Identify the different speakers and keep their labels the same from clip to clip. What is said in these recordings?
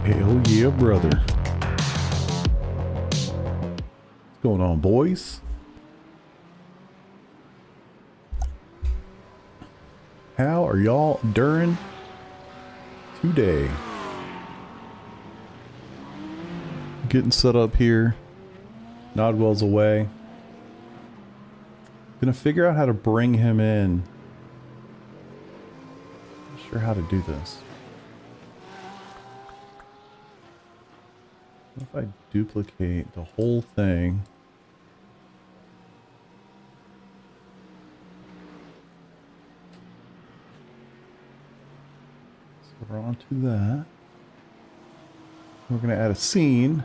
Speaker 1: Hell yeah, brother. What's going on, boys? How are y'all doing today? Getting set up here. Nodwell's away. Gonna figure out how to bring him in. Not sure how to do this. What if I duplicate the whole thing? So we're on to that. We're gonna add a scene.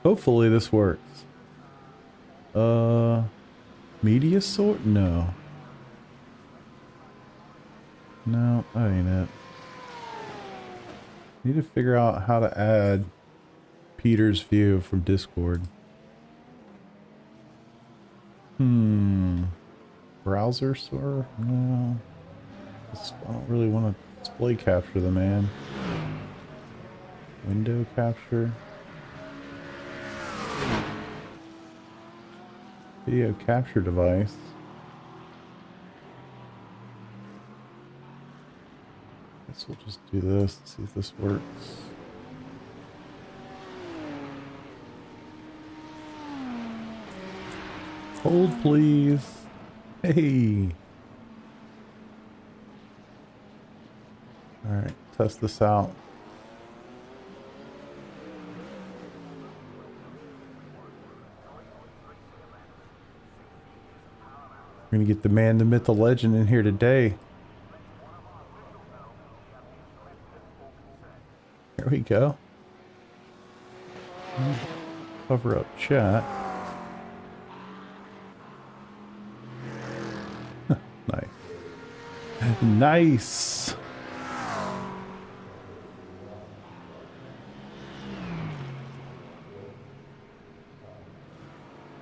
Speaker 1: Hopefully this works. Media sort? No. No, that ain't it. Need to figure out how to add Peter's view from Discord. Browser sort? No. I don't really want to display capture the man. Window capture. Video capture device. Guess we'll just do this, see if this works. Hold, please. Hey. Alright, test this out. We're gonna get the man, the myth, the legend in here today. There we go. Cover up chat. Nice. Nice.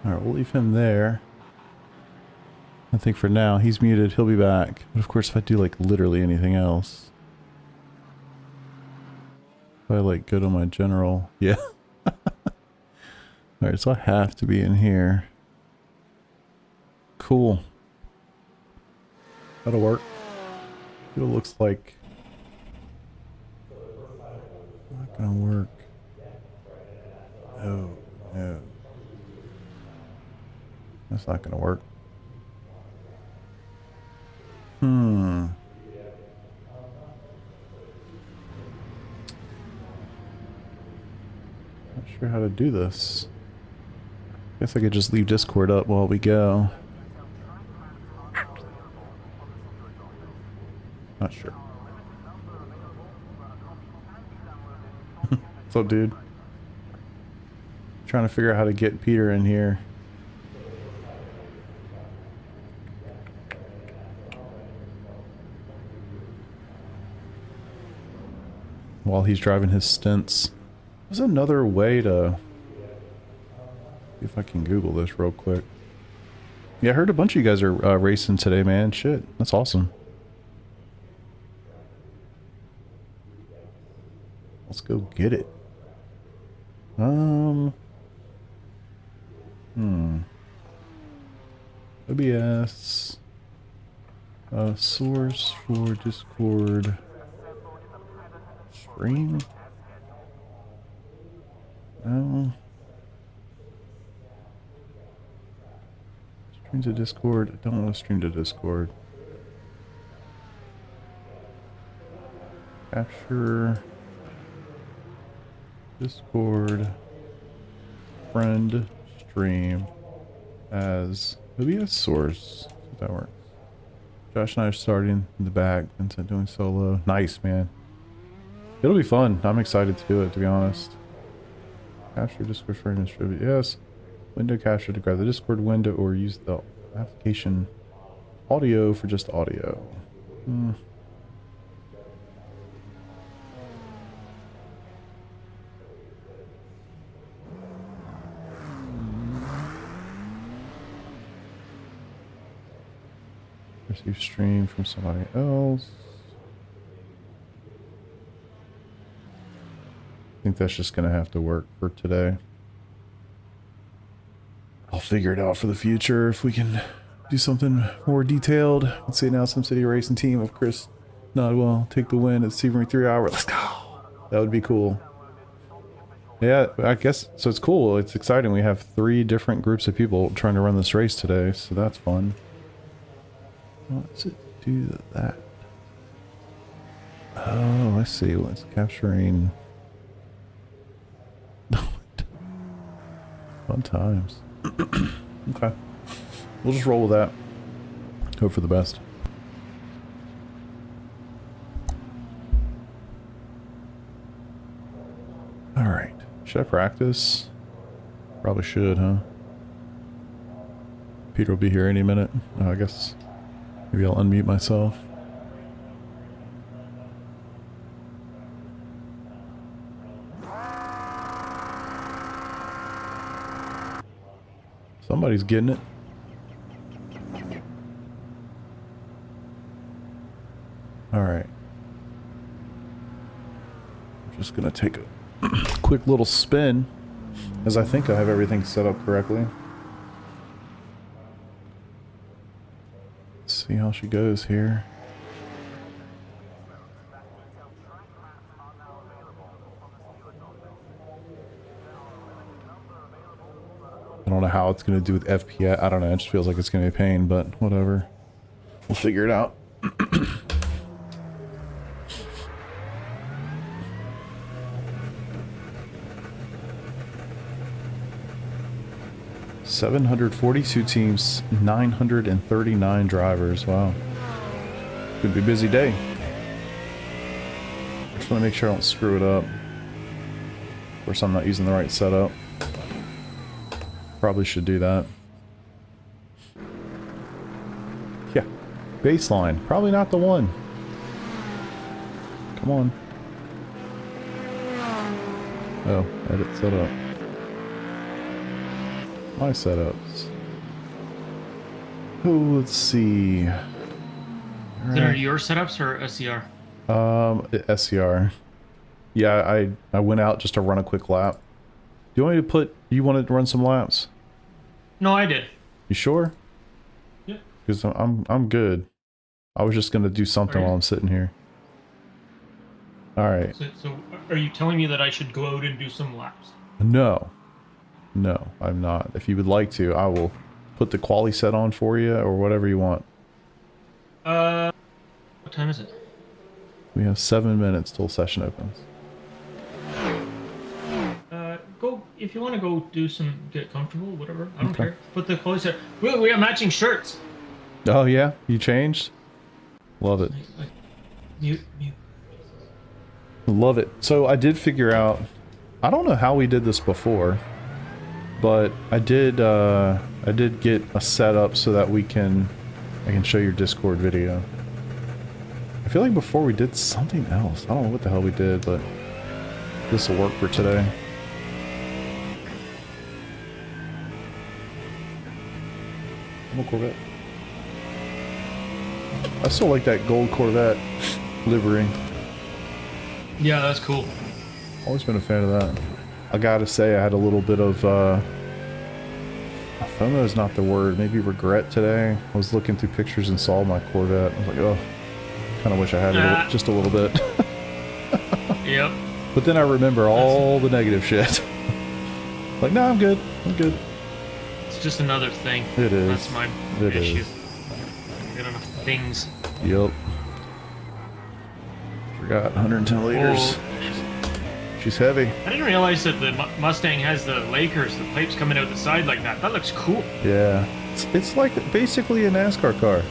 Speaker 1: Alright, we'll leave him there. I think for now, he's muted, he'll be back. But of course, if I do like literally anything else. If I like go to my general, yeah. Alright, so I have to be in here. Cool. That'll work. It looks like not gonna work. Oh no. That's not gonna work. Not sure how to do this. Guess I could just leave Discord up while we go. Not sure. What's up, dude? Trying to figure out how to get Peter in here. While he's driving his stints. There's another way to... See if I can Google this real quick. Yeah, I heard a bunch of you guys are racing today, man. Shit, that's awesome. Let's go get it. OBS. Source for Discord. Stream? No. Stream to Discord. I don't want to stream to Discord. Capture. Discord. Friend. Stream. As OBS source. If that works. Josh and I are starting in the back. Vincent doing solo. Nice, man. It'll be fun. I'm excited to do it, to be honest. Capture Discord for and distribute. Yes. Window capture to grab the Discord window or use the application audio for just audio. Receive stream from somebody else. I think that's just gonna have to work for today. I'll figure it out for the future if we can do something more detailed. Let's say now SimCity racing team of Chris Nodwell take the win at Sebring 3 hour. Let's go. That would be cool. Yeah, I guess so. It's cool. It's exciting. We have 3 different groups of people trying to run this race today, so that's fun. Let's do that. Oh, I see. Let's capturing. Fun times. Okay. We'll just roll with that. Hope for the best. Alright. Should I practice? Probably should, huh? Peter will be here any minute. Oh, I guess maybe I'll unmute myself. Somebody's getting it. Alright. I'm just gonna take a quick little spin, as I think I have everything set up correctly. Let's see how she goes here. I don't know how it's going to do with FPS. I don't know. It just feels like it's going to be a pain, but whatever. We'll figure it out. $742 teams, 939 drivers. Wow. Could be a busy day. Just want to make sure I don't screw it up. Of course, I'm not using the right setup. Probably should do that. Yeah. Baseline. Probably not the one. Come on. Oh, edit setup. My setups. Oh, let's see.
Speaker 2: Are your setups or SCR?
Speaker 1: SCR. Yeah, I went out just to run a quick lap. Do you want me to put... You wanted to run some laps?
Speaker 2: No, I did.
Speaker 1: You sure?
Speaker 2: Yeah.
Speaker 1: Because I'm good. I was just gonna do something while I'm sitting here. Alright.
Speaker 2: So are you telling me that I should go out and do some laps?
Speaker 1: No. No, I'm not. If you would like to, I will put the quali set on for you or whatever you want.
Speaker 2: What time is it?
Speaker 1: We have 7 minutes till session opens.
Speaker 2: Go if you want to go do some, get comfortable, whatever. I don't care. Put the quali set. We have matching shirts.
Speaker 1: Oh yeah, you changed? Love it.
Speaker 2: Mute.
Speaker 1: Love it. So I did figure out, I don't know how we did this before, but I did get a setup so that I can show your Discord video. I feel like before we did something else. I don't know what the hell we did, but this will work for today. I'm a Corvette. I still like that gold Corvette livery.
Speaker 2: Yeah, that's cool.
Speaker 1: Always been a fan of that. I gotta say, I had a little bit of, FOMO is not the word, maybe regret today. I was looking through pictures and saw my Corvette. I was like, oh, kind of wish I had just a little bit.
Speaker 2: Yep.
Speaker 1: But then I remember all the negative shit. Like, no, I'm good. I'm good.
Speaker 2: It's just another thing.
Speaker 1: It is.
Speaker 2: That's my issue. I got enough things.
Speaker 1: Yep. Forgot 110 liters.
Speaker 2: Oh.
Speaker 1: She's heavy.
Speaker 2: I didn't realize that the Mustang has the Lakers, the pipes coming out the side like that. That looks cool.
Speaker 1: Yeah. It's like basically a NASCAR car.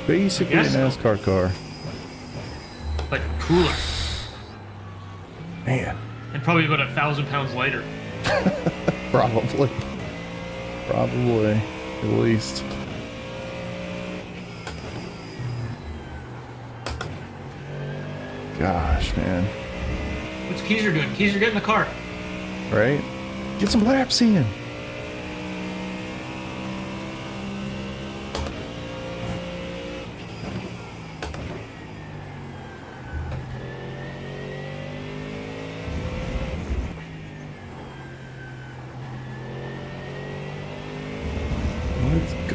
Speaker 1: Basically a NASCAR car.
Speaker 2: But cooler.
Speaker 1: Man.
Speaker 2: And probably about 1,000 pounds lighter.
Speaker 1: Probably. Probably. At least. Gosh, man.
Speaker 2: What's Keezer doing? Keezer, get in the car.
Speaker 1: Right? Get some laps in.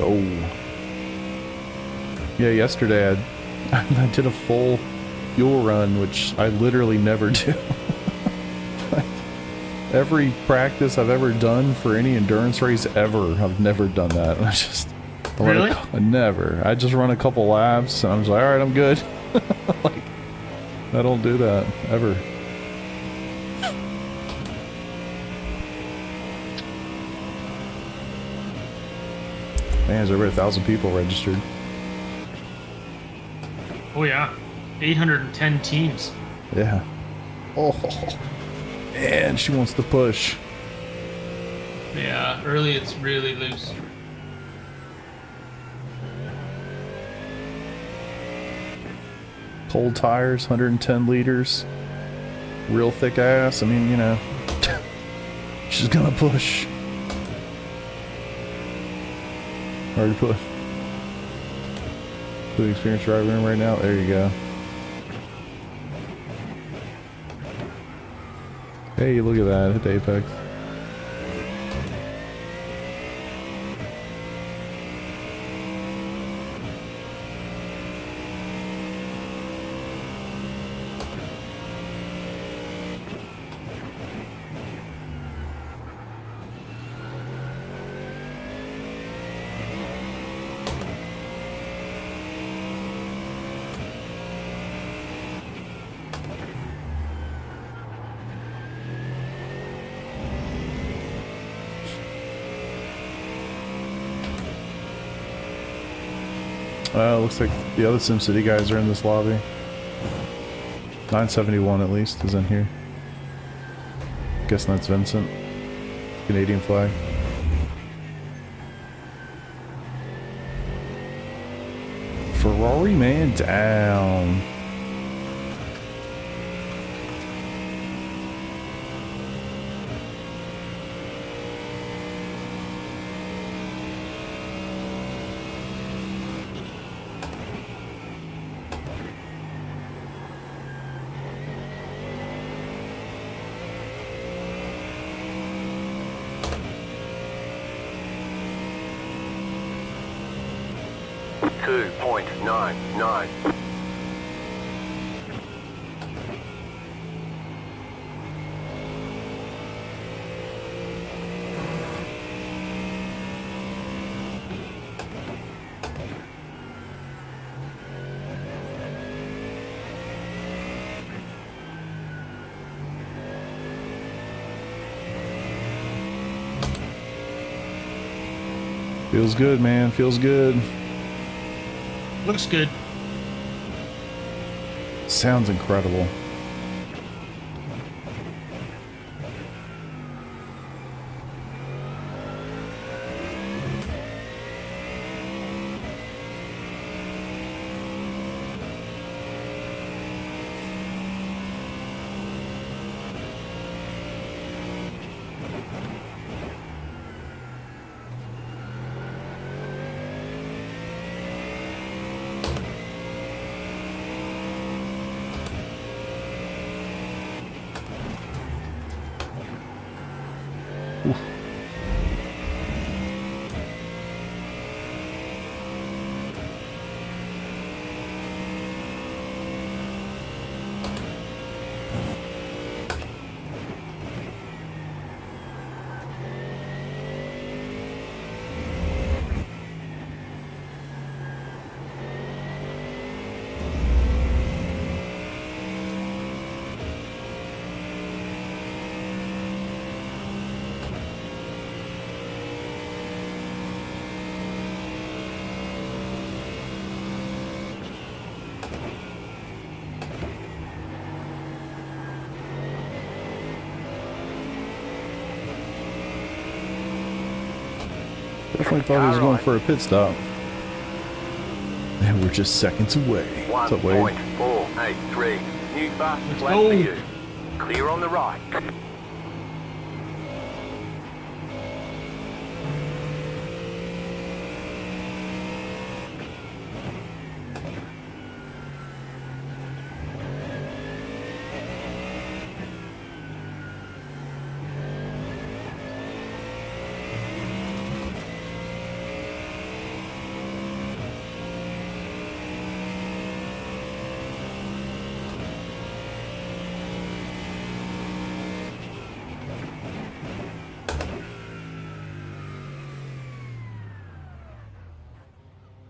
Speaker 1: go. Yeah, yesterday I did a full fuel run, which I literally never do. Like, every practice I've ever done for any endurance race ever, I've never done that.
Speaker 2: Really?
Speaker 1: Never. I just run a couple laps and I'm just like, alright, I'm good. Like, I don't do that ever. Man, there's over 1,000 people registered.
Speaker 2: Oh yeah, 810 teams.
Speaker 1: Yeah. Oh, man, she wants to push.
Speaker 2: Yeah, early it's really loose.
Speaker 1: Cold tires, 110 liters. Real thick ass. I mean, you know, she's gonna push. Already push. Good experience driving right now. There you go. Hey, look at that. Hit the apex. Looks like the other SimCity guys are in this lobby. 971 at least is in here. Guessing that's Vincent. Canadian flag. Ferrari man down. Feels good, man. Feels good.
Speaker 2: Looks good.
Speaker 1: Sounds incredible. Definitely thought he was going for a pit stop. And we're just seconds away. What's up, Wade?
Speaker 3: 1.483. New fast
Speaker 2: Let's
Speaker 3: left
Speaker 2: go.
Speaker 3: for you. Clear on the right.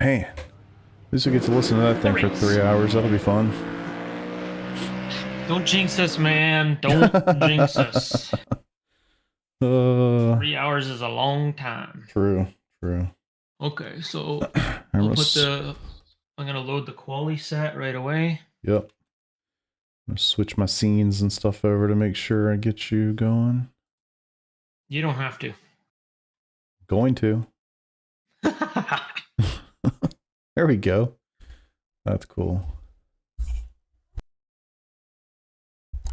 Speaker 1: Man, at least we get to listen to that thing for 3 hours. That'll be fun.
Speaker 2: Don't jinx us, man. Don't jinx us. 3 hours is a long time.
Speaker 1: True, true.
Speaker 2: Okay, so I'm gonna load the quali set right away.
Speaker 1: Yep. I'm gonna switch my scenes and stuff over to make sure I get you going.
Speaker 2: You don't have to.
Speaker 1: Going to. There we go. That's cool. I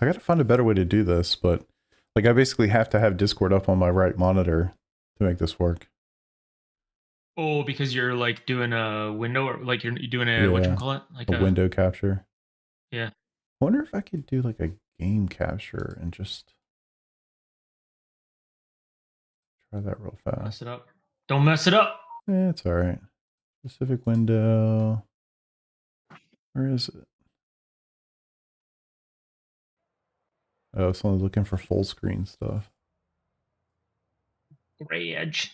Speaker 1: gotta find a better way to do this, but like I basically have to have Discord up on my right monitor to make this work.
Speaker 2: Oh, because you're like doing a window, or like you're doing a whatchamacallit? Like
Speaker 1: a window capture.
Speaker 2: Yeah.
Speaker 1: I wonder if I could do like a game capture and just try that real fast.
Speaker 2: Mess it up. Don't mess it up.
Speaker 1: Yeah, it's all right. Specific window. Where is it? Oh, it's only looking for full screen stuff.
Speaker 2: Gray edge.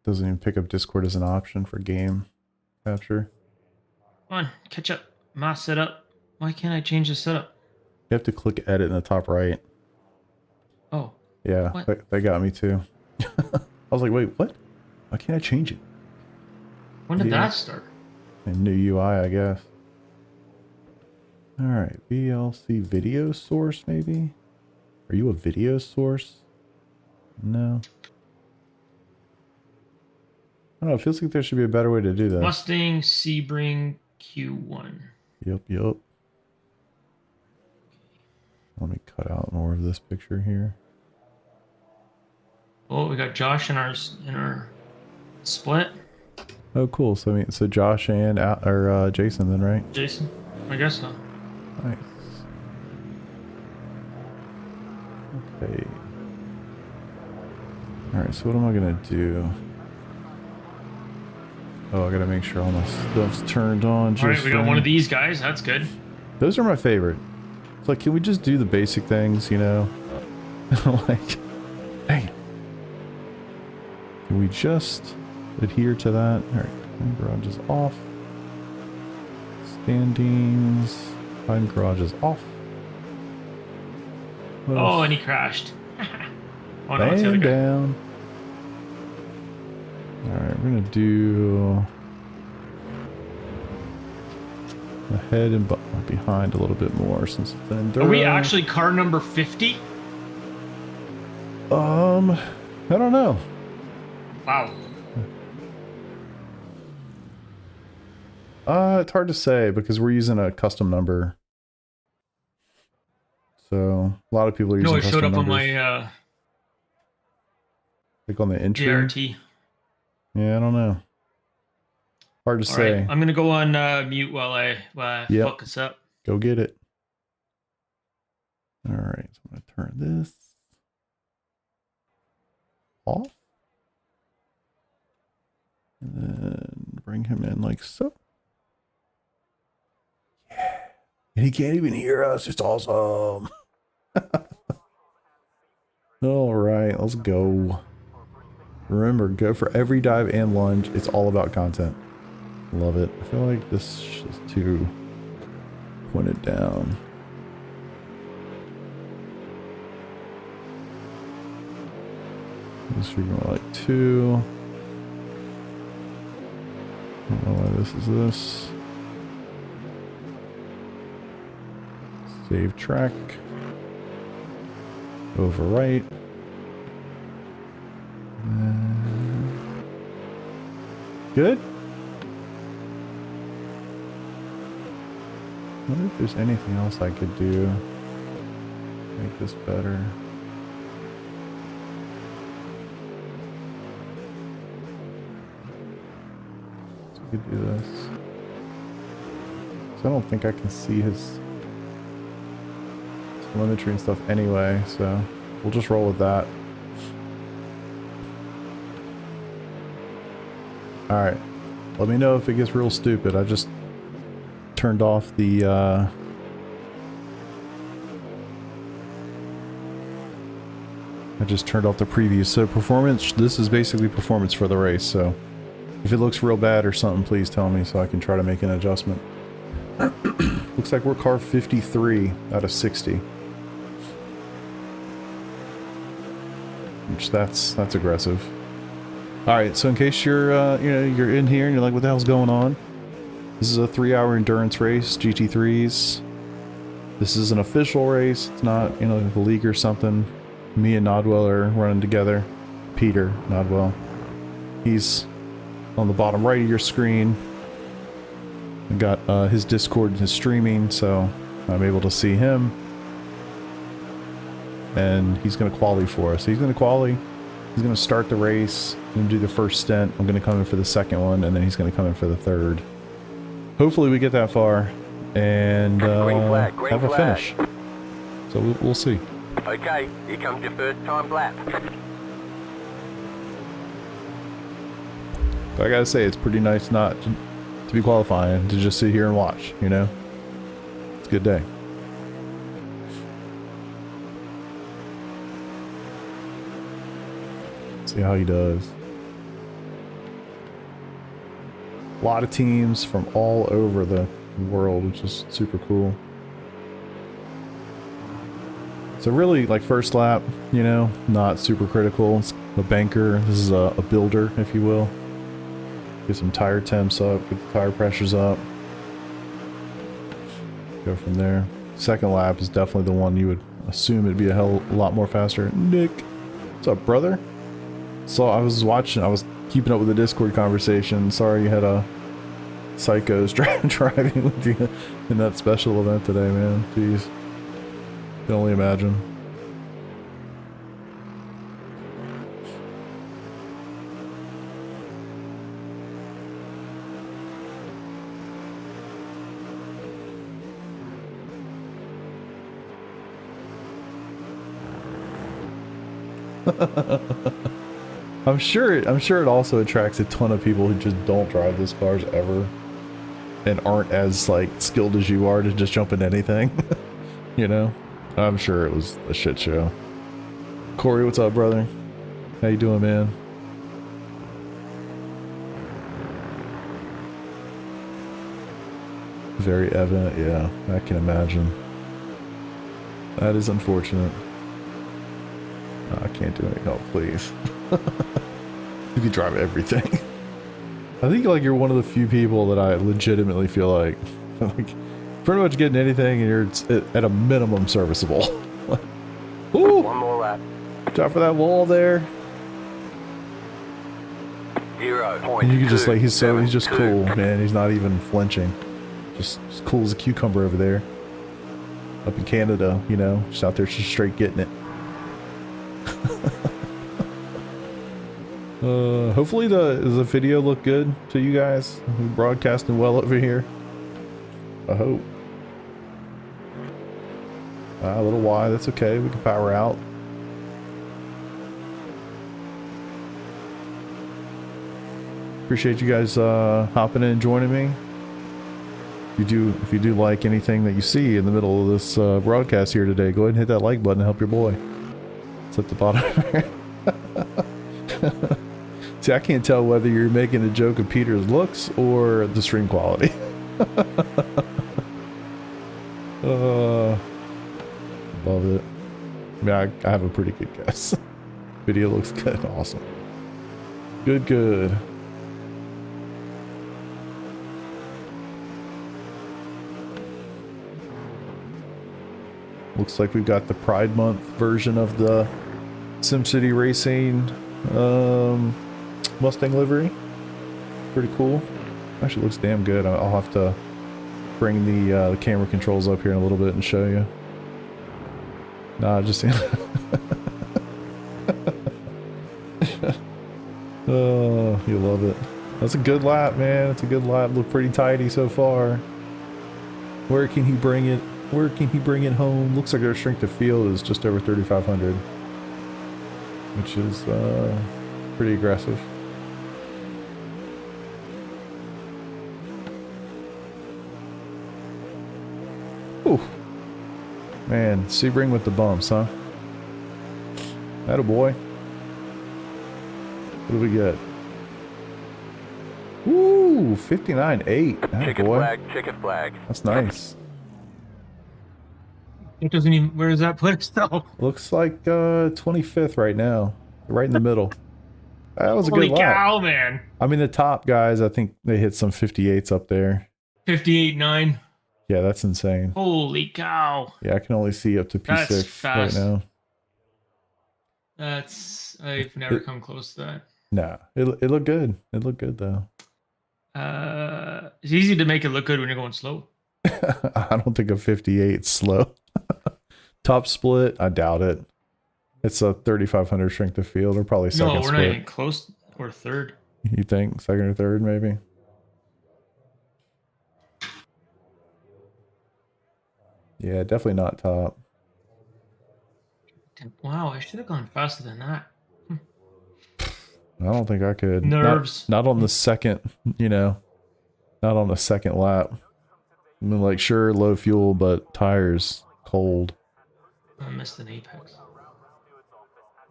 Speaker 1: Doesn't even pick up Discord as an option for game capture.
Speaker 2: Come on, catch up. My setup. Why can't I change the setup?
Speaker 1: You have to click edit in the top right.
Speaker 2: Oh.
Speaker 1: Yeah, that got me too. I was like, wait, what? Why can't I change it?
Speaker 2: When did that start?
Speaker 1: A new UI, I guess. Alright, VLC video source, maybe? Are you a video source? No. I don't know, it feels like there should be a better way to do that.
Speaker 2: Mustang Sebring Q1.
Speaker 1: Yep. Let me cut out more of this picture here.
Speaker 2: Oh, we got Josh in our split.
Speaker 1: Oh, cool. So I mean, so Josh and Jason then, right?
Speaker 2: Jason, I guess so.
Speaker 1: Nice. Okay. All right. So what am I gonna do? Oh, I gotta make sure all my stuff's turned on.
Speaker 2: All right, we got one of these guys. That's good.
Speaker 1: Those are my favorite. It's like, can we just do the basic things, you know? Like, hey, can we just adhere to that? All right, garage is off. Standings. Hiding garage is off.
Speaker 2: Oh, and he crashed. Oh no, it's the other guy.
Speaker 1: Down. Alright, we're gonna do ahead and behind a little bit more since it's an enduro.
Speaker 2: Are we actually car number 50?
Speaker 1: I don't know.
Speaker 2: Wow.
Speaker 1: It's hard to say because we're using a custom number. So a lot of people are using custom numbers.
Speaker 2: No, it showed up on my
Speaker 1: like on the entry.
Speaker 2: JRT.
Speaker 1: Yeah, I don't know. Hard to say.
Speaker 2: Right, I'm gonna go on mute while I fuck this up.
Speaker 1: Go get it. All right, so I'm gonna turn this off, and then bring him in like so. Yeah, and he can't even hear us. It's awesome. All right, let's go. Remember, go for every dive and lunge. It's all about content. Love it. I feel like this is too pointed down. This should go like 2. I don't know why this is this. Save track. Overwrite. Good. I wonder if there's anything else I could do to make this better. So we could do this. So I don't think I can see his telemetry and stuff anyway, so we'll just roll with that. Alright, let me know if it gets real stupid. I just turned off the I just turned off the preview. So performance, this is basically performance for the race. So if it looks real bad or something, please tell me so I can try to make an adjustment. Looks like we're car 53 out of 60. Which that's aggressive. All right, so in case you're you're in here and you're like, what the hell's going on? This is a 3-hour endurance race, GT3s. This is an official race. It's not, you know, the league or something. Me and Nodwell are running together. Peter Nodwell. He's on the bottom right of your screen. I got his Discord and his streaming, so I'm able to see him. And he's going to quali for us. He's going to quali. He's going to start the race. I'm going to do the first stint. I'm going to come in for the second one, and then he's going to come in for the third. Hopefully we get that far and have a finish. So we'll see.
Speaker 3: Okay, here comes your first time lap.
Speaker 1: But I gotta say, it's pretty nice not to be qualifying, to just sit here and watch, you know? It's a good day. See how he does. A lot of teams from all over the world, which is super cool. So really, like, first lap, you know, not super critical. It's a banker. This is a builder, if you will. Get some tire temps up, get the tire pressures up. Go from there. Second lap is definitely the one you would assume it'd be a lot more faster. Nick, what's up, brother? So I was keeping up with the Discord conversation. Sorry you had a psychos driving with you in that special event today, man. Jeez. Can only imagine. I'm sure it also attracts a ton of people who just don't drive those cars ever and aren't as, like, skilled as you are to just jump into anything. You know? I'm sure it was a shit show. Corey, what's up, brother? How you doing, man? Very evident, yeah. I can imagine. That is unfortunate. I can't do it. No, please. You can drive everything. I think, like, you're one of the few people that I legitimately feel like pretty much getting anything and you're at a minimum serviceable. Ooh!
Speaker 3: One more lap.
Speaker 1: Drop for that wall there.
Speaker 3: 0.272.
Speaker 1: And you can just, like, he's just cool, man. He's not even flinching. Just as cool as a cucumber over there. Up in Canada, you know, just out there just straight getting it. Hopefully does the video look good to you guys? We're broadcasting well over here. I hope. A little Y, that's okay. We can power out. Appreciate you guys hopping in and joining me. If you do like anything that you see in the middle of this broadcast here today, go ahead and hit that like button and help your boy. It's at the bottom. See, I can't tell whether you're making a joke of Peter's looks or the stream quality. Love it. I mean, I have a pretty good guess. Video looks good. Awesome. Good. Looks like we've got the Pride Month version of the SimCity Racing Mustang livery. Pretty cool. Actually looks damn good. I'll have to bring the camera controls up here in a little bit and show you. Nah, just oh, you love it. That's a good lap, man. It's a good lap. Look pretty tidy so far. Where can he bring it? Where can he bring it home? Looks like our strength of field is just over 3,500, which is pretty aggressive. Ooh. Man, Sebring with the bumps, huh? Attaboy. What do we get? Ooh, 59.8.
Speaker 3: Checkered
Speaker 1: Attaboy.
Speaker 3: flag, checkered flag.
Speaker 1: That's nice.
Speaker 2: It doesn't even. Where does that put us though?
Speaker 1: Looks like 25th right now. Right in the middle. That was a
Speaker 2: Holy
Speaker 1: good lap.
Speaker 2: cow, man!
Speaker 1: I mean, the top guys, I think they hit some 58s up there.
Speaker 2: 58.9.
Speaker 1: Yeah, that's insane.
Speaker 2: Holy cow!
Speaker 1: Yeah, I can only see up to
Speaker 2: That's
Speaker 1: P6 right
Speaker 2: fast.
Speaker 1: now.
Speaker 2: I've never come close to that.
Speaker 1: Nah, it looked good. It looked good though.
Speaker 2: It's easy to make it look good when you're going slow.
Speaker 1: I don't think a 58 slow. Top split, I doubt it. It's a 3,500 strength of field, or probably second
Speaker 2: No, we're
Speaker 1: split.
Speaker 2: not even close. Or third.
Speaker 1: You think second or third, maybe? Yeah, definitely not top.
Speaker 2: Wow, I should have gone faster than that.
Speaker 1: I don't think I could.
Speaker 2: Nerves.
Speaker 1: Not on the second, you know, not on the second lap. I mean, like, sure, low fuel, but tires cold.
Speaker 2: I missed an apex.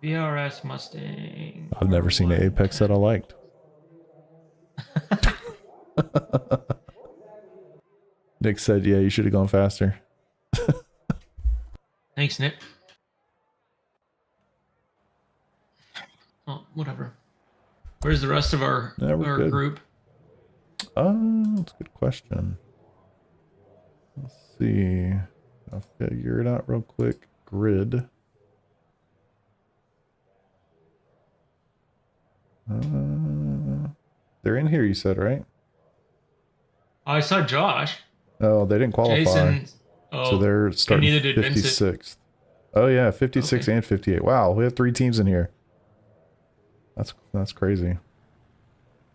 Speaker 2: BRS Mustang.
Speaker 1: I've never seen an apex that I liked. Nick said, yeah, you should have gone faster.
Speaker 2: Thanks, Nick. Oh, whatever. Where's the rest of our
Speaker 1: Yeah, we're good.
Speaker 2: group?
Speaker 1: That's a good question. Let's see. I'll figure it out real quick. Grid. They're in here, you said, right?
Speaker 2: I saw Josh.
Speaker 1: Oh, they didn't qualify.
Speaker 2: Jason. Oh,
Speaker 1: So they're starting
Speaker 2: neither did Vincent.
Speaker 1: 56th. Oh yeah, 56
Speaker 2: Okay.
Speaker 1: and 58. Wow, we have 3 teams in here. That's crazy.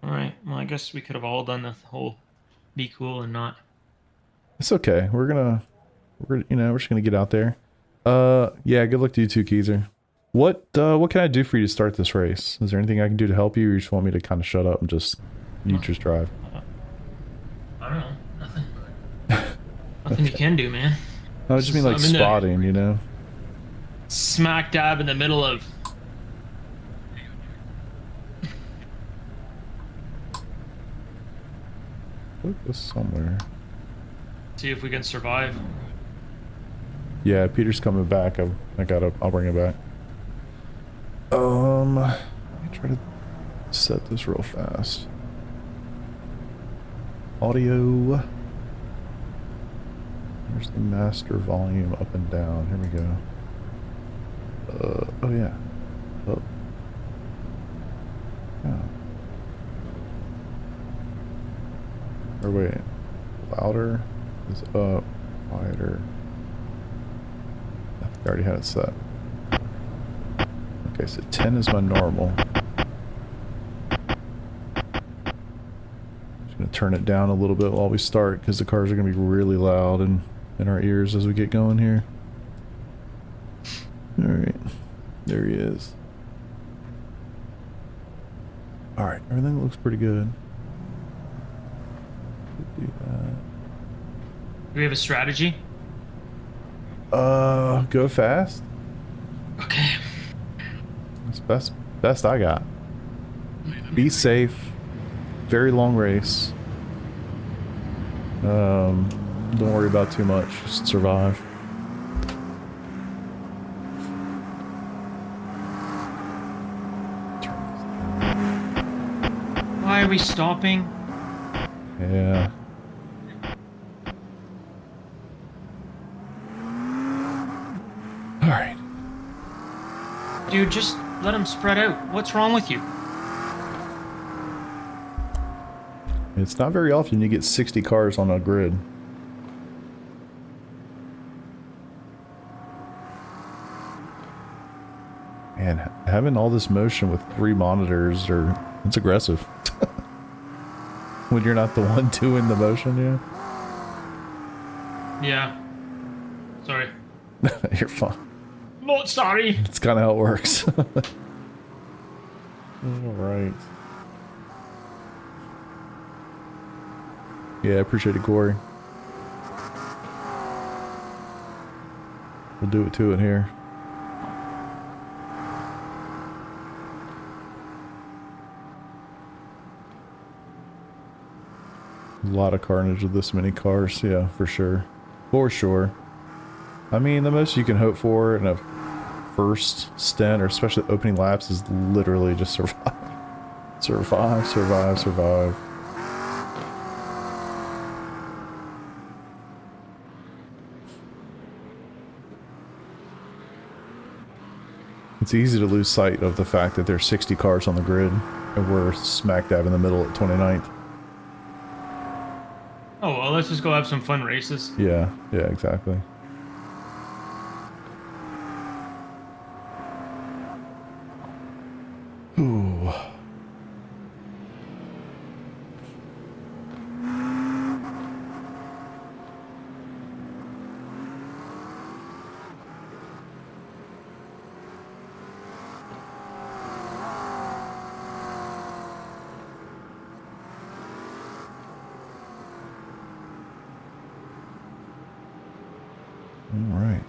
Speaker 2: All right. Well, I guess we could have all done the whole be cool and not.
Speaker 1: It's okay. We're just gonna get out there. Yeah, good luck to you too, Keezer. What can I do for you to start this race? Is there anything I can do to help you, or you just want me to kind of shut up and just just drive?
Speaker 2: I don't know. Nothing. Nothing you can do, man.
Speaker 1: I just mean like
Speaker 2: I'm in the-
Speaker 1: spotting, you know?
Speaker 2: Smack dab in the middle of.
Speaker 1: Put this somewhere.
Speaker 2: See if we can survive.
Speaker 1: Yeah, Peter's coming back. I'll bring it back. Let me try to set this real fast. Audio. There's the master volume up and down. Here we go. Oh yeah. Oh. Yeah. Or wait. Louder is up. Quieter. I think I already had it set. Okay, so 10 is my normal. Just gonna turn it down a little bit while we start, because the cars are gonna be really loud in our ears as we get going here. Alright, there he is. Alright, everything looks pretty good. Do that.
Speaker 2: Do we have a strategy?
Speaker 1: Go fast.
Speaker 2: Okay.
Speaker 1: That's best I got. Be safe. Very long race. Don't worry about too much. Just survive.
Speaker 2: Why are we stopping?
Speaker 1: Yeah. All right.
Speaker 2: Dude, just let them spread out. What's wrong with you?
Speaker 1: It's not very often you get 60 cars on a grid. Man, having all this motion with 3 monitors, it's aggressive. When you're not the one doing the motion, yeah.
Speaker 2: Yeah. Sorry.
Speaker 1: You're fine.
Speaker 2: Not sorry.
Speaker 1: It's kind of how it works. Alright. Yeah, I appreciate it, Corey. We'll do it to it here. A lot of carnage with this many cars, yeah, for sure. For sure. I mean, the most you can hope for in a first stint, or especially opening laps, is literally just survive. Survive, survive, survive. It's easy to lose sight of the fact that there's 60 cars on the grid, and we're smack dab in the middle at 29th.
Speaker 2: Oh, well, let's just go have some fun races.
Speaker 1: Yeah, yeah, exactly. Ooh. All right.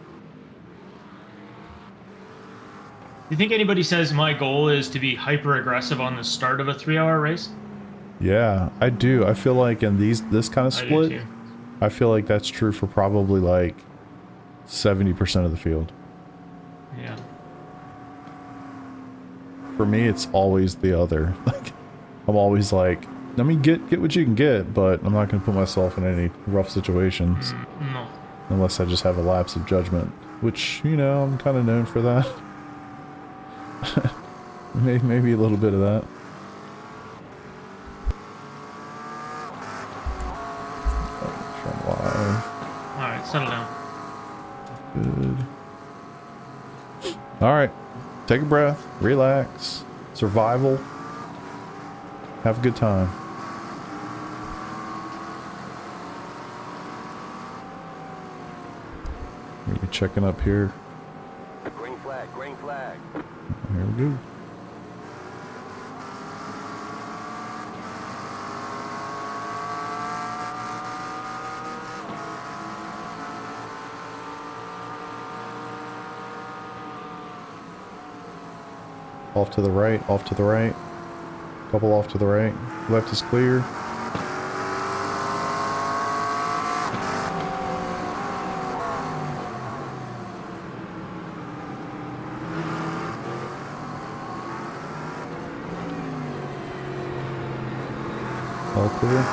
Speaker 2: Do you think anybody says my goal is to be hyper aggressive on the start of a 3-hour race?
Speaker 1: Yeah, I do. I feel like in this kind of
Speaker 2: I do
Speaker 1: split,
Speaker 2: too.
Speaker 1: I feel like that's true for probably like 70% of the field.
Speaker 2: Yeah.
Speaker 1: For me, it's always the other. Like, I'm always like, I mean, get what you can get, but I'm not going to put myself in any rough situations.
Speaker 2: No.
Speaker 1: Unless I just have a lapse of judgment, which, you know, I'm kind of known for that. Maybe a little bit of that. Oh,
Speaker 2: Alright, settle down.
Speaker 1: good. Alright. Take a breath. Relax. Survival. Have a good time. Maybe checking up here.
Speaker 3: Green flag, green flag.
Speaker 1: Here we go. Off to the right, off to the right. Couple off to the right. Left is clear. All clear.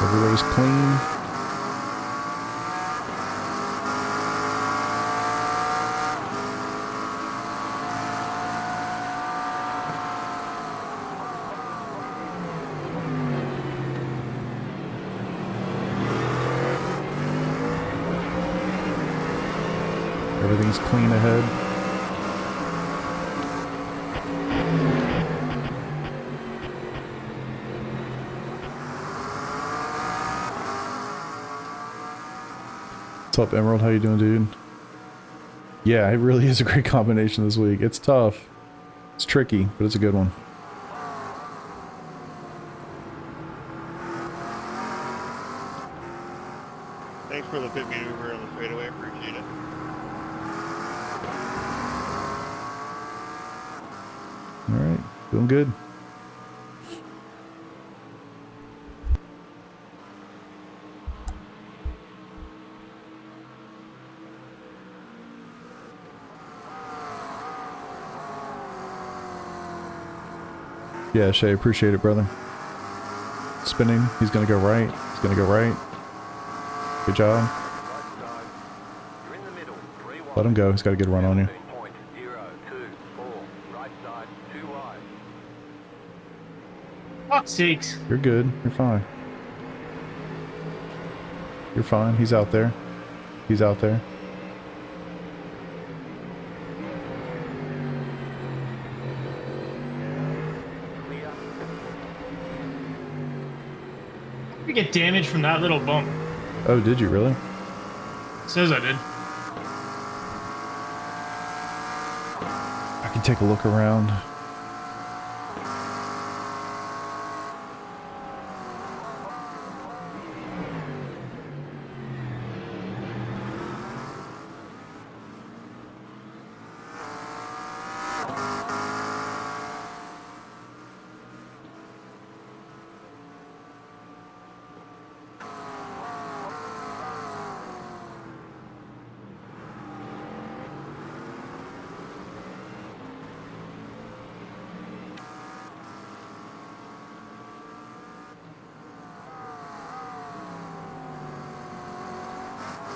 Speaker 1: Everybody's clean. Everything's clean ahead. What's up, Emerald? How you doing, dude? Yeah, it really is a great combination this week. It's tough. It's tricky, but it's a good one.
Speaker 4: Thanks for the pit maneuver on the straightaway. Appreciate it.
Speaker 1: Alright, doing good. Yeah, Shay, appreciate it, brother. Spinning, he's gonna go right. He's gonna go right. Good job.
Speaker 3: You're in the middle. 3 wide.
Speaker 1: Let him go, he's got a good run on you.
Speaker 3: 17.024. Right side, 2 wide.
Speaker 2: Fuck's sakes.
Speaker 1: You're good, you're fine. You're fine, he's out there. He's out there.
Speaker 3: Clear.
Speaker 2: You get damage from that little bump.
Speaker 1: Oh, did you really?
Speaker 2: Says I did.
Speaker 1: I can take a look around.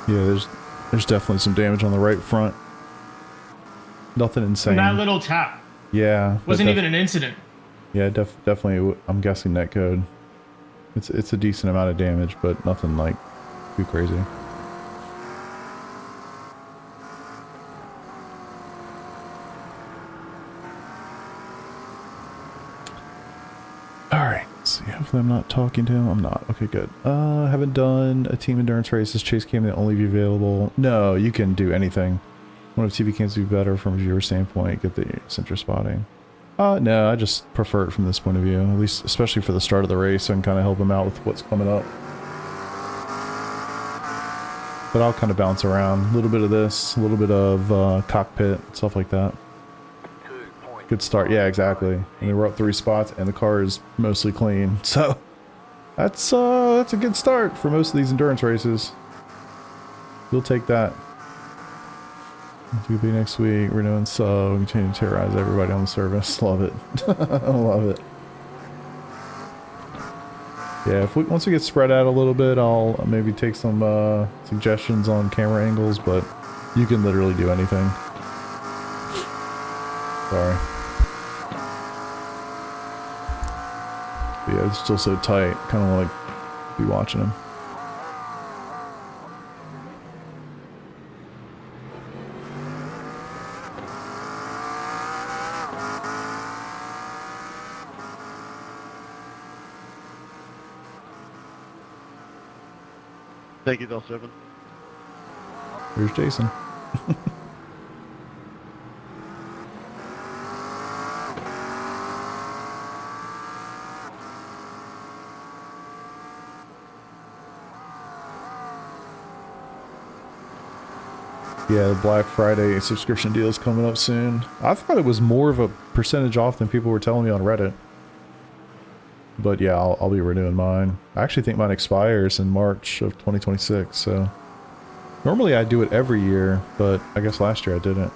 Speaker 1: Yeah, there's definitely some damage on the right front. Nothing insane.
Speaker 2: From that little tap.
Speaker 1: Yeah.
Speaker 2: Wasn't even an incident.
Speaker 1: Yeah, definitely. I'm guessing netcode. It's a decent amount of damage, but nothing like too crazy. Alright, let's see. Hopefully I'm not talking to him. I'm not. Okay, good. I haven't done a team endurance race. Is chase cam the only view available? No, you can do anything. One of TV cams would be better from a viewer standpoint. Get the center spotting. No, I just prefer it from this point of view. At least, especially for the start of the race, so I can kind of help him out with what's coming up. But I'll kind of bounce around. A little bit of this, a little bit of cockpit, stuff like that. Good start. Yeah, exactly. And we're up 3 spots, and the car is mostly clean. So that's a good start for most of these endurance races. We'll take that. It'll be next week. We're doing so. We continue to terrorize everybody on the service. Love it. I love it. Yeah, once we get spread out a little bit, I'll maybe take some suggestions on camera angles, but you can literally do anything. Sorry. But yeah, it's still so tight. Kind of like be watching him.
Speaker 4: Thank you, Del 7.
Speaker 1: Here's Jason. Yeah, the Black Friday subscription deal is coming up soon. I thought it was more of a percentage off than people were telling me on Reddit. But yeah, I'll be renewing mine. I actually think mine expires in March of 2026, so... Normally I do it every year, but I guess last year I didn't.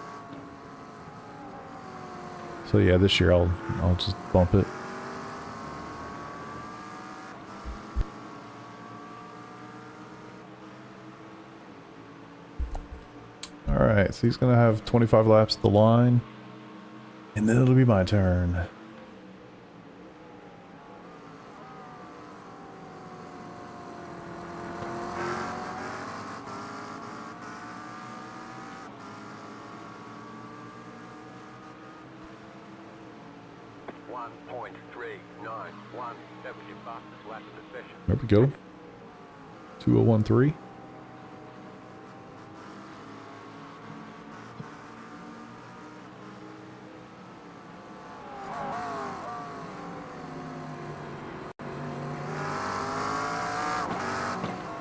Speaker 1: So yeah, this year I'll just bump it. Alright, so he's gonna have 25 laps at the line. And then it'll be my turn. There we go. 2013.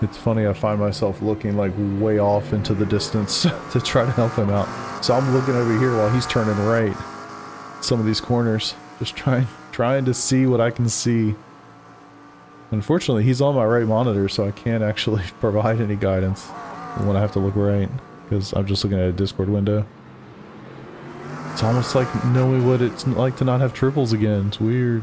Speaker 1: It's funny, I find myself looking like way off into the distance to try to help him out. So I'm looking over here while he's turning right. Some of these corners. Just trying to see what I can see. Unfortunately, he's on my right monitor, so I can't actually provide any guidance when I have to look right, because I'm just looking at a Discord window. It's almost like knowing what it's like to not have triples again. It's weird.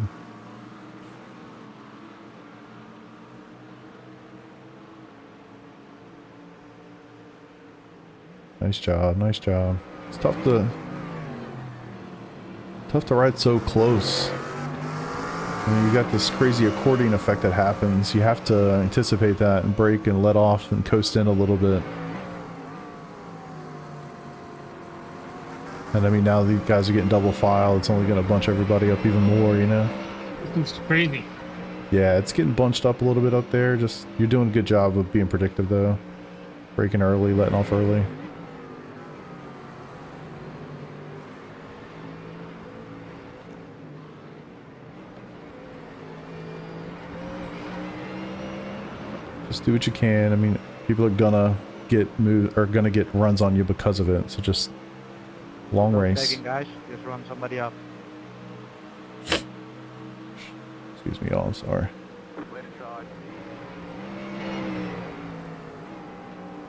Speaker 1: Nice job, nice job. It's tough to ride so close. I mean, you got this crazy accordion effect that happens. You have to anticipate that and brake and let off and coast in a little bit. And I mean, now these guys are getting double file. It's only going to bunch everybody up even more, you know?
Speaker 2: It's crazy.
Speaker 1: Yeah, it's getting bunched up a little bit up there. Just, you're doing a good job of being predictive, though. Braking early, letting off early. Just do what you can. I mean, people are gonna get runs on you because of it. So just long race.
Speaker 5: Begging, guys, just run somebody up.
Speaker 1: Excuse me, y'all. I'm sorry.
Speaker 3: Left side.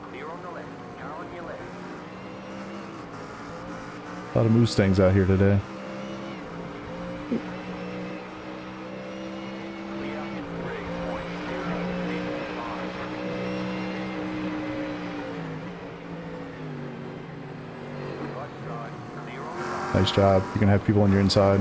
Speaker 3: Clear on the left. Car on your left.
Speaker 1: A lot of Mustangs out here today.
Speaker 3: Clear 3.0.
Speaker 1: Nice job. You're gonna have people on your inside.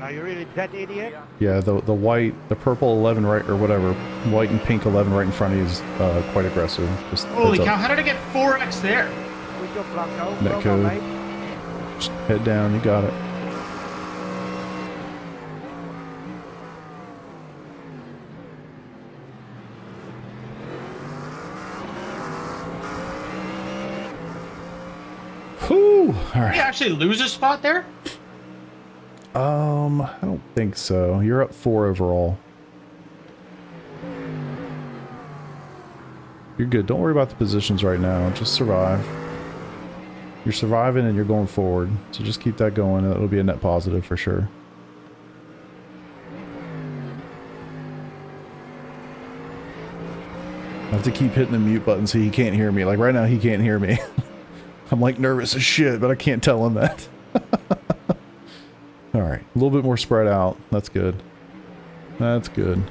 Speaker 5: Are you really that idiot?
Speaker 1: Yeah, the purple 11 right, or whatever, white and pink 11 right in front of you is quite aggressive. Just
Speaker 2: Holy
Speaker 1: heads
Speaker 2: cow,
Speaker 1: up.
Speaker 2: how did I get 4x there?
Speaker 5: With your Blanco.
Speaker 1: Net
Speaker 5: Well
Speaker 1: code.
Speaker 5: done, mate.
Speaker 1: Just head down, you got it. Whew!
Speaker 2: Did
Speaker 1: Alright.
Speaker 2: you actually lose a spot there?
Speaker 1: I don't think so. You're up 4 overall. You're good. Don't worry about the positions right now. Just survive. You're surviving and you're going forward. So just keep that going. It'll be a net positive for sure. I have to keep hitting the mute button so he can't hear me. Like right now he can't hear me. I'm like nervous as shit, but I can't tell him that. Alright, a little bit more spread out. That's good. That's good.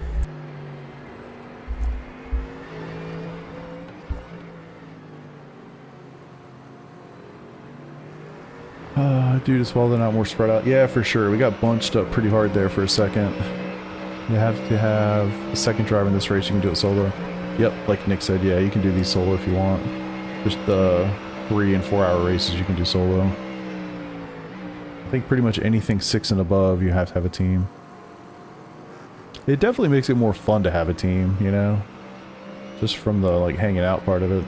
Speaker 1: Dude, as well, they're not more spread out. Yeah, for sure. We got bunched up pretty hard there for a second. You have to have a second driver in this race. You can do it solo. Yep, like Nick said, yeah, you can do these solo if you want. Just the 3 and 4 hour races you can do solo. I think pretty much anything 6 and above, you have to have a team. It definitely makes it more fun to have a team, you know? Just from the, like, hanging out part of it.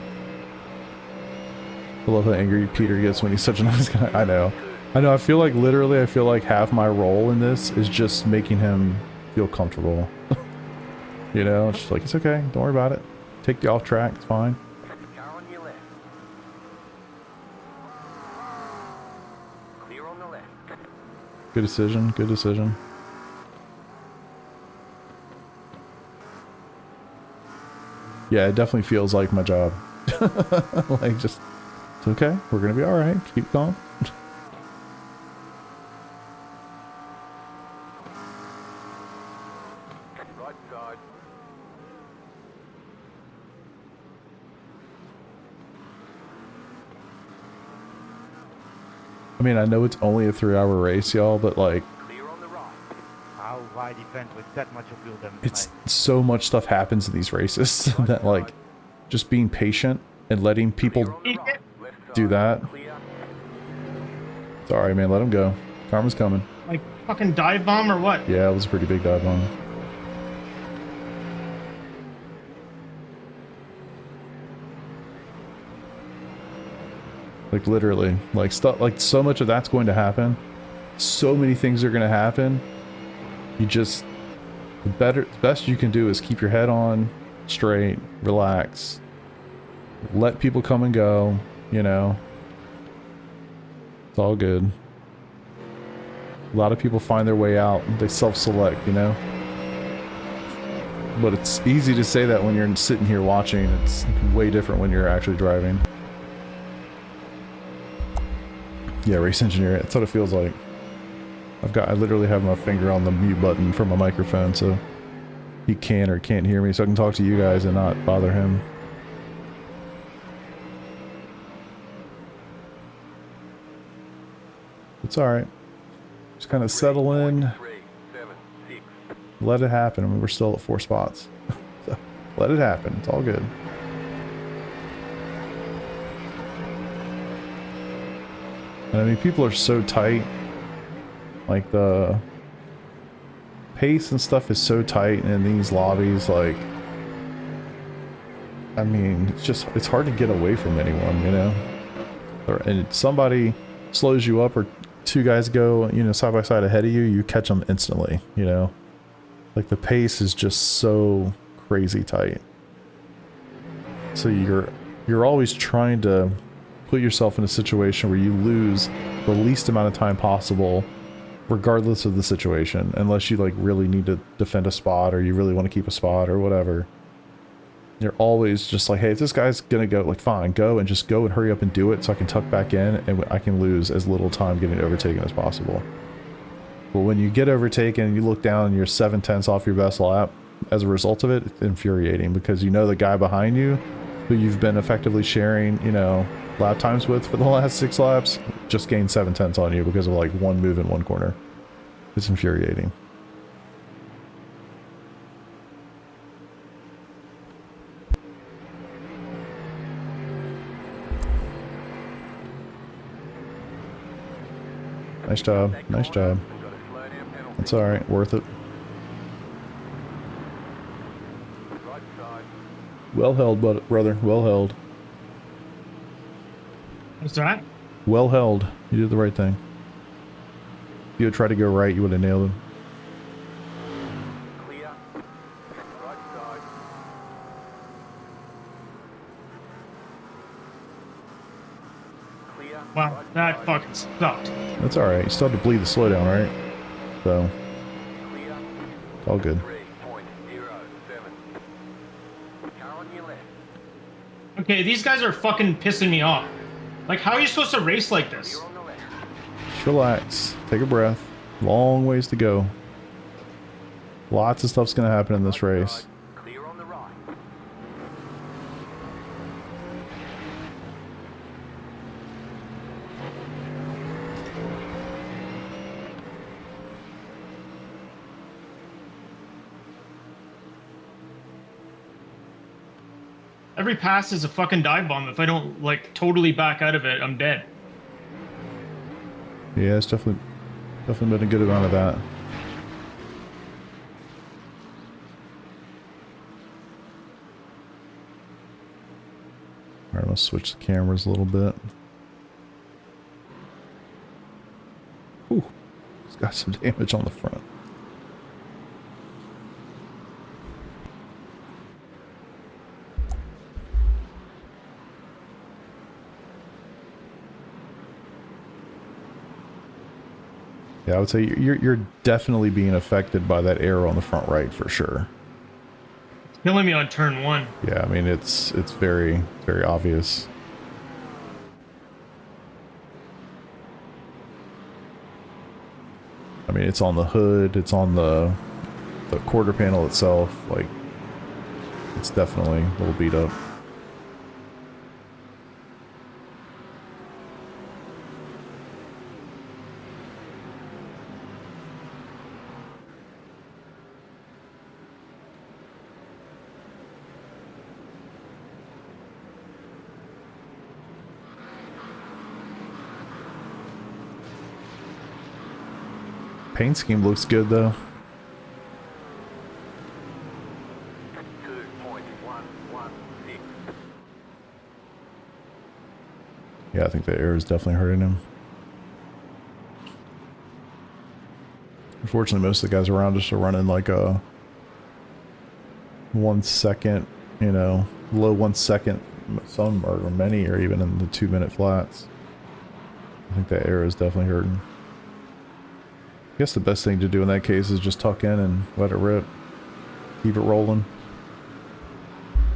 Speaker 1: I love how angry Peter gets when he's such a nice guy. I know. I feel like, literally, I feel like half my role in this is just making him feel comfortable. You know? It's just like, it's okay. Don't worry about it. Take you off track. It's fine.
Speaker 3: Car on your left. Clear on the left.
Speaker 1: Good decision. Good decision. Yeah, it definitely feels like my job. Like, just, it's okay. We're gonna be alright. Keep calm.
Speaker 3: Right side.
Speaker 1: I mean, I know it's only a 3-hour race, y'all, but like,
Speaker 3: Clear on the right.
Speaker 5: How wide defend with that much of fuel damage?
Speaker 1: it's
Speaker 5: mate?
Speaker 1: so much stuff happens in these races that like, just being patient and letting people
Speaker 3: Clear on the right. Left side.
Speaker 1: do that.
Speaker 3: Clear.
Speaker 1: Sorry, man, let him go. Karma's coming.
Speaker 2: Like fucking dive bomb or what?
Speaker 1: Yeah, it was a pretty big dive bomb. Like literally, like stuff, like so much of that's going to happen. So many things are going to happen. You just, the best you can do is keep your head on straight, relax, let people come and go, you know. It's all good. A lot of people find their way out. They self-select, you know. But it's easy to say that when you're sitting here watching. It's way different when you're actually driving. Yeah, race engineer. That's what it feels like. I literally have my finger on the mute button for my microphone, so he can or can't hear me, so I can talk to you guys and not bother him. It's alright. Just kind of settle in.
Speaker 3: 3, 7, 6.
Speaker 1: Let it happen. I mean, we're still at 4 spots. So, let it happen. It's all good. And I mean, people are so tight. Like, the pace and stuff is so tight in these lobbies. Like, I mean, it's hard to get away from anyone, you know? And somebody slows you up, or 2 guys go, you know, side by side ahead of you, you catch them instantly, you know? Like, the pace is just so crazy tight. So you're always trying to put yourself in a situation where you lose the least amount of time possible, regardless of the situation, unless you like really need to defend a spot or you really want to keep a spot or whatever. You're always just like, hey, if this guy's gonna go, like, fine, go and just go and hurry up and do it so I can tuck back in and I can lose as little time getting overtaken as possible. But when you get overtaken and you look down and you're 7/10 off your best lap, as a result of it, it's infuriating because you know the guy behind you, who you've been effectively sharing, you know, lap times with for the last 6 laps, just gained 7/10 on you because of like one move in one corner. It's infuriating. Nice job. Nice job. That's alright. Worth it.
Speaker 3: Right side.
Speaker 1: Well held, brother. Well held.
Speaker 2: What's that?
Speaker 1: Well held. You did the right thing. If you had tried to go right, you would have nailed him.
Speaker 3: Clear. Right side. Clear.
Speaker 2: Wow,
Speaker 3: Right
Speaker 2: that
Speaker 3: side.
Speaker 2: fucking sucked.
Speaker 1: That's alright. You still have to bleed the slowdown, right? So,
Speaker 3: Clear.
Speaker 1: it's all good.
Speaker 3: 3.07. Car on your left.
Speaker 2: Okay, these guys are fucking pissing me off. Like, how are you supposed to race like this?
Speaker 3: Clear on the left.
Speaker 1: Just relax. Take a breath. Long ways to go. Lots of stuff's gonna happen in this
Speaker 3: Right
Speaker 1: race.
Speaker 3: side. Clear on the right.
Speaker 2: Every pass is a fucking dive bomb. If I don't, like, totally back out of it, I'm dead.
Speaker 1: Yeah, it's definitely been a good amount of that. Alright, I'm gonna switch the cameras a little bit. Whew. It's got some damage on the front. Yeah, I would say you're definitely being affected by that arrow on the front right for sure.
Speaker 2: Killing me on turn 1.
Speaker 1: Yeah, I mean it's very obvious. I mean it's on the hood, it's on the quarter panel itself, like it's definitely a little beat up. Paint scheme looks good though.
Speaker 3: 2.116.
Speaker 1: Yeah, I think the air is definitely hurting him. Unfortunately, most of the guys around us are running like a 1 second, you know, low 1 second. Some or many are even in the 2-minute flats. I think that air is definitely hurting. I guess the best thing to do in that case is just tuck in and let it rip. Keep it rolling.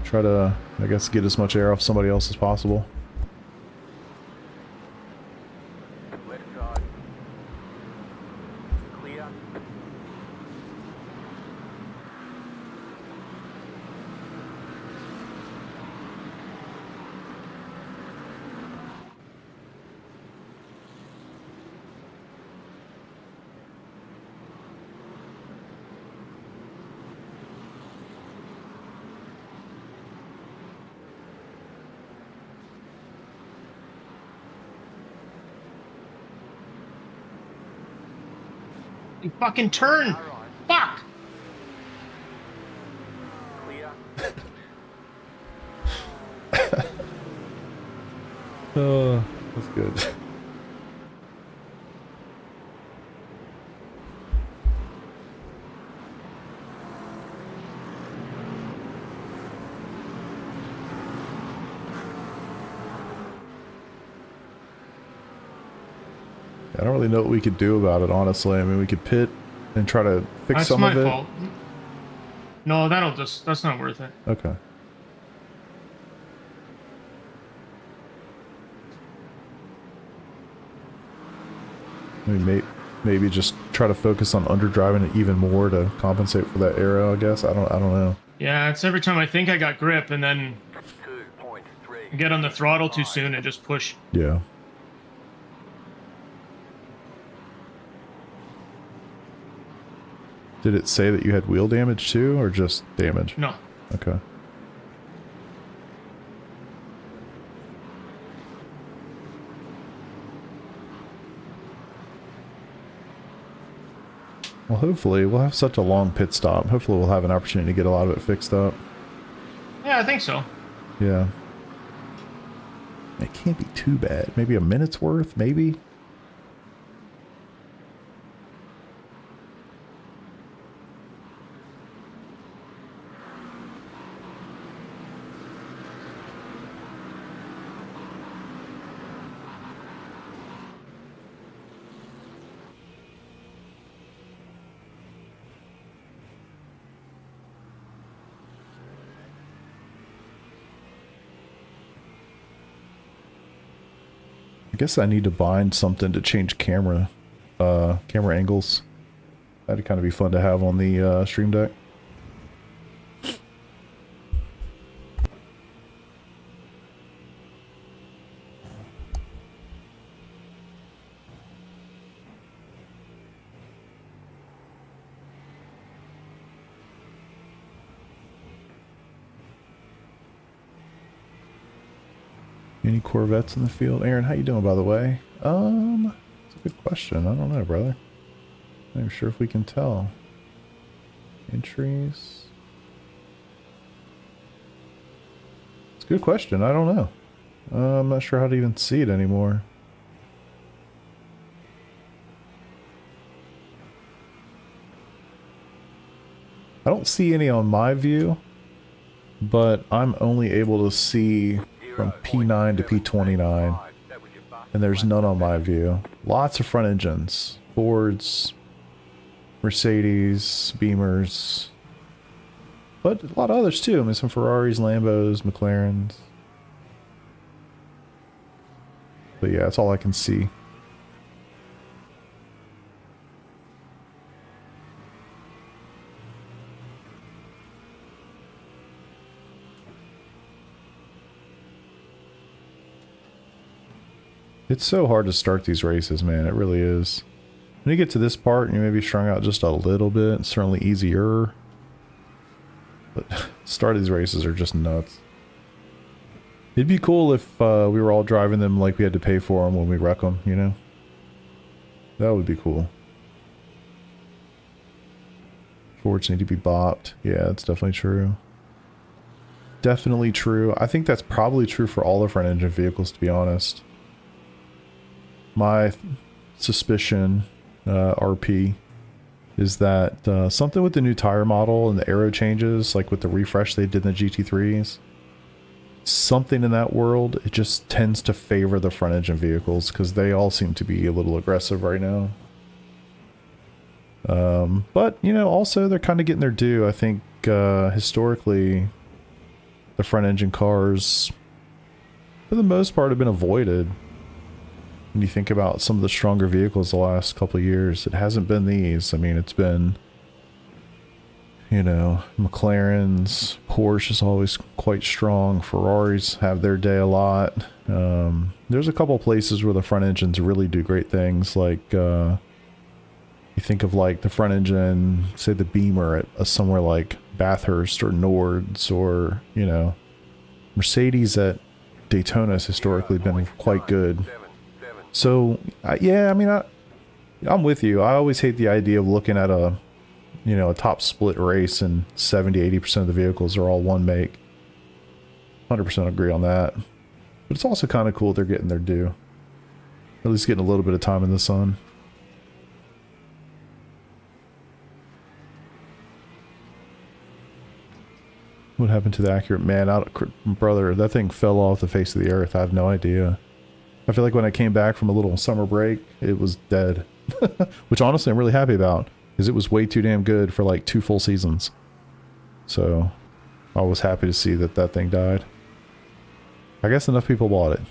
Speaker 1: Try to, I guess, get as much air off somebody else as possible.
Speaker 3: Left side. Clear.
Speaker 2: You fucking turn!
Speaker 3: Car right.
Speaker 2: Fuck!
Speaker 3: Clear.
Speaker 1: That's good. I don't really know what we could do about it, honestly. I mean, we could pit and try to fix
Speaker 2: That's
Speaker 1: some
Speaker 2: my
Speaker 1: of it.
Speaker 2: fault. No, that's not worth it.
Speaker 1: Okay. I mean, maybe just try to focus on underdriving it even more to compensate for that aero, I guess. I don't know.
Speaker 2: Yeah, it's every time I think I got grip and then
Speaker 3: 2.3.
Speaker 2: get on the throttle too soon and just push.
Speaker 1: Yeah. Did it say that you had wheel damage too, or just damage?
Speaker 2: No.
Speaker 1: Okay. Well, hopefully we'll have such a long pit stop. Hopefully we'll have an opportunity to get a lot of it fixed up.
Speaker 2: Yeah, I think so.
Speaker 1: Yeah. It can't be too bad. Maybe a minute's worth, maybe? I guess I need to bind something to change camera angles. That'd kind of be fun to have on the stream deck. Any Corvettes in the field? Aaron, how you doing, by the way? It's a good question. I don't know, brother. I'm not sure if we can tell. Entries. It's a good question. I don't know. I'm not sure how to even see it anymore. I don't see any on my view, but I'm only able to see from P9 to P29, and there's none on my view. Lots of front engines. Fords, Mercedes, Beamers, but a lot of others too. I mean, some Ferraris, Lambos, McLarens. But yeah, that's all I can see. It's so hard to start these races, man. It really is. When you get to this part and you maybe strung out just a little bit, it's certainly easier. But start of these races are just nuts. It'd be cool if we were all driving them like we had to pay for them when we wreck them, you know? That would be cool. Fords need to be bopped. Yeah, that's definitely true. Definitely true. I think that's probably true for all the front engine vehicles, to be honest. My suspicion, RP, is that something with the new tire model and the aero changes, like with the refresh they did in the GT3s, something in that world, it just tends to favor the front engine vehicles because they all seem to be a little aggressive right now. But, you know, also they're kind of getting their due. I think historically the front engine cars, for the most part, have been avoided. When you think about some of the stronger vehicles the last couple of years, it hasn't been these. I mean, it's been, you know, McLarens, Porsche is always quite strong. Ferraris have their day a lot. There's a couple places where the front engines really do great things. Like, you think of like the front engine, say the Beamer at somewhere like Bathurst or Nords, or, you know, Mercedes at Daytona has historically been quite good. So, yeah, I mean, I'm with you. I always hate the idea of looking at a, you know, a top split race and 70-80% of the vehicles are all one make. 100% agree on that. But it's also kind of cool they're getting their due. At least getting a little bit of time in the sun. What happened to the accurate man? Brother, that thing fell off the face of the earth. I have no idea. I feel like when I came back from a little summer break, it was dead. Which honestly I'm really happy about, because it was way too damn good for like 2 full seasons. So I was happy to see that that thing died. I guess enough people bought it.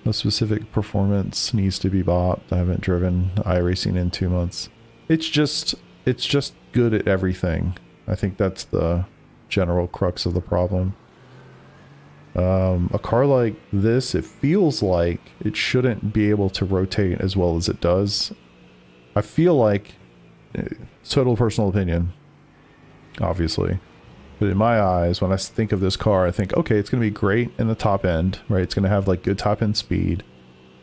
Speaker 1: A specific performance needs to be bopped. I haven't driven iRacing in 2 months. It's just good at everything. I think that's the general crux of the problem. A car like this, it feels like it shouldn't be able to rotate as well as it does. I feel like, total personal opinion, obviously, but in my eyes, when I think of this car, I think, okay, it's going to be great in the top end, right? It's going to have like good top end speed.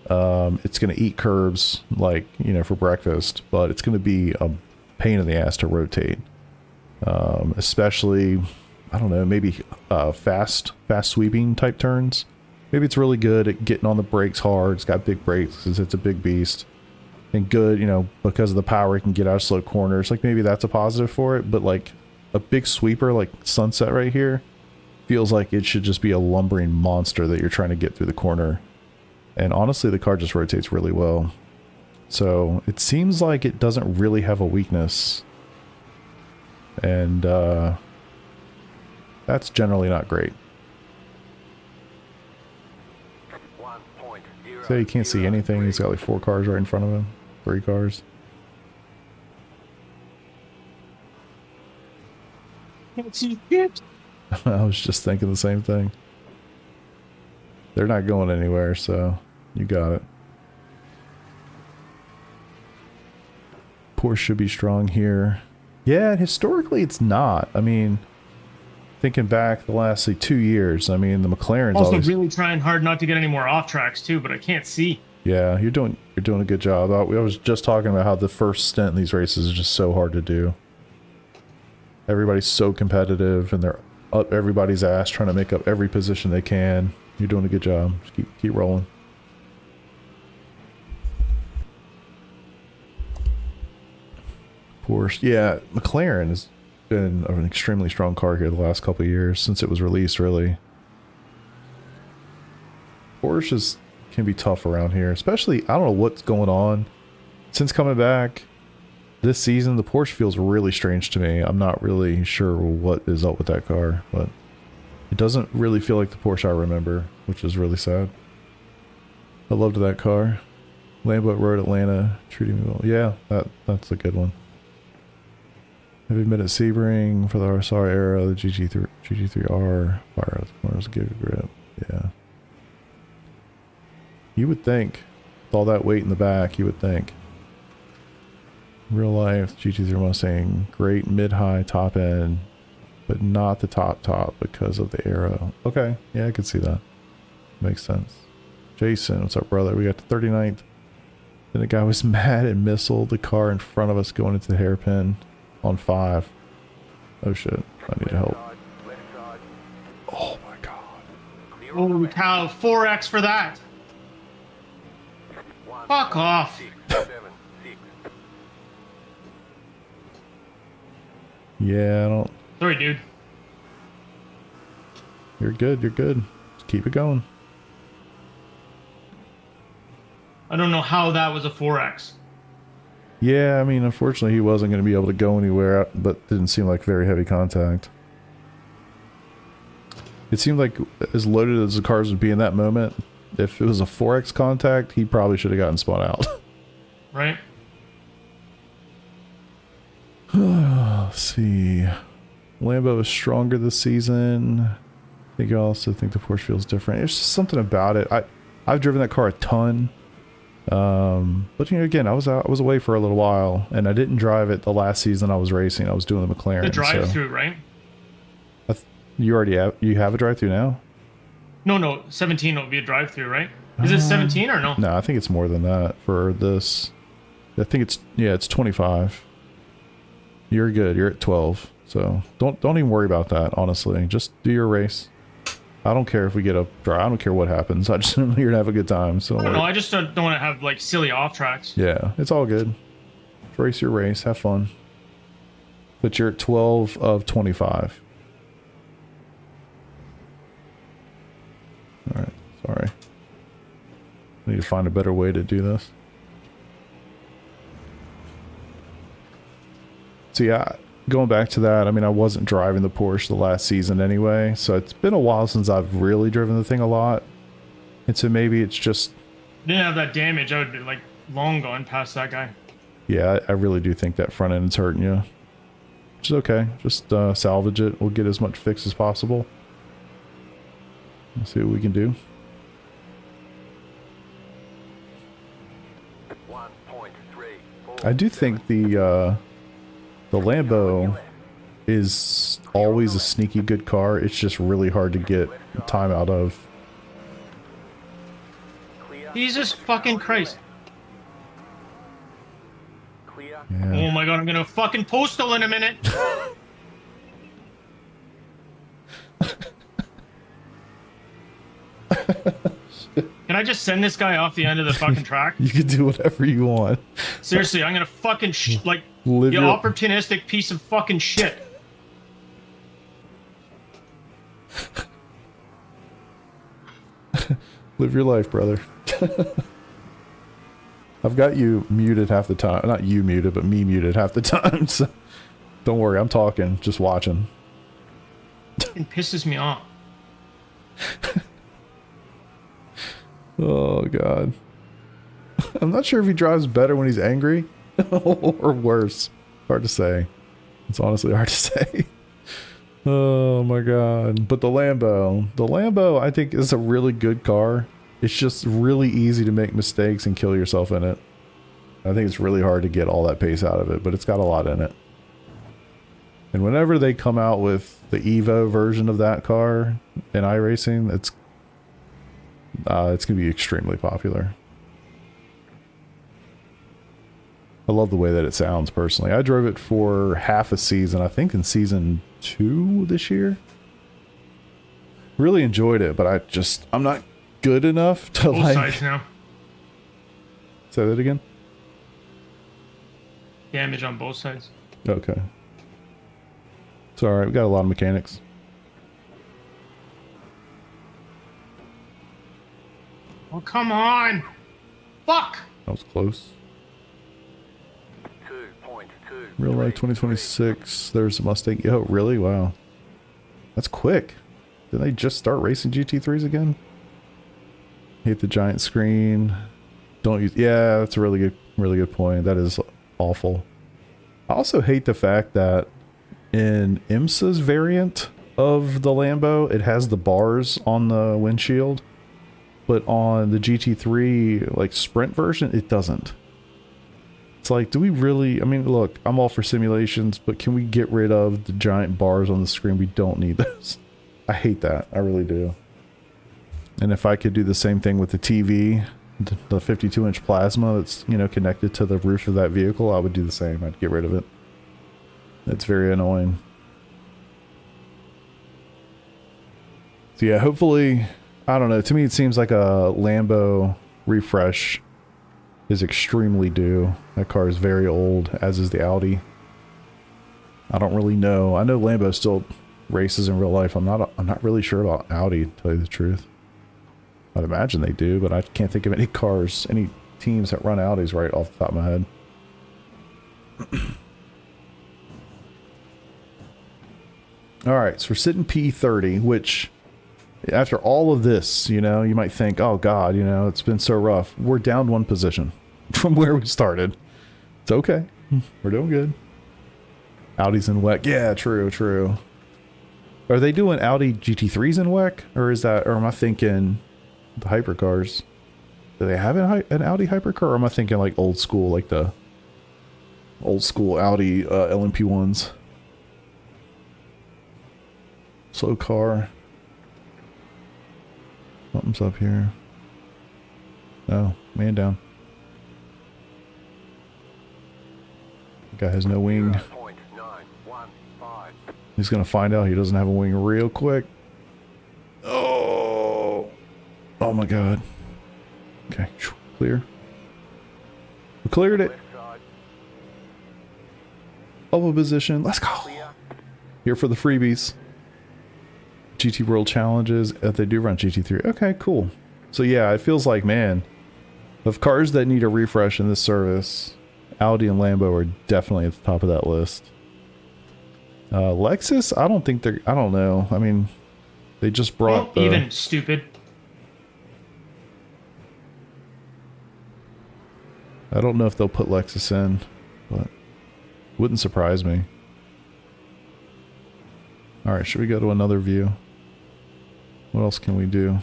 Speaker 1: It's going to eat curbs like, you know, for breakfast, but it's going to be a pain in the ass to rotate. Especially, I don't know, maybe fast sweeping type turns. Maybe it's really good at getting on the brakes hard. It's got big brakes because it's a big beast. And good, you know, because of the power, it can get out of slow corners. Like, maybe that's a positive for it. But, like, a big sweeper like Sunset right here feels like it should just be a lumbering monster that you're trying to get through the corner. And honestly, the car just rotates really well. So, it seems like it doesn't really have a weakness. And, that's generally not great. So you can't see anything. He's got like 4 cars right in front of him. 3 cars.
Speaker 2: Can't see shit.
Speaker 1: I was just thinking the same thing. They're not going anywhere, so you got it. Porsche should be strong here. Yeah, historically it's not. I mean, thinking back the last like 2 years, I mean, the McLaren's
Speaker 2: Also
Speaker 1: always
Speaker 2: really trying hard not to get any more off tracks too, but I can't see.
Speaker 1: Yeah, you're doing a good job. I was just talking about how the first stint in these races is just so hard to do. Everybody's so competitive, and they're up everybody's ass trying to make up every position they can. You're doing a good job. Just keep rolling. Porsche, yeah, McLaren has been an extremely strong car here the last couple of years since it was released. Really, Porsche can be tough around here, especially, I don't know what's going on since coming back this season. The Porsche feels really strange to me. I'm not really sure what is up with that car, but it doesn't really feel like the Porsche I remember, which is really sad. I loved that car. Lambo Road Atlanta, treating me well. Yeah, that's a good one. I've admitted Sebring for the RSR era, the GT3R fire out the corners, give a grip. Yeah. You would think, with all that weight in the back, you would think. Real life, GT3 Mustang, great mid-high top end, but not the top because of the aero. Okay, yeah, I can see that. Makes sense. Jason, what's up, brother? We got the 39th. Then the guy was mad and missiled the car in front of us going into the hairpin on 5. Oh shit, I need help. Oh my god.
Speaker 2: Holy cow, 4x for that. Fuck off.
Speaker 1: Yeah, I don't...
Speaker 2: Sorry, dude.
Speaker 1: You're good, you're good. Just keep it going.
Speaker 2: I don't know how that was a 4x.
Speaker 1: Yeah, I mean, unfortunately he wasn't going to be able to go anywhere, but didn't seem like very heavy contact. It seemed like as loaded as the cars would be in that moment, if it was a 4x contact, he probably should have gotten spun out.
Speaker 2: Right?
Speaker 1: Let's see. Lambo is stronger this season. I think I also think the Porsche feels different. It's just something about it. I've driven that car a ton. But you know, again, I was away for a little while, and I didn't drive it the last season I was racing. I was doing the McLaren.
Speaker 2: The drive-through, right?
Speaker 1: You already have a drive-through now?
Speaker 2: No, 17 will be a drive-through, right? Is it 17 or no?
Speaker 1: No, I think it's more than that for this. I think it's 25. You're good. You're at 12. So don't even worry about that, honestly. Just do your race. I don't care if we get a drive. I don't care what happens. I just am here to have a good time. So
Speaker 2: I don't know. I just don't want to have like silly off tracks.
Speaker 1: Yeah, it's all good. Just race your race. Have fun. But you're at 12 of 25. All right. Sorry. I need to find a better way to do this. So yeah, going back to that, I mean, I wasn't driving the Porsche the last season anyway, so it's been a while since I've really driven the thing a lot. And so maybe it's just,
Speaker 2: Didn't have that damage. I would be like long gone past that guy.
Speaker 1: yeah, I really do think that front end is hurting you. Which is okay. Just salvage it. We'll get as much fix as possible. Let's see what we can do.
Speaker 3: 1.3.
Speaker 1: I do think the Lambo is always a sneaky good car. It's just really hard to get time out of.
Speaker 3: Clear.
Speaker 2: Jesus fucking Christ.
Speaker 3: Clear.
Speaker 1: Yeah.
Speaker 2: Oh my god, I'm gonna fucking postal in a minute. Can I just send this guy off the end of the fucking track?
Speaker 1: You can do whatever you want.
Speaker 2: Seriously, I'm gonna fucking like
Speaker 1: Live
Speaker 2: you
Speaker 1: your-
Speaker 2: opportunistic piece of fucking shit.
Speaker 1: Live your life, brother. I've got you muted half the time. Not you muted, but me muted half the time. So don't worry, I'm talking, just watching.
Speaker 2: It pisses me off.
Speaker 1: Oh, God. I'm not sure if he drives better when he's angry or worse. Hard to say. It's honestly hard to say. Oh, my God. But the Lambo, I think, is a really good car. It's just really easy to make mistakes and kill yourself in it. I think it's really hard to get all that pace out of it, but it's got a lot in it. And whenever they come out with the Evo version of that car in iRacing, it's going to be extremely popular. I love the way that it sounds, personally. I drove it for half a season, I think in season 2 this year. Really enjoyed it, but I'm not good enough to
Speaker 2: Both sides now.
Speaker 1: Say that again?
Speaker 2: Damage on both sides.
Speaker 1: Okay. It's alright, we got a lot of mechanics.
Speaker 2: Oh, come on! Fuck!
Speaker 1: That was close.
Speaker 3: 2.2.
Speaker 1: Real life 2026. There's a Mustang. Oh, really? Wow. That's quick. Did they just start racing GT3s again? Hit the giant screen. Don't use. Yeah, that's a really good point. That is awful. I also hate the fact that in IMSA's variant of the Lambo, it has the bars on the windshield, but on the GT3 like sprint version, it doesn't. It's like, do we really? I mean, look, I'm all for simulations, but can we get rid of the giant bars on the screen? We don't need those. I hate that. I really do. And if I could do the same thing with the TV, the 52-inch plasma that's, you know, connected to the roof of that vehicle, I would do the same. I'd get rid of it. It's very annoying. So yeah, hopefully, I don't know. To me, it seems like a Lambo refresh is extremely due. That car is very old, as is the Audi. I don't really know. I know Lambo still races in real life. I'm not really sure about Audi, to tell you the truth. I'd imagine they do, but I can't think of any cars, any teams that run Audis right off the top of my head. Alright, so we're sitting P30, which, after all of this, you know, you might think, oh god, you know, it's been so rough. We're down one position from where we started. It's okay. We're doing good. Audi's in WEC. Yeah, true. Are they doing Audi GT3s in WEC? Or am I thinking the hypercars? Do they have an Audi hypercar? Or am I thinking like old school, like the old school Audi LMP1s? Slow car. Something's up here. No, man down. The guy has no wing.
Speaker 3: 0.915.
Speaker 1: He's gonna find out he doesn't have a wing real quick. Oh my god. Okay, clear. We cleared it.
Speaker 3: Left side.
Speaker 1: Pole position. Let's go.
Speaker 3: Clear.
Speaker 1: Here for the freebies. GT World Challenges. If they do run GT3. Okay, cool. So yeah, it feels like, man, of cars that need a refresh in this service, Audi and Lambo are definitely at the top of that list. Lexus, I don't think I don't know. I mean, they just brought
Speaker 2: Don't even, stupid.
Speaker 1: I don't know if they'll put Lexus in, but wouldn't surprise me. Alright, should we go to another view? What else can we do?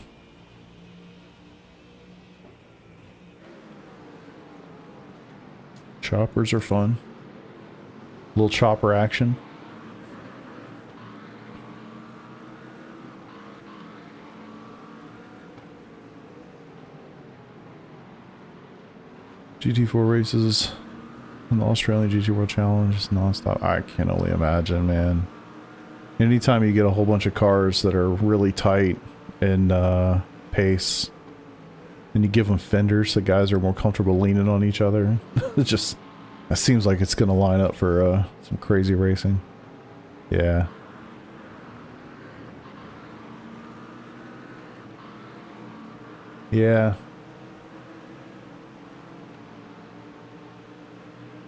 Speaker 1: Choppers are fun. Little chopper action. GT4 races and the Australian GT World Challenge is non-stop. I can only imagine, man. Anytime you get a whole bunch of cars that are really tight in pace, and you give them fenders so guys are more comfortable leaning on each other, it just, that seems like it's going to line up for some crazy racing. Yeah. Yeah.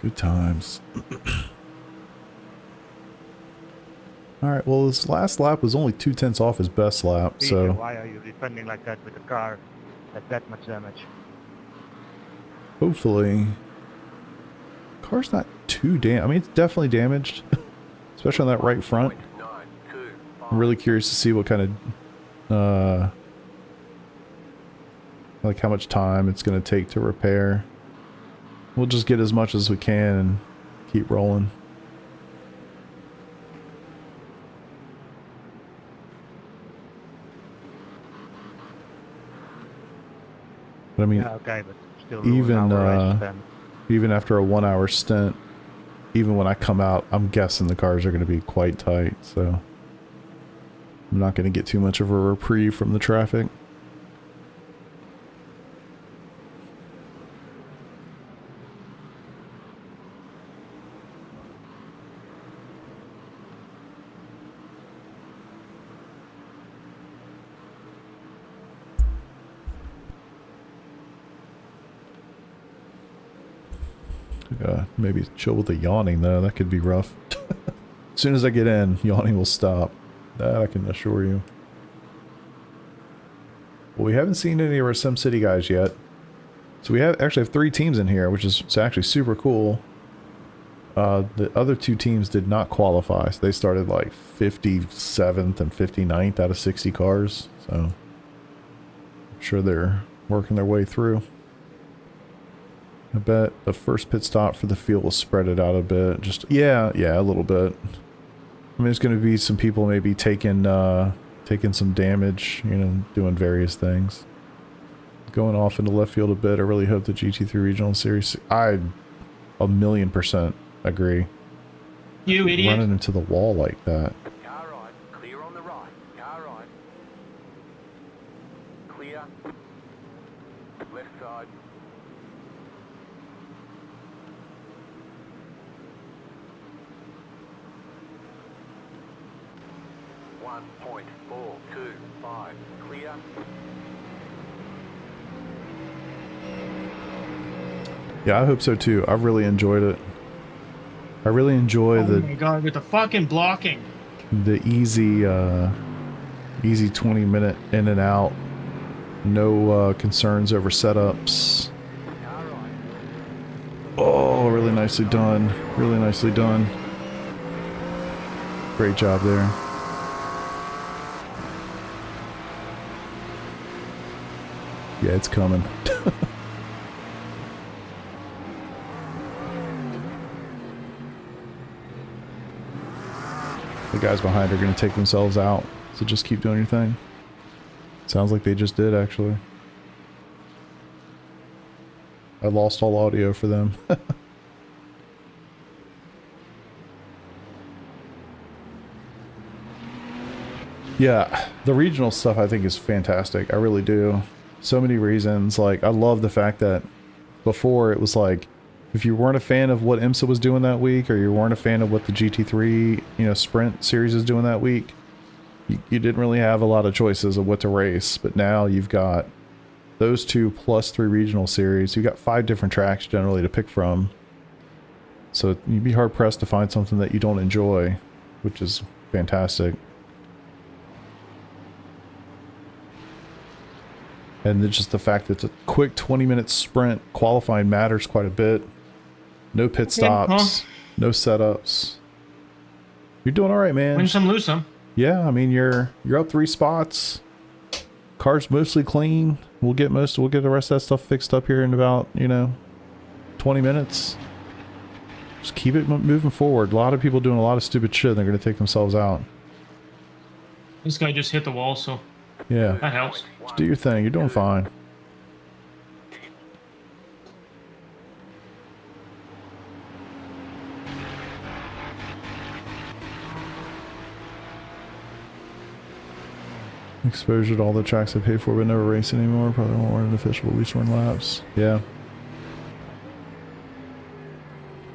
Speaker 1: Good times. Alright, well his last lap was only 2/10 off his best lap,
Speaker 5: Peter,
Speaker 1: so...
Speaker 5: why are you defending like that with a car that's that much damage?
Speaker 1: Hopefully... Car's not too I mean, it's definitely damaged. Especially on that right front. I'm really curious to see what kind of... like how much time it's going to take to repair. We'll just get as much as we can and keep rolling. But I mean,
Speaker 5: Yeah, okay, but still
Speaker 1: even after a 1 hour stint, even when I come out, I'm guessing the cars are going to be quite tight, so I'm not going to get too much of a reprieve from the traffic. Maybe chill with the yawning though, that could be rough. As soon as I get in, yawning will stop. That I can assure you. Well, we haven't seen any of our SimCity guys yet. So we actually have 3 teams in here, which is actually super cool. The other 2 teams did not qualify, so they started like 57th and 59th out of 60 cars. So I'm sure they're working their way through. I bet the first pit stop for the field will spread it out a bit. Just yeah, a little bit. I mean, there's going to be some people maybe taking some damage, you know, doing various things. Going off into left field a bit. I really hope the GT3 Regional Series. I 1,000,000% agree.
Speaker 2: You idiot!
Speaker 1: Running into the wall like that.
Speaker 3: Car right, clear on the right. Car right. Clear. Left side. One point 425. Clear.
Speaker 1: Yeah, I hope so too. I really enjoyed it. I really enjoy
Speaker 2: Oh my god, with the fucking blocking.
Speaker 1: the easy 20-minute in and out. No concerns over setups.
Speaker 3: Car right.
Speaker 1: Oh, really nicely done. Really nicely done. Great job there. Yeah, it's coming. The guys behind are going to take themselves out, so just keep doing your thing. Sounds like they just did, actually. I lost all audio for them. Yeah, the regional stuff I think is fantastic. I really do. So many reasons. Like, I love the fact that before it was like, if you weren't a fan of what IMSA was doing that week, or you weren't a fan of what the GT3, you know, Sprint series is doing that week, you didn't really have a lot of choices of what to race. But now you've got those 2 plus 3 regional series. You've got 5 different tracks generally to pick from. So you'd be hard pressed to find something that you don't enjoy, which is fantastic. And it's just the fact that it's a quick 20-minute sprint, qualifying matters quite a bit. No pit stops, no setups. You're doing all right, man.
Speaker 2: Win some, lose some.
Speaker 1: Yeah, I mean you're up 3 spots. Car's mostly clean. We'll get the rest of that stuff fixed up here in about, 20 minutes. Just keep it moving forward. A lot of people doing a lot of stupid shit. They're gonna take themselves out.
Speaker 2: This guy just hit the wall, so
Speaker 1: Yeah.
Speaker 2: that helps.
Speaker 1: Just do your thing. You're doing fine. Exposure to all the tracks I paid for but never race anymore. Probably won't run an official, at least run laps. Yeah.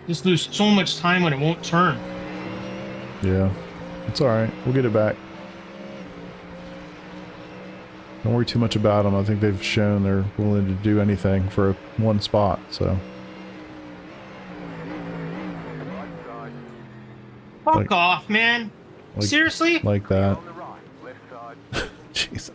Speaker 2: Just lose so much time when it won't turn.
Speaker 1: Yeah. It's alright. We'll get it back. Don't worry too much about them. I think they've shown they're willing to do anything for one spot, so.
Speaker 2: Fuck off, man. Seriously?
Speaker 1: Like that.
Speaker 3: On the right, left side.
Speaker 1: Jesus.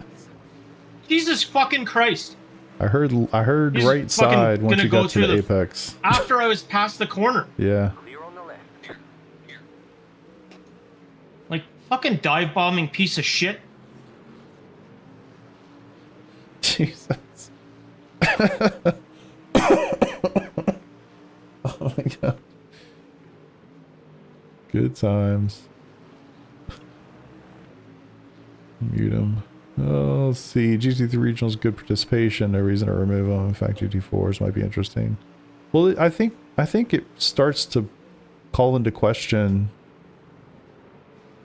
Speaker 2: Jesus fucking Christ.
Speaker 1: I heard
Speaker 2: He's
Speaker 1: right side once
Speaker 2: gonna
Speaker 1: you
Speaker 2: go
Speaker 1: got to
Speaker 2: through
Speaker 1: the
Speaker 2: the
Speaker 1: apex.
Speaker 2: After I was past the corner.
Speaker 1: Yeah.
Speaker 3: Clear on the left.
Speaker 2: Like, fucking dive bombing piece of shit.
Speaker 1: Jesus. Oh my god. Good times. Mute them. Oh, let's see. GT3 regionals, good participation. No reason to remove them. In fact, GT4s might be interesting. Well, I think it starts to call into question,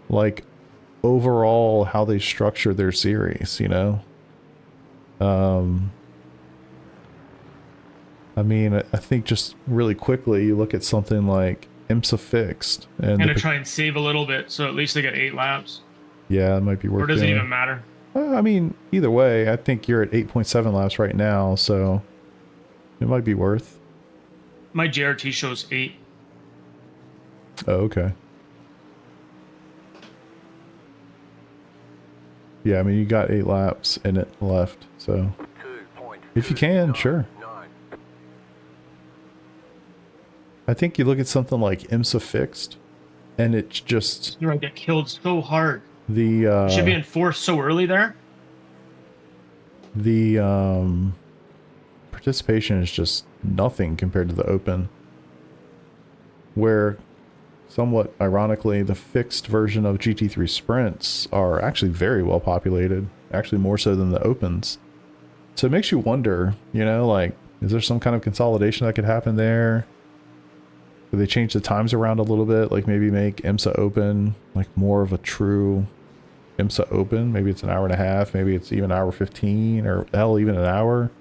Speaker 1: like, overall how they structure their series. I mean, I think just really quickly, you look at something like IMSA fixed, and
Speaker 2: I'm gonna try and save a little bit, so at least I get 8 laps.
Speaker 1: yeah, it might be worth.
Speaker 2: Or does it
Speaker 1: doing.
Speaker 2: even matter?
Speaker 1: I mean, either way, I think you're at 8.7 laps right now, so it might be worth.
Speaker 2: My JRT shows 8.
Speaker 1: Oh, okay. Yeah, I mean, you got 8 laps in it left, so if you can, sure. I think you look at something like IMSA fixed, and it's just
Speaker 2: You're gonna get killed so hard.
Speaker 1: the
Speaker 2: Should be enforced so early there.
Speaker 1: the participation is just nothing compared to the open, where somewhat ironically the fixed version of GT3 sprints are actually very well populated, actually more so than the opens. So it makes you wonder, like, is there some kind of consolidation that could happen there? Could they change the times around a little bit, like maybe make IMSA open like more of a true IMSA open? Maybe it's an hour and a half, maybe it's even an hour 15, or hell, even an hour.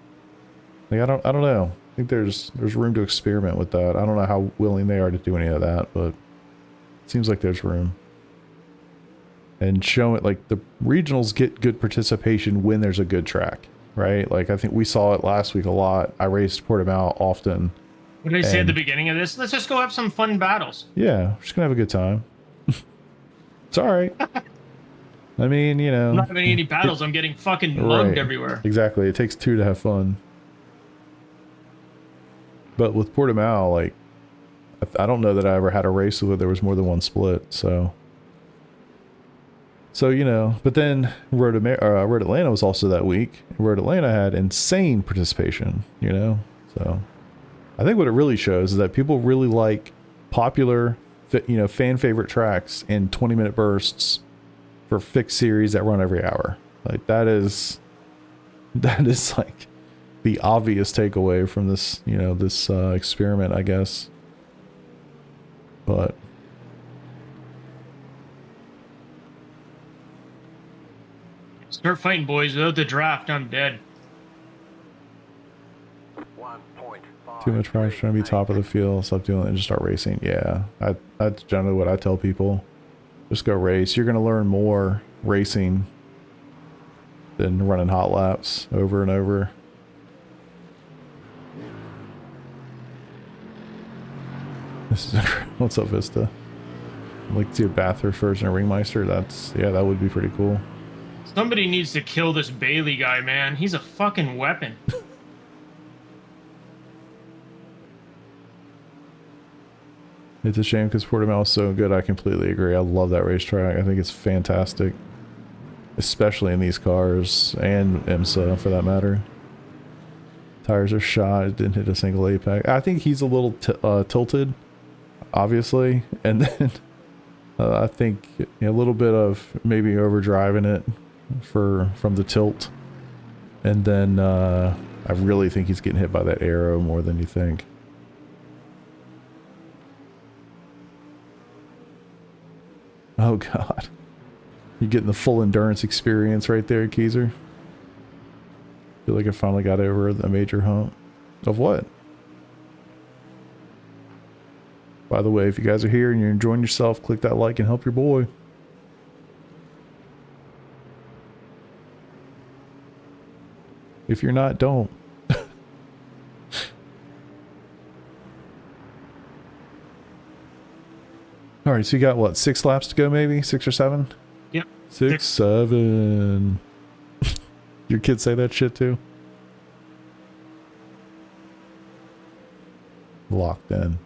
Speaker 1: Like, I don't know. I think there's room to experiment with that. I don't know how willing they are to do any of that, but it seems like there's room. And show it, like, the regionals get good participation when there's a good track, right? Like, I think we saw it last week a lot. I raced Portimao often.
Speaker 2: What did I say at the beginning of this? Let's just go have some fun battles.
Speaker 1: Yeah, we're just gonna have a good time. It's alright. I mean,
Speaker 2: I'm not having any battles. I'm getting fucking mugged everywhere.
Speaker 1: Exactly. It takes 2 to have fun. But with Portimao, like, I don't know that I ever had a race where there was more than one split, so but then Road Atlanta was also that week. Road Atlanta had insane participation, so I think what it really shows is that people really like popular, fan favorite tracks in 20-minute bursts for fixed series that run every hour. Like, that is like the obvious takeaway from this, this experiment, I guess. But
Speaker 2: Start fighting, boys. Without the draft, I'm dead.
Speaker 1: too much pressure trying to be top of the field. Stop doing it and just start racing. Yeah, that's generally what I tell people. Just go race. You're going to learn more racing than running hot laps over and over. This is what's up, Vista? I'd like to see a Bathurst version of Ringmeister. That would be pretty cool.
Speaker 2: Somebody needs to kill this Bailey guy, man. He's a fucking weapon.
Speaker 1: It's a shame because Portimao is so good. I completely agree. I love that racetrack. I think it's fantastic. Especially in these cars, and IMSA for that matter. Tires are shot. It didn't hit a single apex. I think he's a little tilted, obviously. And then I think a little bit of maybe overdriving it from the tilt. And then I really think he's getting hit by that arrow more than you think. Oh god. You're getting the full endurance experience right there, Keyser. Feel like I finally got over a major hump. Of what? By the way, if you guys are here and you're enjoying yourself, click that like and help your boy. If you're not, don't. Alright, so you got what, 6 laps to go maybe? 6 or 7?
Speaker 2: Yep.
Speaker 1: 6, 7. Your kids say that shit too? Locked in.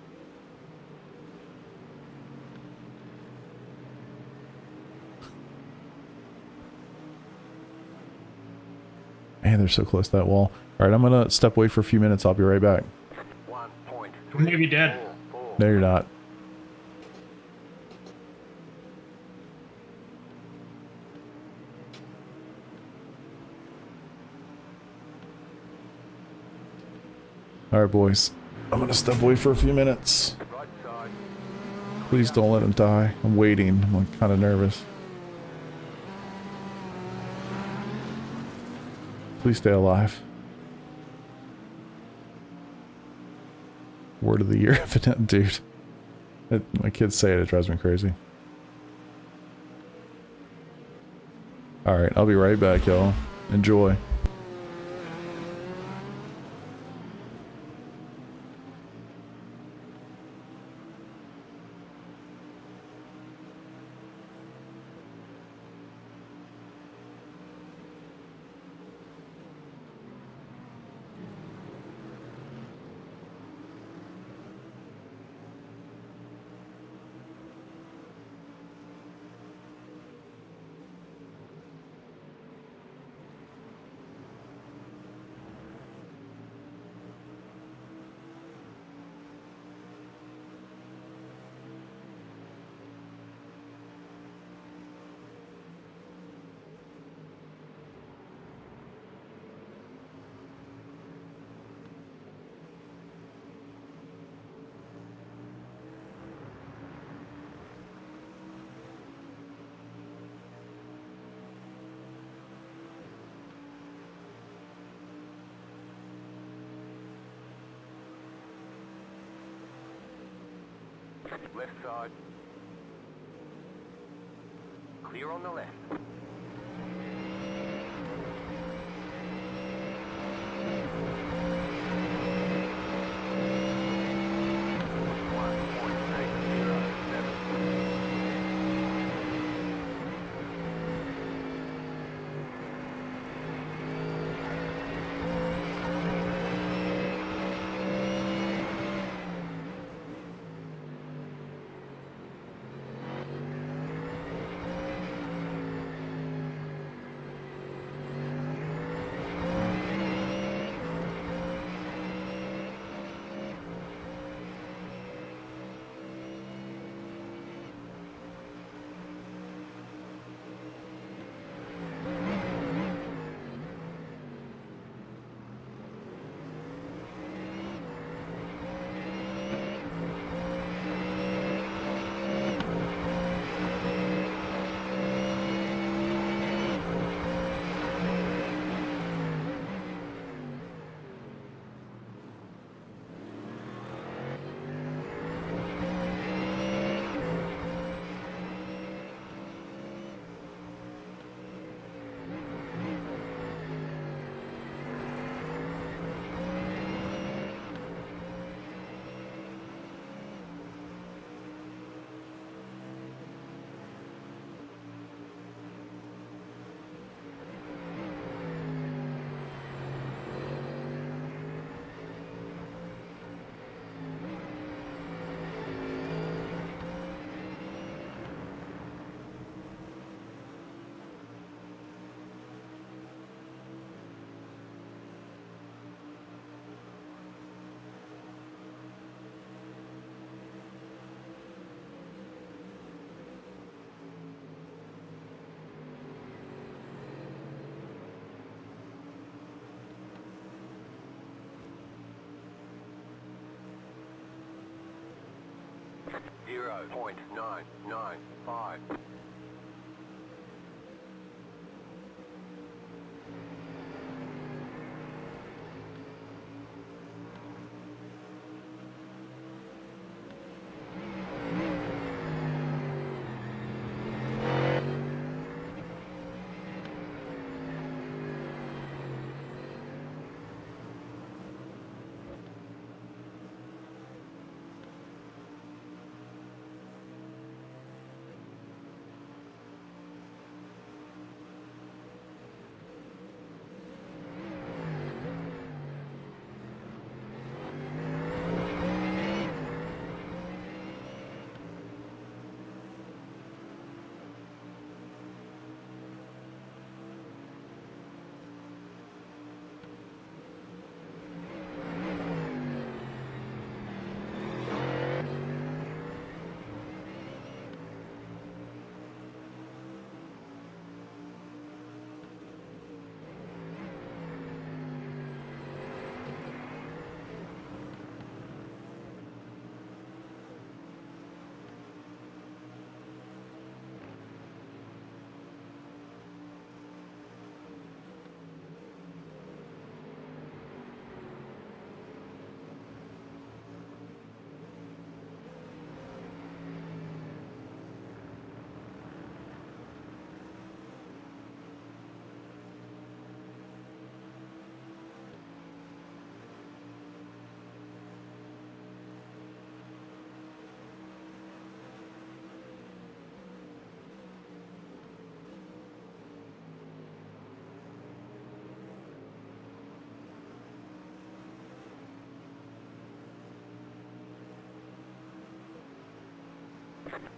Speaker 1: Man, they're so close to that wall. Alright, I'm gonna step away for a few minutes. I'll be right back.
Speaker 3: 1.3.
Speaker 2: You may be dead.
Speaker 1: No, you're not. Alright, boys. I'm gonna step away for a few minutes.
Speaker 3: Right side.
Speaker 1: Please don't let him die. I'm waiting. I'm kind of nervous. Please stay alive. Word of the year, dude. My kids say it drives me crazy. Alright, I'll be right back, y'all. Enjoy.
Speaker 3: Left side. Clear on the left. 0.995.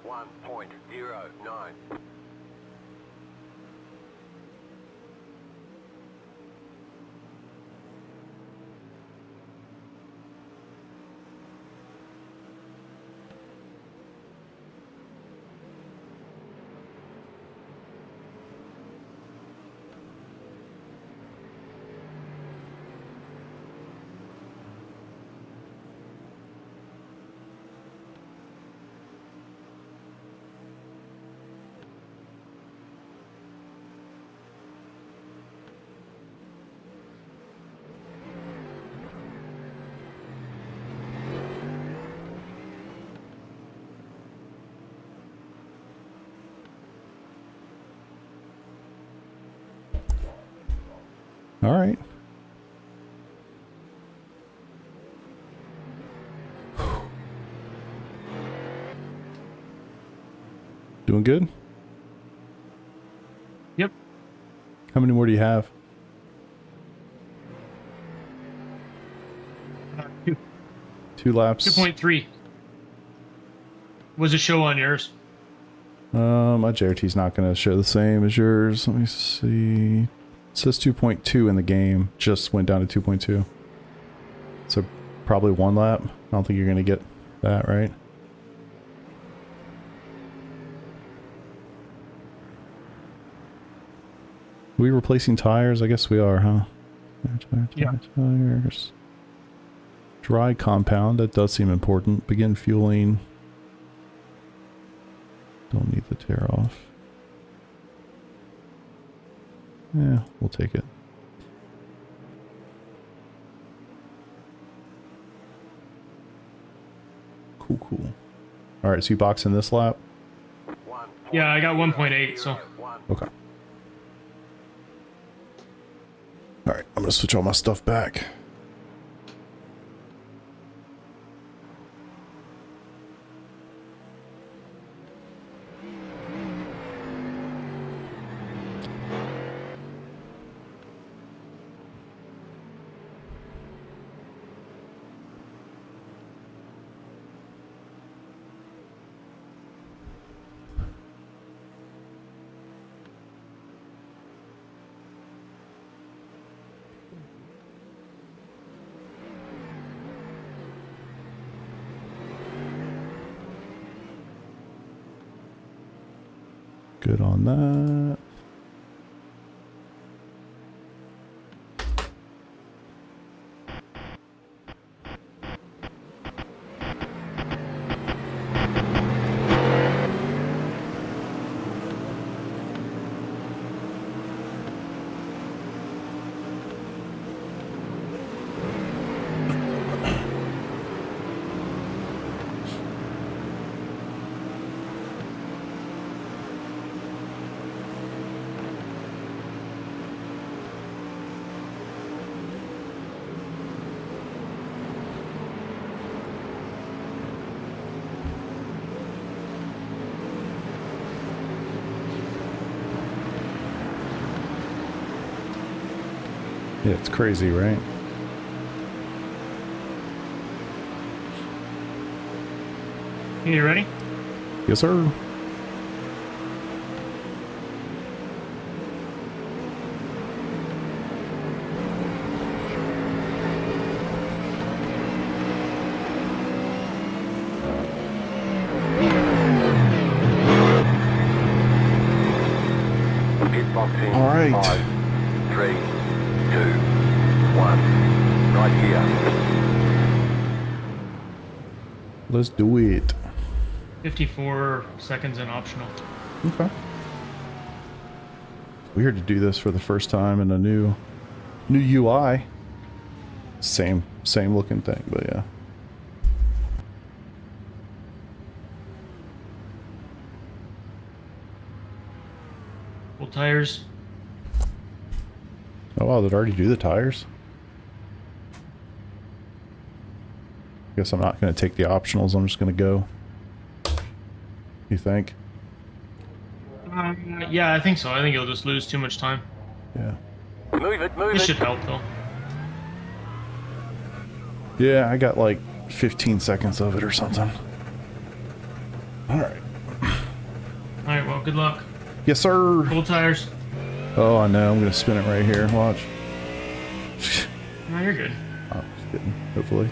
Speaker 3: One point zero nine.
Speaker 1: All right. Doing good?
Speaker 2: Yep.
Speaker 1: How many more do you have?
Speaker 2: Two.
Speaker 1: 2 laps.
Speaker 2: 2.3 was a show on yours.
Speaker 1: My JRT's not going to show the same as yours. Let me see. It says 2.2 in the game. Just went down to 2.2. So probably 1 lap. I don't think you're going to get that, right? We replacing tires? I guess we are, huh?
Speaker 2: Yeah.
Speaker 1: Tires. Dry compound. That does seem important. Begin fueling. Don't need the tear off. Yeah, we'll take it. Cool, cool. Alright, so you box in this lap?
Speaker 2: Yeah, I got 1.8, so.
Speaker 1: Okay. Alright, I'm gonna switch all my stuff back. Good on that. Yeah, it's crazy, right?
Speaker 2: You ready?
Speaker 1: Yes, sir.
Speaker 3: Pit boxing.
Speaker 1: All right.
Speaker 3: 5, 3, 2, 1. Right here.
Speaker 1: Let's do it.
Speaker 2: 54 seconds and optional.
Speaker 1: Okay. Weird to do this for the first time in a new UI. Same looking thing, but yeah.
Speaker 2: Full tires.
Speaker 1: Oh wow, did it already do the tires? Guess I'm not going to take the optionals, I'm just going to go. You think?
Speaker 2: Yeah, I think so. I think you'll just lose too much time.
Speaker 1: Yeah.
Speaker 3: Move it, move
Speaker 2: This
Speaker 3: it.
Speaker 2: should help, though.
Speaker 1: Yeah, I got like 15 seconds of it or something. Alright.
Speaker 2: Alright, well, good luck.
Speaker 1: Yes, sir.
Speaker 2: Full tires.
Speaker 1: Oh, I know. I'm going to spin it right here. Watch.
Speaker 2: No, you're good.
Speaker 1: Oh, just kidding. Hopefully.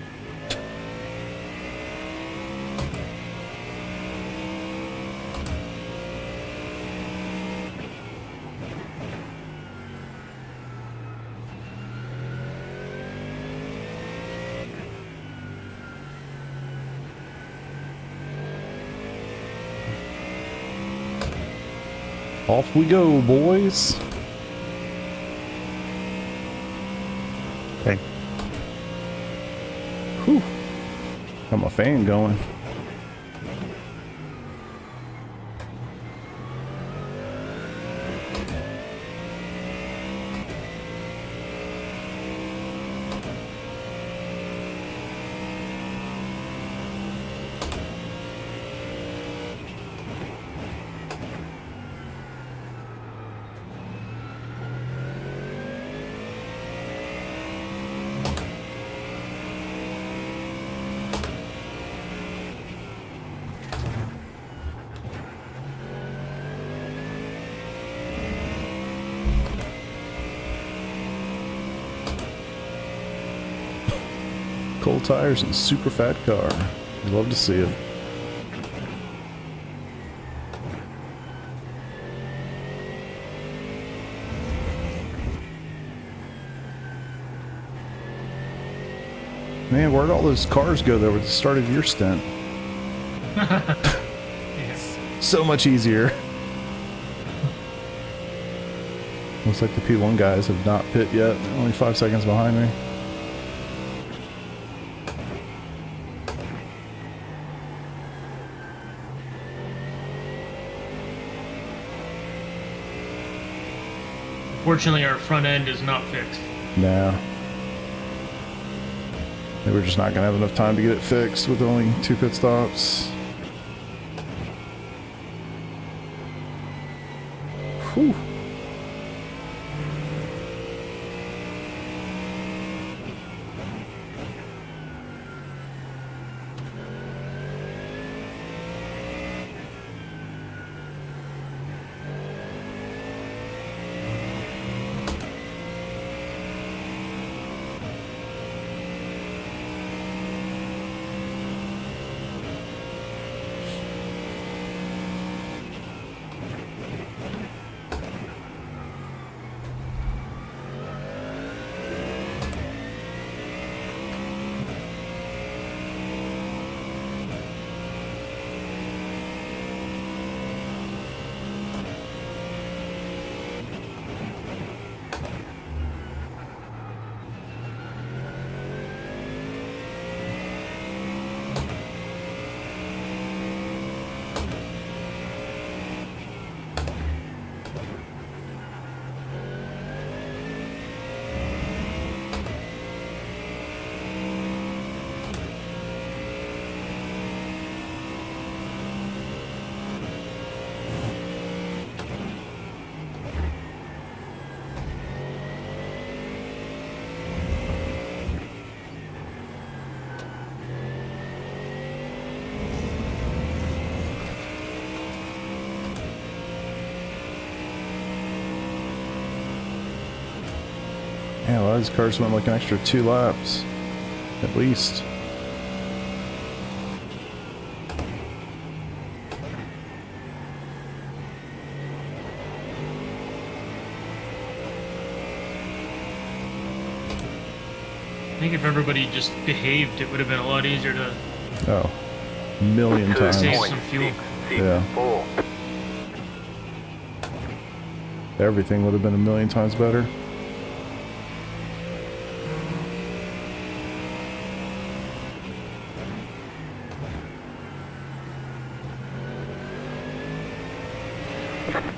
Speaker 1: Off we go, boys.
Speaker 5: Okay.
Speaker 1: Whew. Got my fan going. Cold tires and super fat car. You'd love to see it. Man, where'd all those cars go that were the start of your stint?
Speaker 2: Yes.
Speaker 1: So much easier. Looks like the P1 guys have not pit yet. They're only 5 seconds behind me.
Speaker 2: Fortunately, our front end is not fixed.
Speaker 1: Nah. They were just not gonna have enough time to get it fixed with only 2 pit stops. Whew. Yeah, a lot of these cars went like an extra 2 laps. At least.
Speaker 2: I think if everybody just behaved, it would have been a lot easier to
Speaker 1: Oh. Million times.
Speaker 2: save some fuel.
Speaker 1: Yeah.
Speaker 3: 4.
Speaker 1: Everything would have been a million times better.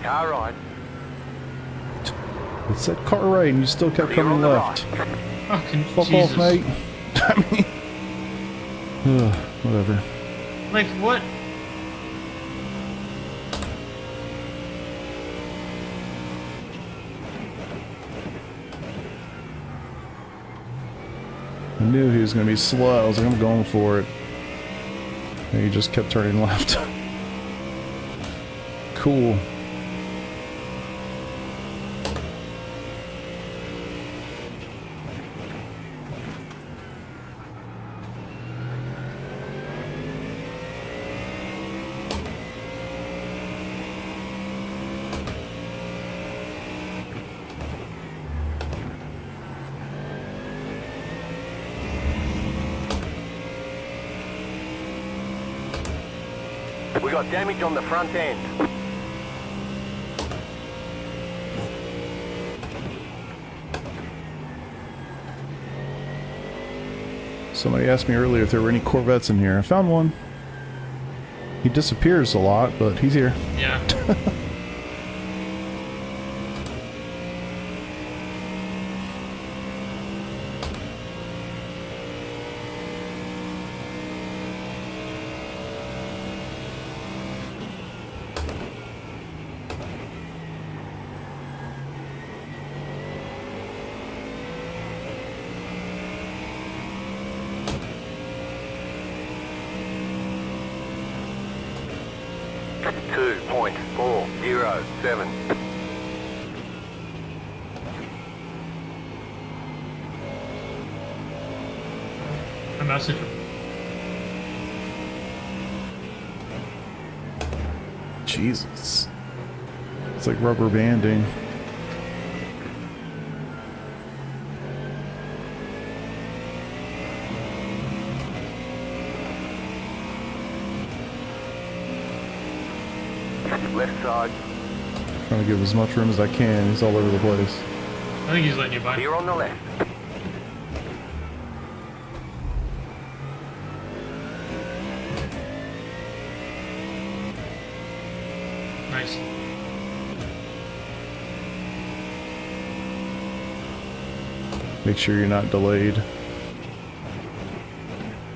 Speaker 3: Car right.
Speaker 1: It said car right and you still kept
Speaker 3: Clear
Speaker 1: coming
Speaker 3: on the
Speaker 1: left.
Speaker 2: Fucking
Speaker 1: Fuck
Speaker 2: Jesus.
Speaker 1: off, mate. I mean, whatever.
Speaker 2: Like, what?
Speaker 1: I knew he was going to be slow. I was like, I'm going for it. And he just kept turning left. Cool.
Speaker 3: We got damage on the front end.
Speaker 1: Somebody asked me earlier if there were any Corvettes in here. I found one. He disappears a lot, but he's here.
Speaker 2: Yeah.
Speaker 3: .407.
Speaker 2: A message.
Speaker 1: Jesus. It's like rubber banding.
Speaker 3: Left side.
Speaker 1: Trying to give as much room as I can. He's all over the place.
Speaker 2: I think he's letting you by.
Speaker 3: Clear on the left.
Speaker 2: Nice.
Speaker 1: Make sure you're not delayed.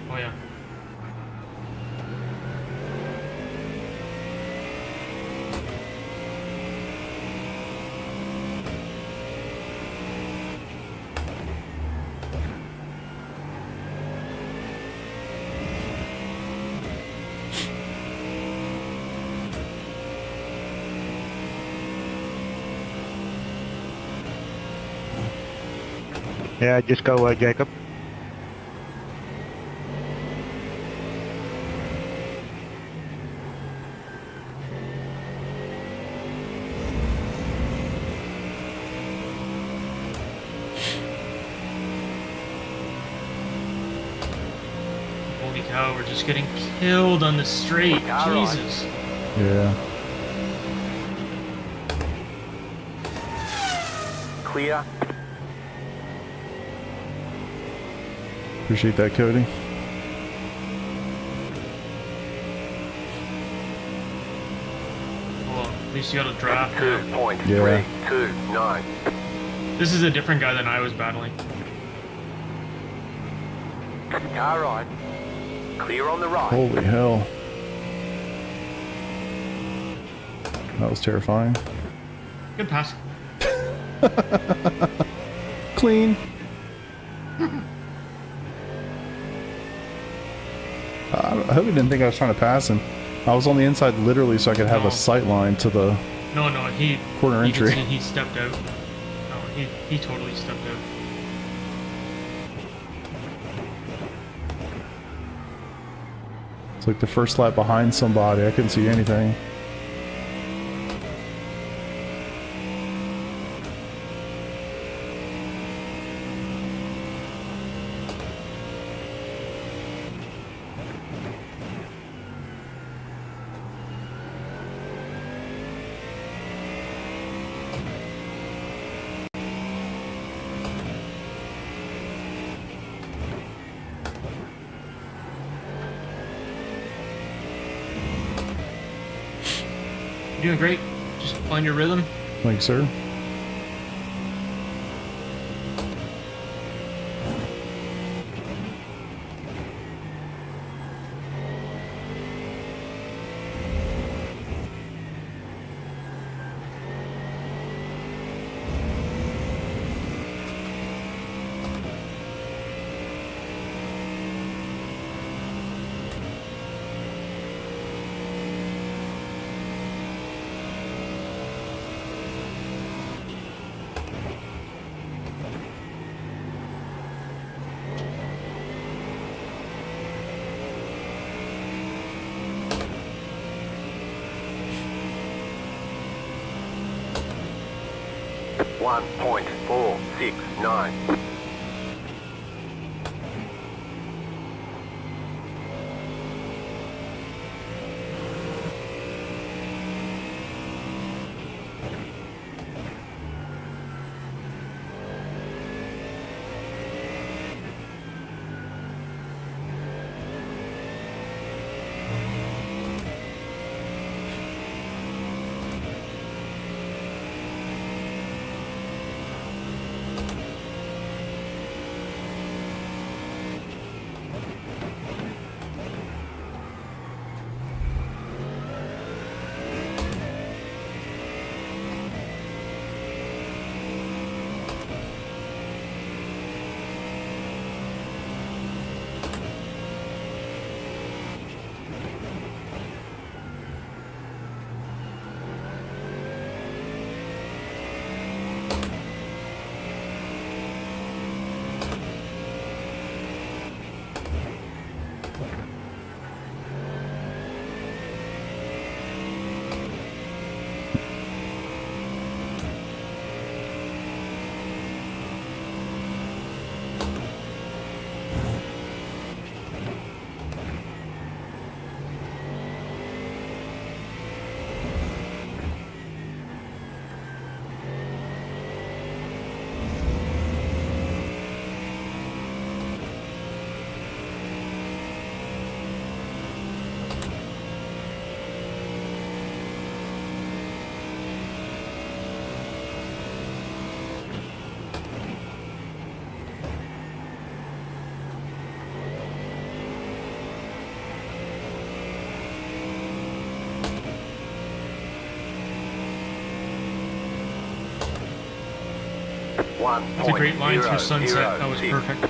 Speaker 2: Oh yeah.
Speaker 5: Yeah, just go, Jacob.
Speaker 2: Holy cow, we're just getting killed on the straight.
Speaker 3: All right.
Speaker 2: Jesus.
Speaker 1: Yeah.
Speaker 3: Clear.
Speaker 1: Appreciate that, Cody.
Speaker 2: Well, at least you got a draft now.
Speaker 3: 2.329.
Speaker 2: This is a different guy than I was battling.
Speaker 3: Car right. Clear on the right.
Speaker 1: Holy hell. That was terrifying.
Speaker 2: Good pass.
Speaker 1: Clean. I hope he didn't think I was trying to pass him. I was on the inside literally so I could have
Speaker 2: No.
Speaker 1: a sight line to the
Speaker 2: No, he
Speaker 1: corner
Speaker 2: you can
Speaker 1: entry.
Speaker 2: see he stepped out. No, he totally stepped out.
Speaker 1: It's like the first lap behind somebody. I couldn't see anything.
Speaker 2: You're doing great. Just find your rhythm.
Speaker 1: Thanks, sir.
Speaker 3: One point 469.
Speaker 2: That's a great line through sunset. That was perfect.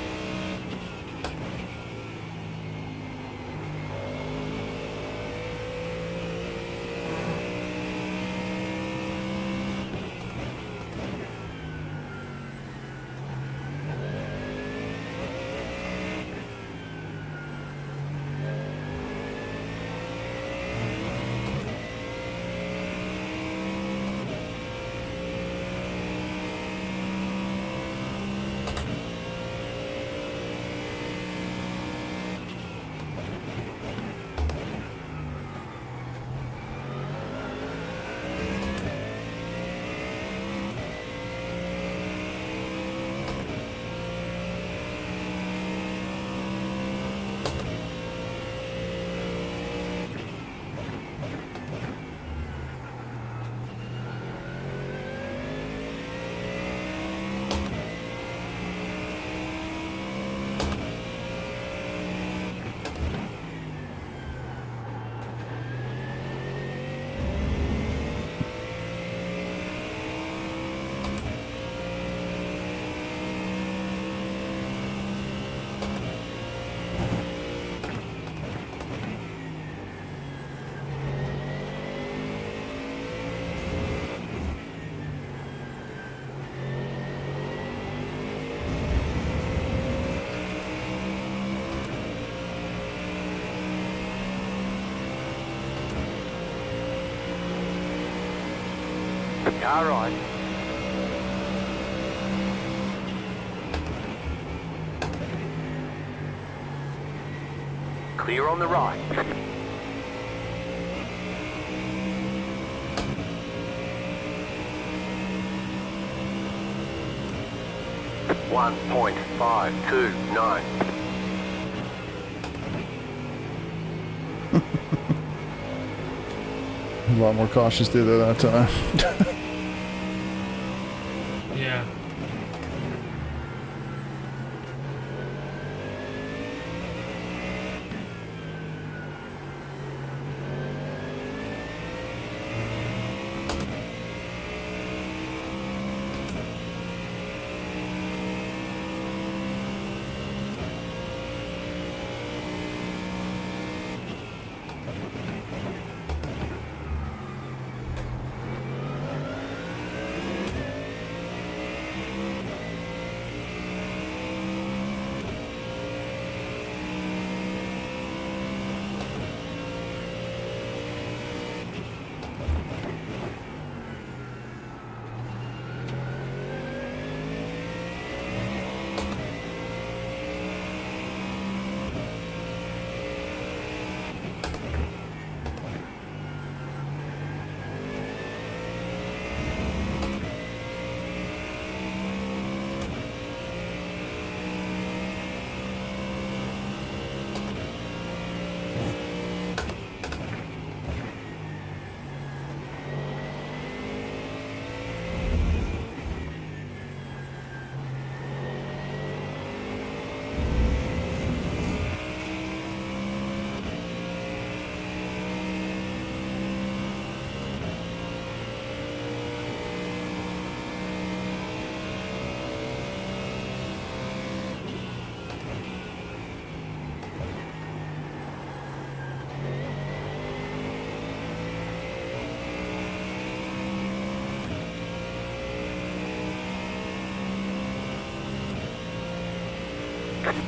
Speaker 3: Car right. Clear on the right. One 1.529.
Speaker 1: A lot more cautious through there that time.
Speaker 2: Yeah.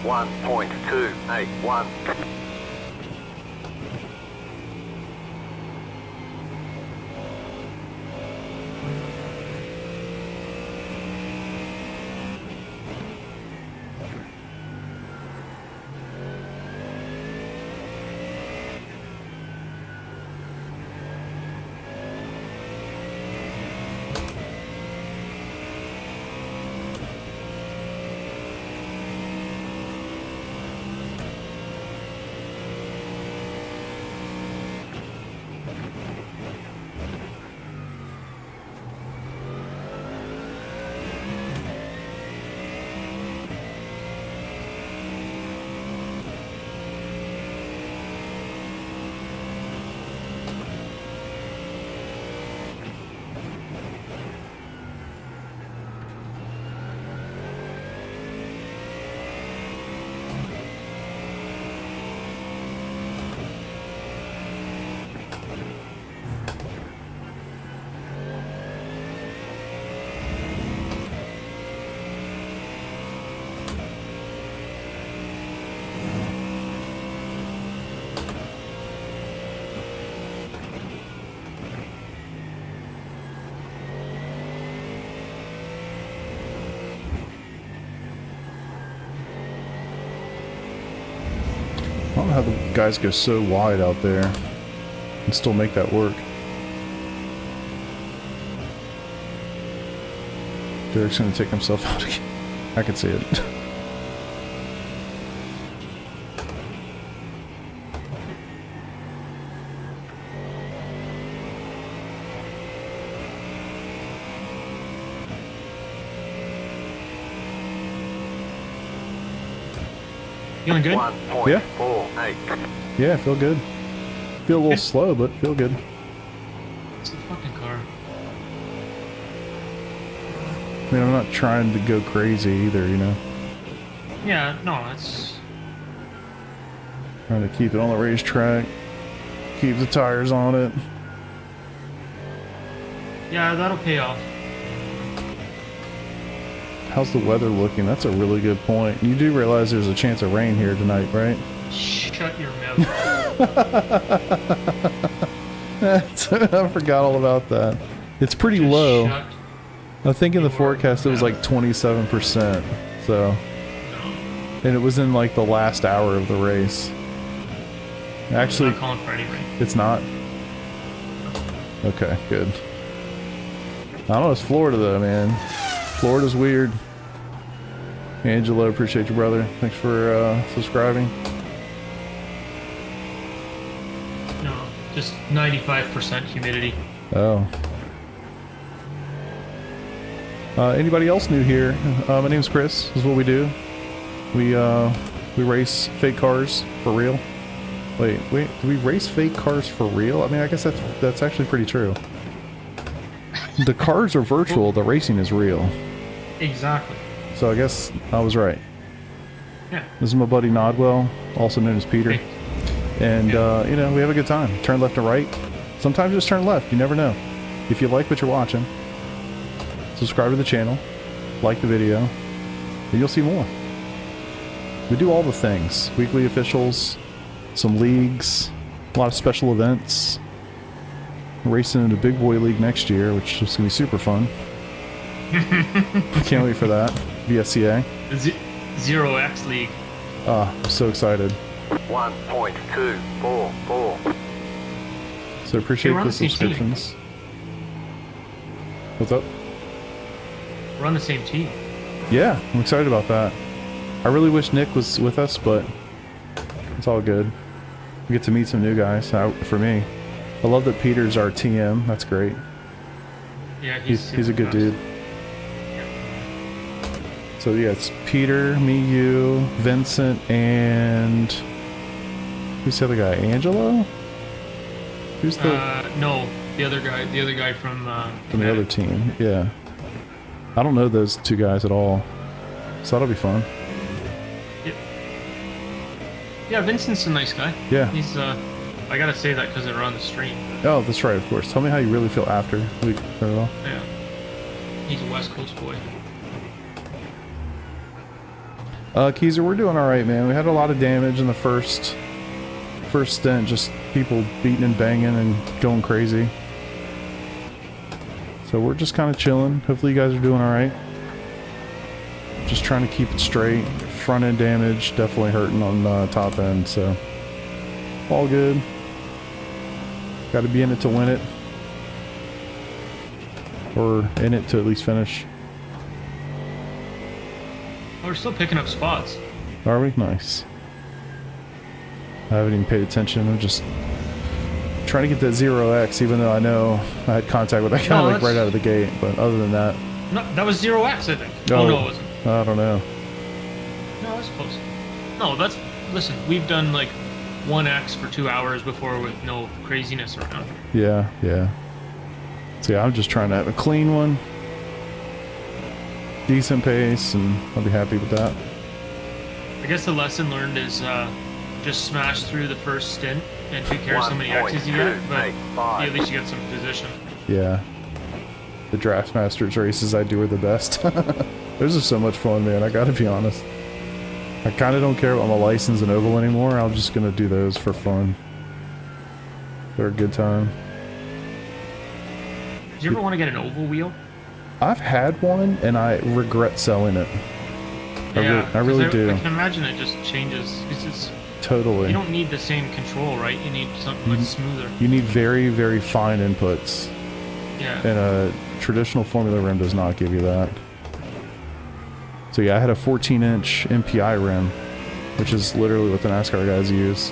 Speaker 3: One 1.281.
Speaker 1: I don't know how the guys go so wide out there and still make that work. Derek's gonna take himself out again. I can see it.
Speaker 2: Feeling good?
Speaker 3: 1.48.
Speaker 1: Yeah, I feel good. Feel a little slow, but feel good.
Speaker 2: It's the fucking car.
Speaker 1: I mean, I'm not trying to go crazy either, you know?
Speaker 2: Yeah, no, it's...
Speaker 1: Trying to keep it on the racetrack. Keep the tires on it.
Speaker 2: Yeah, that'll pay off.
Speaker 1: How's the weather looking? That's a really good point. You do realize there's a chance of rain here tonight, right?
Speaker 2: Shut your mouth.
Speaker 1: I forgot all about that. It's pretty
Speaker 2: Just
Speaker 1: low.
Speaker 2: shut-
Speaker 1: I think in the
Speaker 2: your
Speaker 1: forecast it was like
Speaker 2: mouth.
Speaker 1: 27%. So,
Speaker 2: No.
Speaker 1: and it was in like the last hour of the race. Actually,
Speaker 2: I'm not calling for any rain.
Speaker 1: it's not. Okay, good. I don't know, it's Florida though, man. Florida's weird. Angelo, appreciate you, brother. Thanks for subscribing.
Speaker 2: No, just 95% humidity.
Speaker 1: Oh. Anybody else new here? My name's Chris. This is what we do. We race fake cars for real. Wait, do we race fake cars for real? I mean, I guess that's actually pretty true. The cars are virtual, the racing is real.
Speaker 2: Exactly.
Speaker 1: So I guess I was right.
Speaker 2: Yeah.
Speaker 1: This is my buddy Nodwell, also known as Peter.
Speaker 2: Hey.
Speaker 1: And, you know, we have a good time. Turn left and right. Sometimes just turn left. You never know. If you like what you're watching, subscribe to the channel, like the video, and you'll see more. We do all the things. Weekly officials, some leagues, a lot of special events. Racing in the Big Boy League next year, which is going to be super fun. Can't wait for that. VSCA.
Speaker 2: Zero X League.
Speaker 1: Ah, I'm so excited.
Speaker 3: 1.244.
Speaker 1: So appreciate
Speaker 2: we're on
Speaker 1: the
Speaker 2: the same team.
Speaker 1: subscriptions. What's up?
Speaker 2: We're on the same team.
Speaker 1: Yeah, I'm excited about that. I really wish Nick was with us, but it's all good. We get to meet some new guys, for me. I love that Peter's our TM. That's great.
Speaker 2: Yeah,
Speaker 1: He's a
Speaker 2: super
Speaker 1: good
Speaker 2: fast.
Speaker 1: dude. So yeah, it's Peter, me, you, Vincent, and who's the other guy? Angelo? Who's the
Speaker 2: No, the other guy from
Speaker 1: the other team? Yeah, I don't know those two guys at all, so that'll be fun.
Speaker 2: Yeah, Vincent's a nice guy.
Speaker 1: Yeah.
Speaker 2: He's I gotta say that because they're on the stream.
Speaker 1: Oh, that's right, of course. Tell me how you really feel after we turn it off.
Speaker 2: Yeah. He's a West Coast boy.
Speaker 1: Keezer, we're doing all right, man. We had a lot of damage in the first stint, just people beating and banging and going crazy. So we're just kind of chilling. Hopefully you guys are doing all right. Just trying to keep it straight. Front end damage definitely hurting on the top end, so all good. Got to be in it to win it, or in it to at least finish.
Speaker 2: Oh, we're still picking up spots.
Speaker 1: Are we? Nice. I haven't even paid attention. I'm just trying to get that 0x, even though I know I had contact with that guy
Speaker 2: No,
Speaker 1: like right
Speaker 2: that's-
Speaker 1: out of the gate. But other than that,
Speaker 2: No, that was 0X, I think.
Speaker 1: Oh.
Speaker 2: Oh, no, it wasn't.
Speaker 1: I don't know.
Speaker 2: No, that's close. No, that's... Listen, we've done like 1X for 2 hours before with no craziness around.
Speaker 1: Yeah, yeah. So yeah, I'm just trying to have a clean one. Decent pace, and I'll be happy with that.
Speaker 2: I guess the lesson learned is just smash through the first stint and take care of so many X's you get, but at least you get some position.
Speaker 1: Yeah. The Draft Masters races I do are the best. Those are so much fun, man. I gotta be honest. I kind of don't care about my license and oval anymore. I'm just gonna do those for fun. They're a good time.
Speaker 2: Did you ever want to get an oval wheel?
Speaker 1: I've had one, and I regret selling it. I really do.
Speaker 2: I can imagine it just changes. It's
Speaker 1: Totally.
Speaker 2: you don't need the same control, right? You need something much smoother.
Speaker 1: You need very, very fine inputs.
Speaker 2: Yeah.
Speaker 1: And a traditional Formula rim does not give you that. So yeah, I had a 14-inch MPI rim, which is literally what the NASCAR guys use.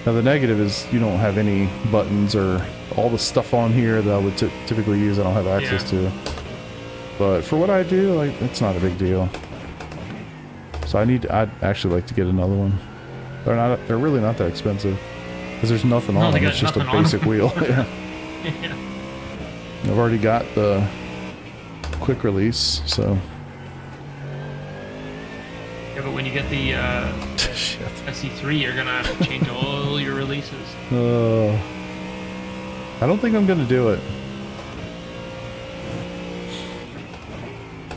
Speaker 1: Now the negative is you don't have any buttons or all the stuff on here that I would typically use I don't have access to. But for what I do, like, it's not a big deal. So I'd actually like to get another one. They're really not that expensive. Because there's nothing
Speaker 2: No,
Speaker 1: on
Speaker 2: they
Speaker 1: them,
Speaker 2: got
Speaker 1: it's just a
Speaker 2: nothing on
Speaker 1: basic
Speaker 2: them.
Speaker 1: wheel. Yeah.
Speaker 2: Yeah.
Speaker 1: I've already got the quick release, so...
Speaker 2: Yeah, but when you get the
Speaker 1: Shit.
Speaker 2: SE3, you're gonna have to change all your releases.
Speaker 1: I don't think I'm gonna do it.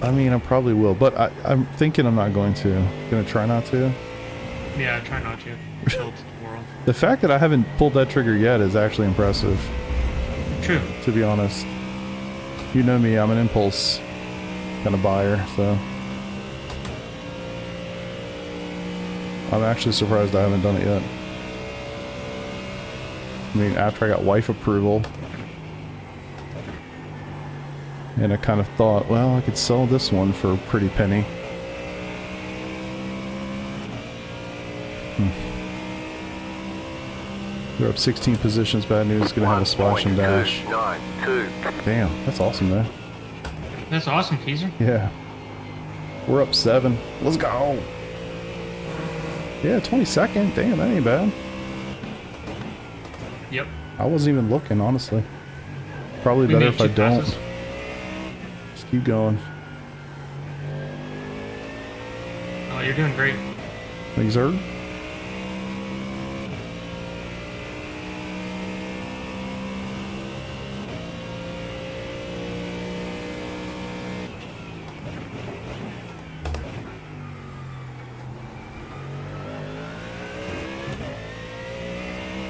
Speaker 1: I mean, I probably will, but I'm thinking I'm not going to. Gonna try not to.
Speaker 2: Yeah, try not to. Tilt the world.
Speaker 1: The fact that I haven't pulled that trigger yet is actually impressive,
Speaker 2: True.
Speaker 1: to be honest. You know me, I'm an impulse kind of buyer, so. I'm actually surprised I haven't done it yet. I mean, after I got wife approval, and I kind of thought, well, I could sell this one for a pretty penny. They're up 16 positions, bad news, gonna have a splash and dash.
Speaker 3: 1.292.
Speaker 1: Damn, that's awesome, man.
Speaker 2: That's awesome, Teaser.
Speaker 1: Yeah. We're up 7. Let's go! Yeah, 22nd. Damn, that ain't bad.
Speaker 2: Yep.
Speaker 1: I wasn't even looking, honestly. Probably
Speaker 2: We
Speaker 1: better
Speaker 2: made
Speaker 1: if I
Speaker 2: 2
Speaker 1: don't.
Speaker 2: passes.
Speaker 1: Just keep going.
Speaker 2: Oh, you're doing great.
Speaker 1: Thanks, sir.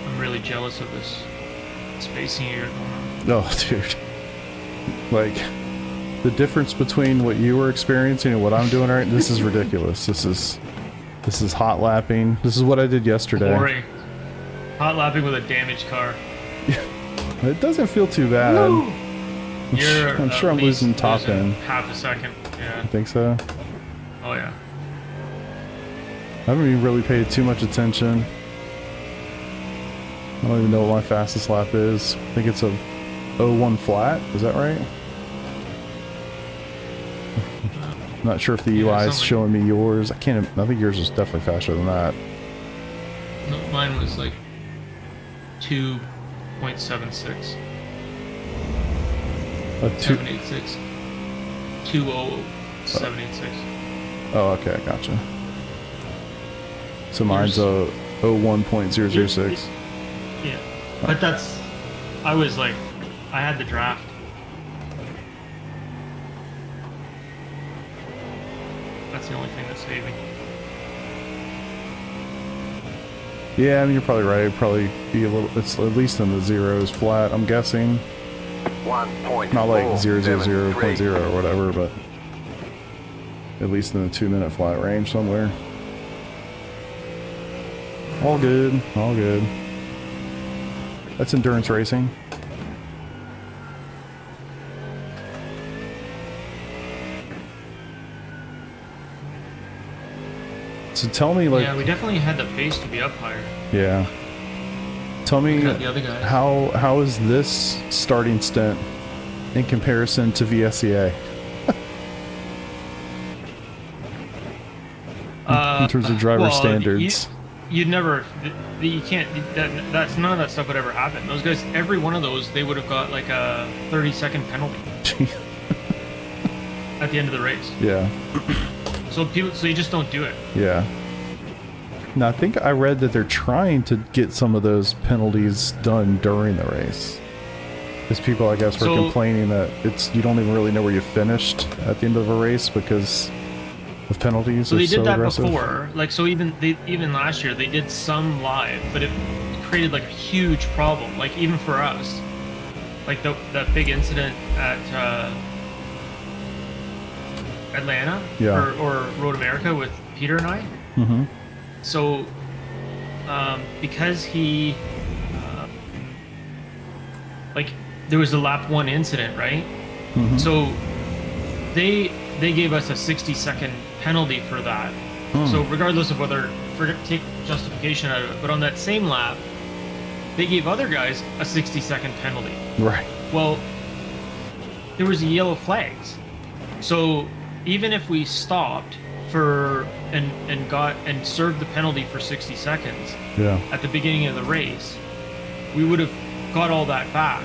Speaker 2: I'm really jealous of this spacing you're going on.
Speaker 1: Oh, dude. Like, the difference between what you were experiencing and what I'm doing right, this is ridiculous. This is hot lapping. This is what I did yesterday.
Speaker 2: Boring. Hot lapping with a damaged car.
Speaker 1: It doesn't feel too bad.
Speaker 2: Woo! You're
Speaker 1: I'm sure
Speaker 2: at
Speaker 1: I'm
Speaker 2: least
Speaker 1: losing top
Speaker 2: losing
Speaker 1: end.
Speaker 2: half a second. Yeah.
Speaker 1: I think so.
Speaker 2: Oh yeah.
Speaker 1: I haven't even really paid too much attention. I don't even know what my fastest lap is. I think it's a 01 flat. Is that right? Not sure if the
Speaker 2: Yeah,
Speaker 1: UI is
Speaker 2: something.
Speaker 1: showing me yours. I think yours is definitely faster than that.
Speaker 2: No, mine was like 2.76.
Speaker 1: A two.
Speaker 2: 786. 20786.
Speaker 1: Oh, okay, gotcha. So mine's a 01.006.
Speaker 2: Yeah. But that's, I was like, I had the draft. That's the only thing that saved me.
Speaker 1: Yeah, I mean, you're probably right. It'd probably be a little, it's at least in the zeros flat, I'm guessing.
Speaker 3: 1.473.
Speaker 1: Not like 0.0 or whatever, but at least in the 2-minute flat range somewhere. All good, all good. That's endurance racing. So tell me, like,
Speaker 2: Yeah, we definitely had the pace to be up higher.
Speaker 1: yeah. Tell me,
Speaker 2: Look at the other guys.
Speaker 1: how is this starting stint in comparison to VSEA in terms of driver
Speaker 2: well,
Speaker 1: standards?
Speaker 2: You'd never, you can't, that's none of that stuff would ever happen. Those guys, every one of those, they would have got like a 30-second penalty at the end of the race.
Speaker 1: Yeah,
Speaker 2: So you just don't do it.
Speaker 1: yeah. Now I think I read that they're trying to get some of those penalties done during the race. Because people, I guess, were
Speaker 2: So-
Speaker 1: complaining that you don't even really know where you finished at the end of a race because of penalties.
Speaker 2: So they
Speaker 1: It's
Speaker 2: did that
Speaker 1: aggressive.
Speaker 2: before, like so even last year they did some live, but it created like a huge problem. Like even for us, like that big incident at Atlanta,
Speaker 1: Yeah.
Speaker 2: or Road America with Peter and I.
Speaker 1: Mm-hmm.
Speaker 2: So because he like there was a lap 1 incident, right?
Speaker 1: Mm-hmm.
Speaker 2: So they gave us a 60-second penalty for that. So regardless of whether take justification out of it, but on that same lap, they gave other guys a 60-second penalty.
Speaker 1: Right.
Speaker 2: Well, there was yellow flags. So even if we stopped for and served the penalty for 60 seconds
Speaker 1: Yeah.
Speaker 2: at the beginning of the race, we would have got all that back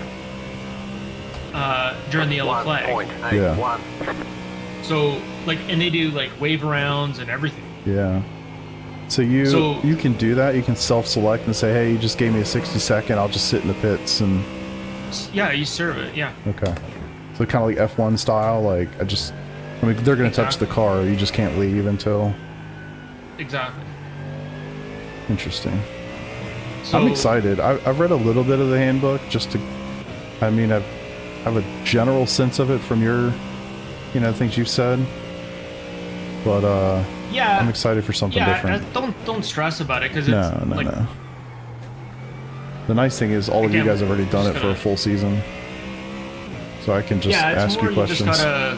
Speaker 2: during the yellow flag.
Speaker 3: 1.81.
Speaker 2: So like, and they do like wave arounds and everything.
Speaker 1: Yeah. So you can do that. You can self-select and say, "Hey, you just gave me a 60-second. I'll just sit in the pits and."
Speaker 2: Yeah, you serve it. Yeah.
Speaker 1: Okay. So kind of like F1 style. Like I mean, they're gonna touch the car. You just can't leave until.
Speaker 2: Exactly.
Speaker 1: Interesting.
Speaker 2: So,
Speaker 1: I'm excited. I've read a little bit of the handbook just to. I mean, I've have a general sense of it from your, you know, things you've said. But
Speaker 2: Yeah,
Speaker 1: I'm excited for something different.
Speaker 2: Don't stress about it because
Speaker 1: No,
Speaker 2: it's
Speaker 1: no,
Speaker 2: like,
Speaker 1: no. The nice thing is all of you
Speaker 2: Again,
Speaker 1: guys have already done it
Speaker 2: just
Speaker 1: for a
Speaker 2: gonna-
Speaker 1: full season. So I can just
Speaker 2: yeah, it's
Speaker 1: ask
Speaker 2: more
Speaker 1: you questions.
Speaker 2: You just gotta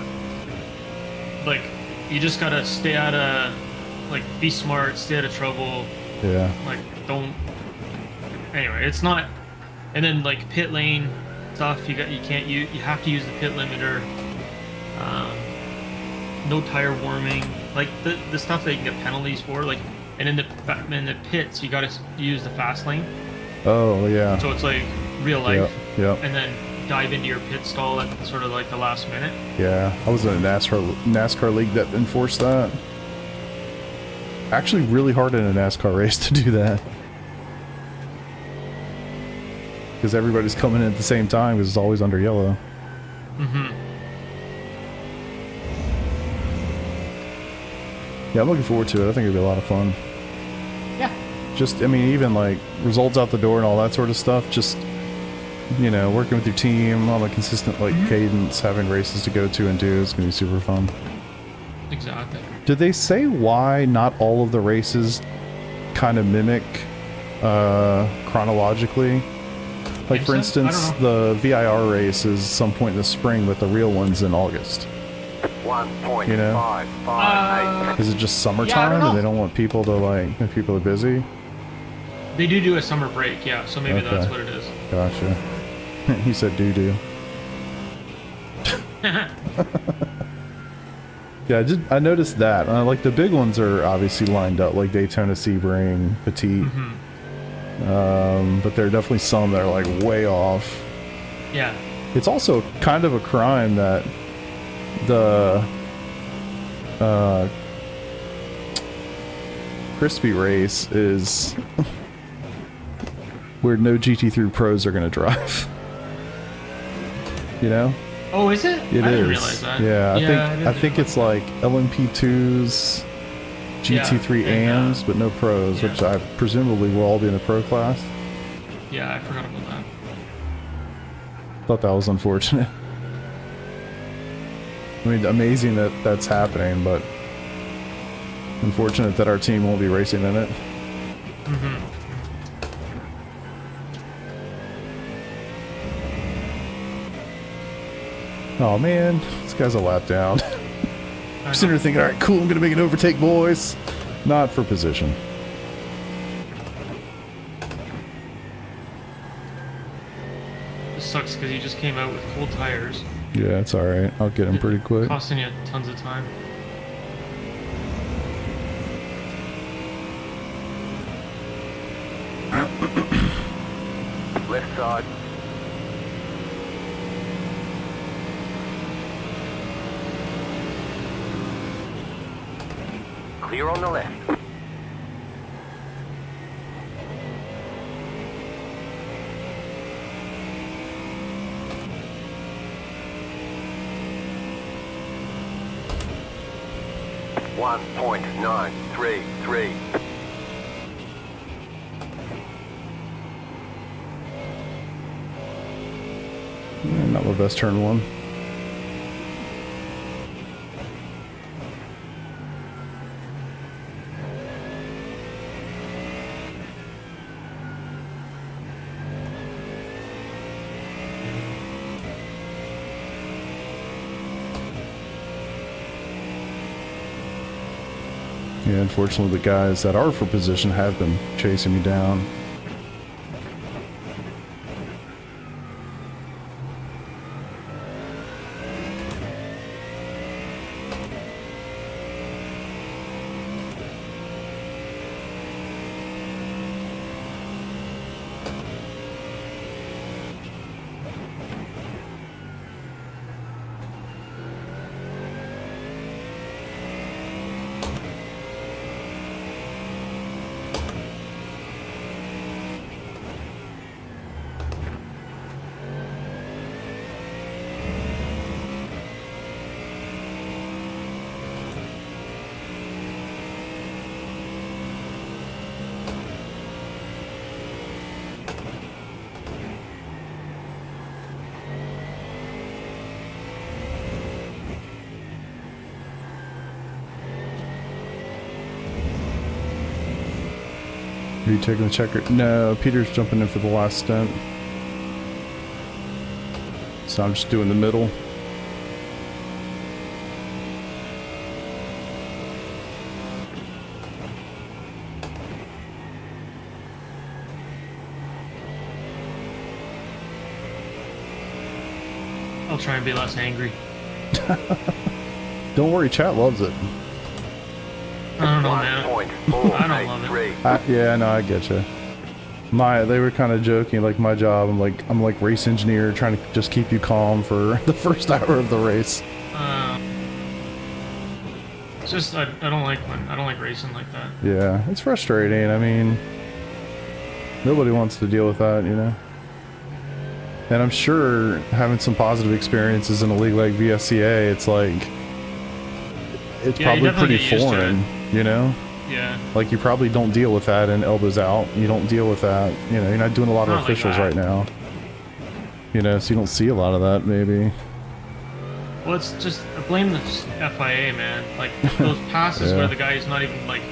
Speaker 2: like you just gotta stay out of like be smart, stay out of trouble.
Speaker 1: Yeah.
Speaker 2: Like don't. Anyway, it's not. And then like pit lane stuff, you can't use. You have to use the pit limiter. No tire warming, like the stuff that you can get penalties for, like, and in the pits you gotta use the fast lane.
Speaker 1: Oh, yeah.
Speaker 2: So it's like real life.
Speaker 1: Yep.
Speaker 2: And then dive into your pit stall at sort of like the last minute.
Speaker 1: Yeah. I was in a NASCAR league that enforced that. Actually, really hard in a NASCAR race to do that. Because everybody's coming in at the same time because it's always under yellow.
Speaker 2: Mm-hmm.
Speaker 1: Yeah, I'm looking forward to it. I think it'll be a lot of fun.
Speaker 2: Yeah.
Speaker 1: Just, I mean, even like results out the door and all that sort of stuff. Just, you know, working with your team on a consistent like cadence, having races to go to and do. It's gonna be super fun.
Speaker 2: Exactly.
Speaker 1: Did they say why not all of the races kind of mimic chronologically? Like, for
Speaker 2: IMSA?
Speaker 1: instance,
Speaker 2: I don't
Speaker 1: the VIR race is some point in the spring, but the real one's in August.
Speaker 3: 1.558.
Speaker 1: You know? Is it just summertime
Speaker 2: know.
Speaker 1: and they don't want people to, like, if people are busy?
Speaker 2: They do a summer break, yeah. So maybe
Speaker 1: Okay.
Speaker 2: that's what it is.
Speaker 1: Gotcha. He said doo-doo. Yeah, I noticed that. Like, the big ones are obviously lined up, like Daytona, Sebring, Petite. But there are definitely some that are, like, way off.
Speaker 2: Yeah.
Speaker 1: It's also kind of a crime that the Crispy race is where no GT3 pros are going to drive. You know?
Speaker 2: Oh, is it?
Speaker 1: It
Speaker 2: I
Speaker 1: is.
Speaker 2: didn't realize that.
Speaker 1: Yeah, I think it's like LMP2s, GT3
Speaker 2: Yeah, and,
Speaker 1: AMs, but no pros,
Speaker 2: yeah.
Speaker 1: which I presumably will all be in the pro class.
Speaker 2: Yeah, I forgot about that.
Speaker 1: Thought that was unfortunate. I mean, amazing that that's happening, but unfortunate that our team won't be racing in it. Oh man, this guy's a lap down. I'm sitting here thinking, alright, cool, I'm gonna make an overtake, boys. Not for position.
Speaker 2: This sucks because you just came out with cold tires,
Speaker 1: Yeah, it's alright. I'll get him pretty quick.
Speaker 2: costing you tons of time.
Speaker 3: Left side. Clear on the left. One 1.933.
Speaker 1: Not my best turn one. Yeah, unfortunately the guys that are for position have been chasing me down. Are you taking the checker? No, Peter's jumping in for the last stint. So I'm just doing the middle.
Speaker 2: I'll try and be less angry.
Speaker 1: Don't worry, chat loves it.
Speaker 2: I don't know, man. I don't love it.
Speaker 1: Yeah, no, I get you. They were kind of joking, like my job. I'm like race engineer, trying to just keep you calm for the first hour of the race.
Speaker 2: It's just I don't like racing like that.
Speaker 1: Yeah, it's frustrating. I mean, nobody wants to deal with that, you know. And I'm sure having some positive experiences in a league like VSCA, it's like it's probably pretty foreign, you know.
Speaker 2: Yeah.
Speaker 1: Like you probably don't deal with that in Elbows Out. You don't deal with that. You know, you're not doing a lot of officials right now. You know, so you don't see a lot of that maybe.
Speaker 2: Well, it's just I blame the FIA, man. Like those passes where the guy is not even like,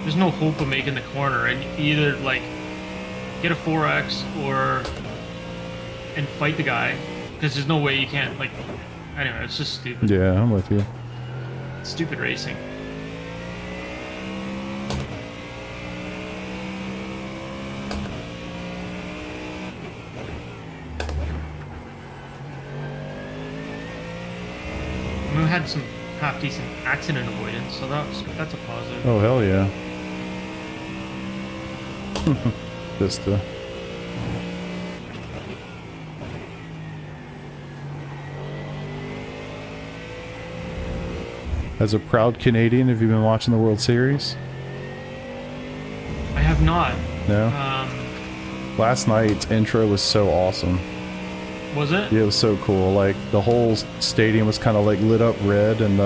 Speaker 2: there's no hope of making the corner, and you either like get a 4X and fight the guy because there's no way you can't like. Anyway, it's just stupid.
Speaker 1: Yeah, I'm with you.
Speaker 2: Stupid racing. We had some half decent accident avoidance, so that's a positive.
Speaker 1: Oh hell yeah. Vista. As a proud Canadian, have you been watching the World Series?
Speaker 2: I have not.
Speaker 1: No? Last night's intro was so awesome.
Speaker 2: Was it?
Speaker 1: Yeah, it was so cool. Like, the whole stadium was kind of like lit up red, and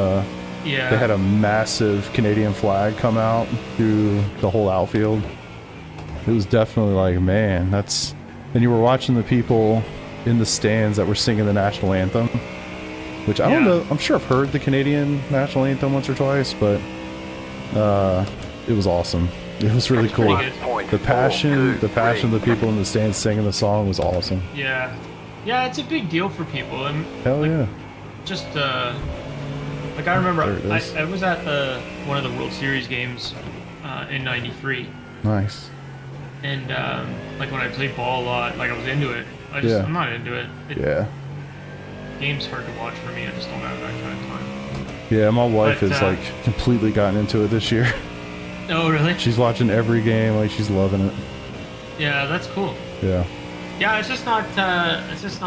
Speaker 1: they had a massive Canadian flag come out through the whole outfield. It was definitely like, man, that's... And you were watching the people in the stands that were singing the national anthem. Which I don't know, I'm sure I've heard the Canadian national anthem once or twice, but it was awesome. It was really cool. The passion of the people in the stands singing the song was awesome.
Speaker 2: Yeah. Yeah, it's a big deal for people. And
Speaker 1: hell
Speaker 2: like,
Speaker 1: yeah.
Speaker 2: Just, like I remember I was at one of the World Series games in '93.
Speaker 1: Nice.
Speaker 2: And like when I played ball a lot, like I was into it. I'm not into it. Game's hard to watch for me. I just don't have that kind of time.
Speaker 1: Yeah, my wife has like completely gotten into it this year.
Speaker 2: Oh, really?
Speaker 1: She's watching every game, like she's loving it.
Speaker 2: Yeah, that's cool.
Speaker 1: Yeah.
Speaker 2: Yeah, it's just not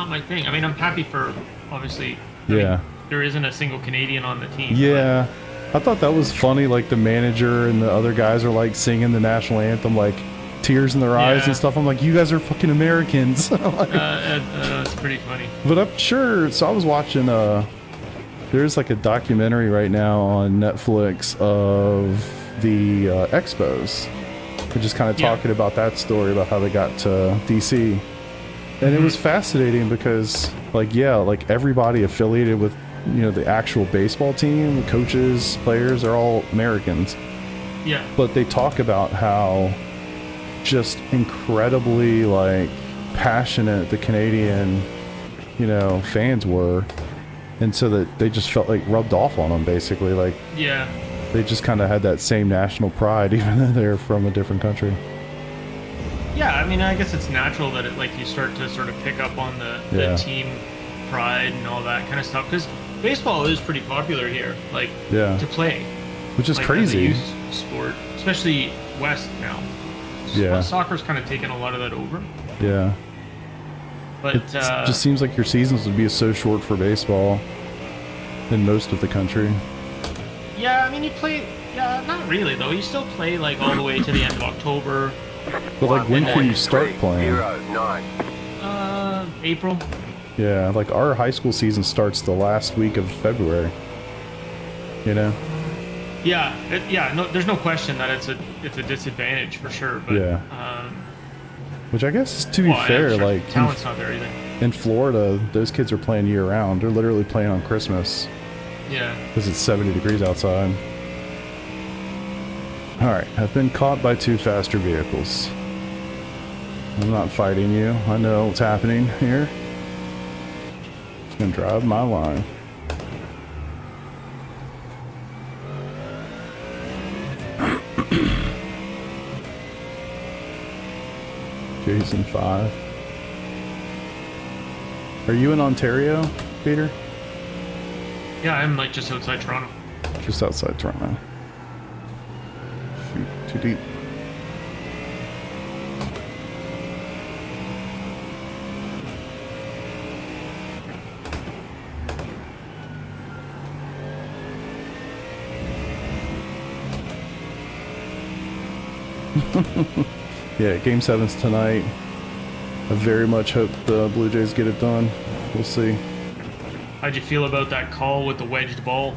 Speaker 2: my thing. I mean, I'm happy for obviously. I mean, there isn't a single Canadian on the team.
Speaker 1: Yeah. I thought that was funny. Like the manager and the other guys are like singing the national anthem, like tears in their eyes and stuff. I'm like, you guys are fucking Americans. Like,
Speaker 2: that's pretty funny.
Speaker 1: But I'm sure. So I was watching. There's like a documentary right now on Netflix of the Expos. They're just kind of talking about that story about how they got to DC, and it was fascinating because, like, like everybody affiliated with, you know, the actual baseball team, the coaches, players, are all Americans.
Speaker 2: Yeah.
Speaker 1: But they talk about how just incredibly like passionate the Canadian, you know, fans were, and so that they just felt like rubbed off on them basically. Like, they just kind of had that same national pride even though they're from a different country.
Speaker 2: Yeah, I mean, I guess it's natural that it, like, you start to sort of pick up on the team pride and all that kind of stuff, because baseball is pretty popular here, like, to play,
Speaker 1: which is
Speaker 2: like,
Speaker 1: crazy.
Speaker 2: As a youth sport, especially West now. Soccer's kind of taken a lot of that over. Yeah. But
Speaker 1: it just seems like your seasons would be so short for baseball in most of the country.
Speaker 2: Yeah, I mean, you play... Yeah, not really, though. You still play, like, all the way to the end of October.
Speaker 1: But, like, when can you start playing?
Speaker 2: April.
Speaker 1: Yeah, like, our high school season starts the last week of February. You know?
Speaker 2: Yeah, no, there's no question that it's a disadvantage for sure. But,
Speaker 1: which I guess is, to be fair, like,
Speaker 2: talent's not there either.
Speaker 1: In Florida, those kids are playing year round. They're literally playing on Christmas.
Speaker 2: Yeah.
Speaker 1: Because it's 70 degrees outside. Alright, I've been caught by 2 faster vehicles. I'm not fighting you. I know what's happening here. Just gonna drive my line. Jason 5. Are you in Ontario, Peter?
Speaker 2: Yeah, I'm like just outside Toronto.
Speaker 1: Just outside Toronto. Shoot, too deep. Yeah, Game 7's tonight. I very much hope the Blue Jays get it done. We'll see.
Speaker 2: How'd you feel about that call with the wedged ball?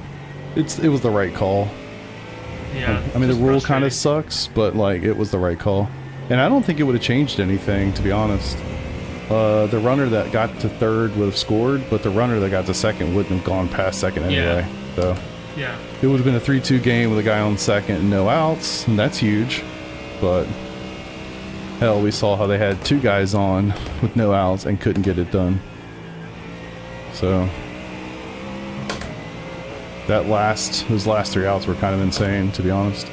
Speaker 1: It was the right call.
Speaker 2: Yeah.
Speaker 1: I mean, the
Speaker 2: just
Speaker 1: rule kind of
Speaker 2: frustrating.
Speaker 1: sucks, but like it was the right call. And I don't think it would have changed anything, to be honest. The runner that got to third would have scored, but the runner that got to second wouldn't have gone past second anyway. So
Speaker 2: Yeah.
Speaker 1: it would have been a 3-2 game with a guy on second and no outs, and that's huge. But hell, we saw how they had 2 guys on with no outs and couldn't get it done. So those last 3 outs were kind of insane, to be honest.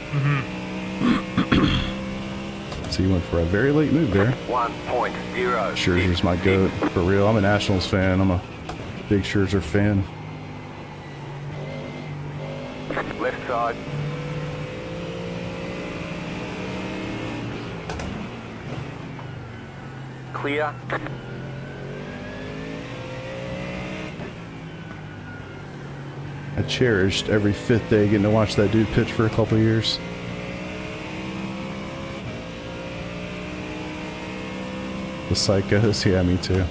Speaker 1: So you went for a very late move there.
Speaker 3: 1.0.
Speaker 1: Scherzer's my goat, for real. I'm a Nationals fan. I'm a big Scherzer fan.
Speaker 3: Left side. Clear.
Speaker 1: I cherished every 5th day getting to watch that dude pitch for a couple years. The psychos, yeah, me too.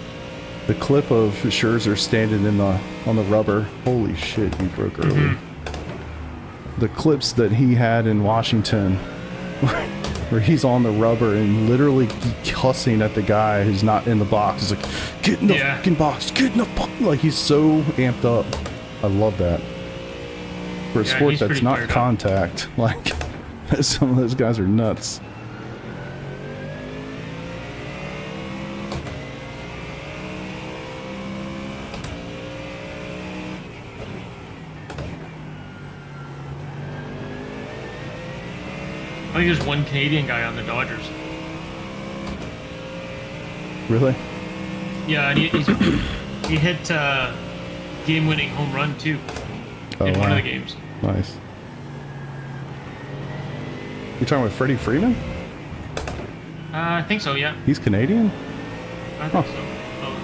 Speaker 1: The clip of Scherzer standing on the rubber. Holy shit, he broke early. The clips that he had in Washington, where he's on the rubber and literally cussing at the guy who's not in the box. He's like, get in the fucking box, get in the box. Like, he's so amped up. I love that. For a sport
Speaker 2: he's
Speaker 1: that's
Speaker 2: pretty
Speaker 1: not
Speaker 2: fired up.
Speaker 1: contact, like, some of those guys are nuts.
Speaker 2: I think there's one Canadian guy on the Dodgers.
Speaker 1: Really?
Speaker 2: Yeah, and he hit game-winning home run too in one of the games.
Speaker 1: Nice. You talking about Freddie Freeman?
Speaker 2: I think so. Yeah,
Speaker 1: He's Canadian?
Speaker 2: I think so. Oh,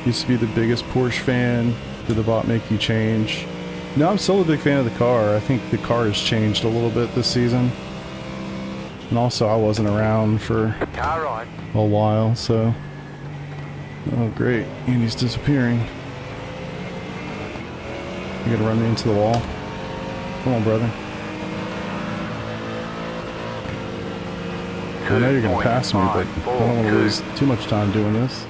Speaker 2: yeah.
Speaker 1: Used to be the biggest Porsche fan. Did the bot make you change? No, I'm still a big fan of the car. I think the car has changed a little bit this season. And also, I wasn't around for
Speaker 3: Car right.
Speaker 1: a while, so... Oh, great. Andy's disappearing. You gonna run me into the wall? Come on, brother. I know you're gonna pass me, but I don't want to lose too much time doing this.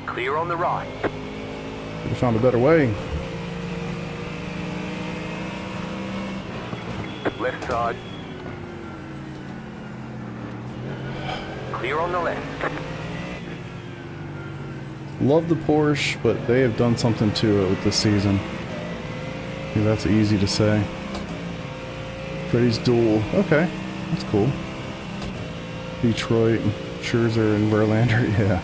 Speaker 3: Clear on the right.
Speaker 1: Could have found a better way.
Speaker 3: Left side. Clear on the left.
Speaker 1: Love the Porsche, but they have done something to it with this season. Yeah, that's easy to say. Freddie's duel. Okay, that's cool. Detroit, Scherzer, and Verlander. Yeah.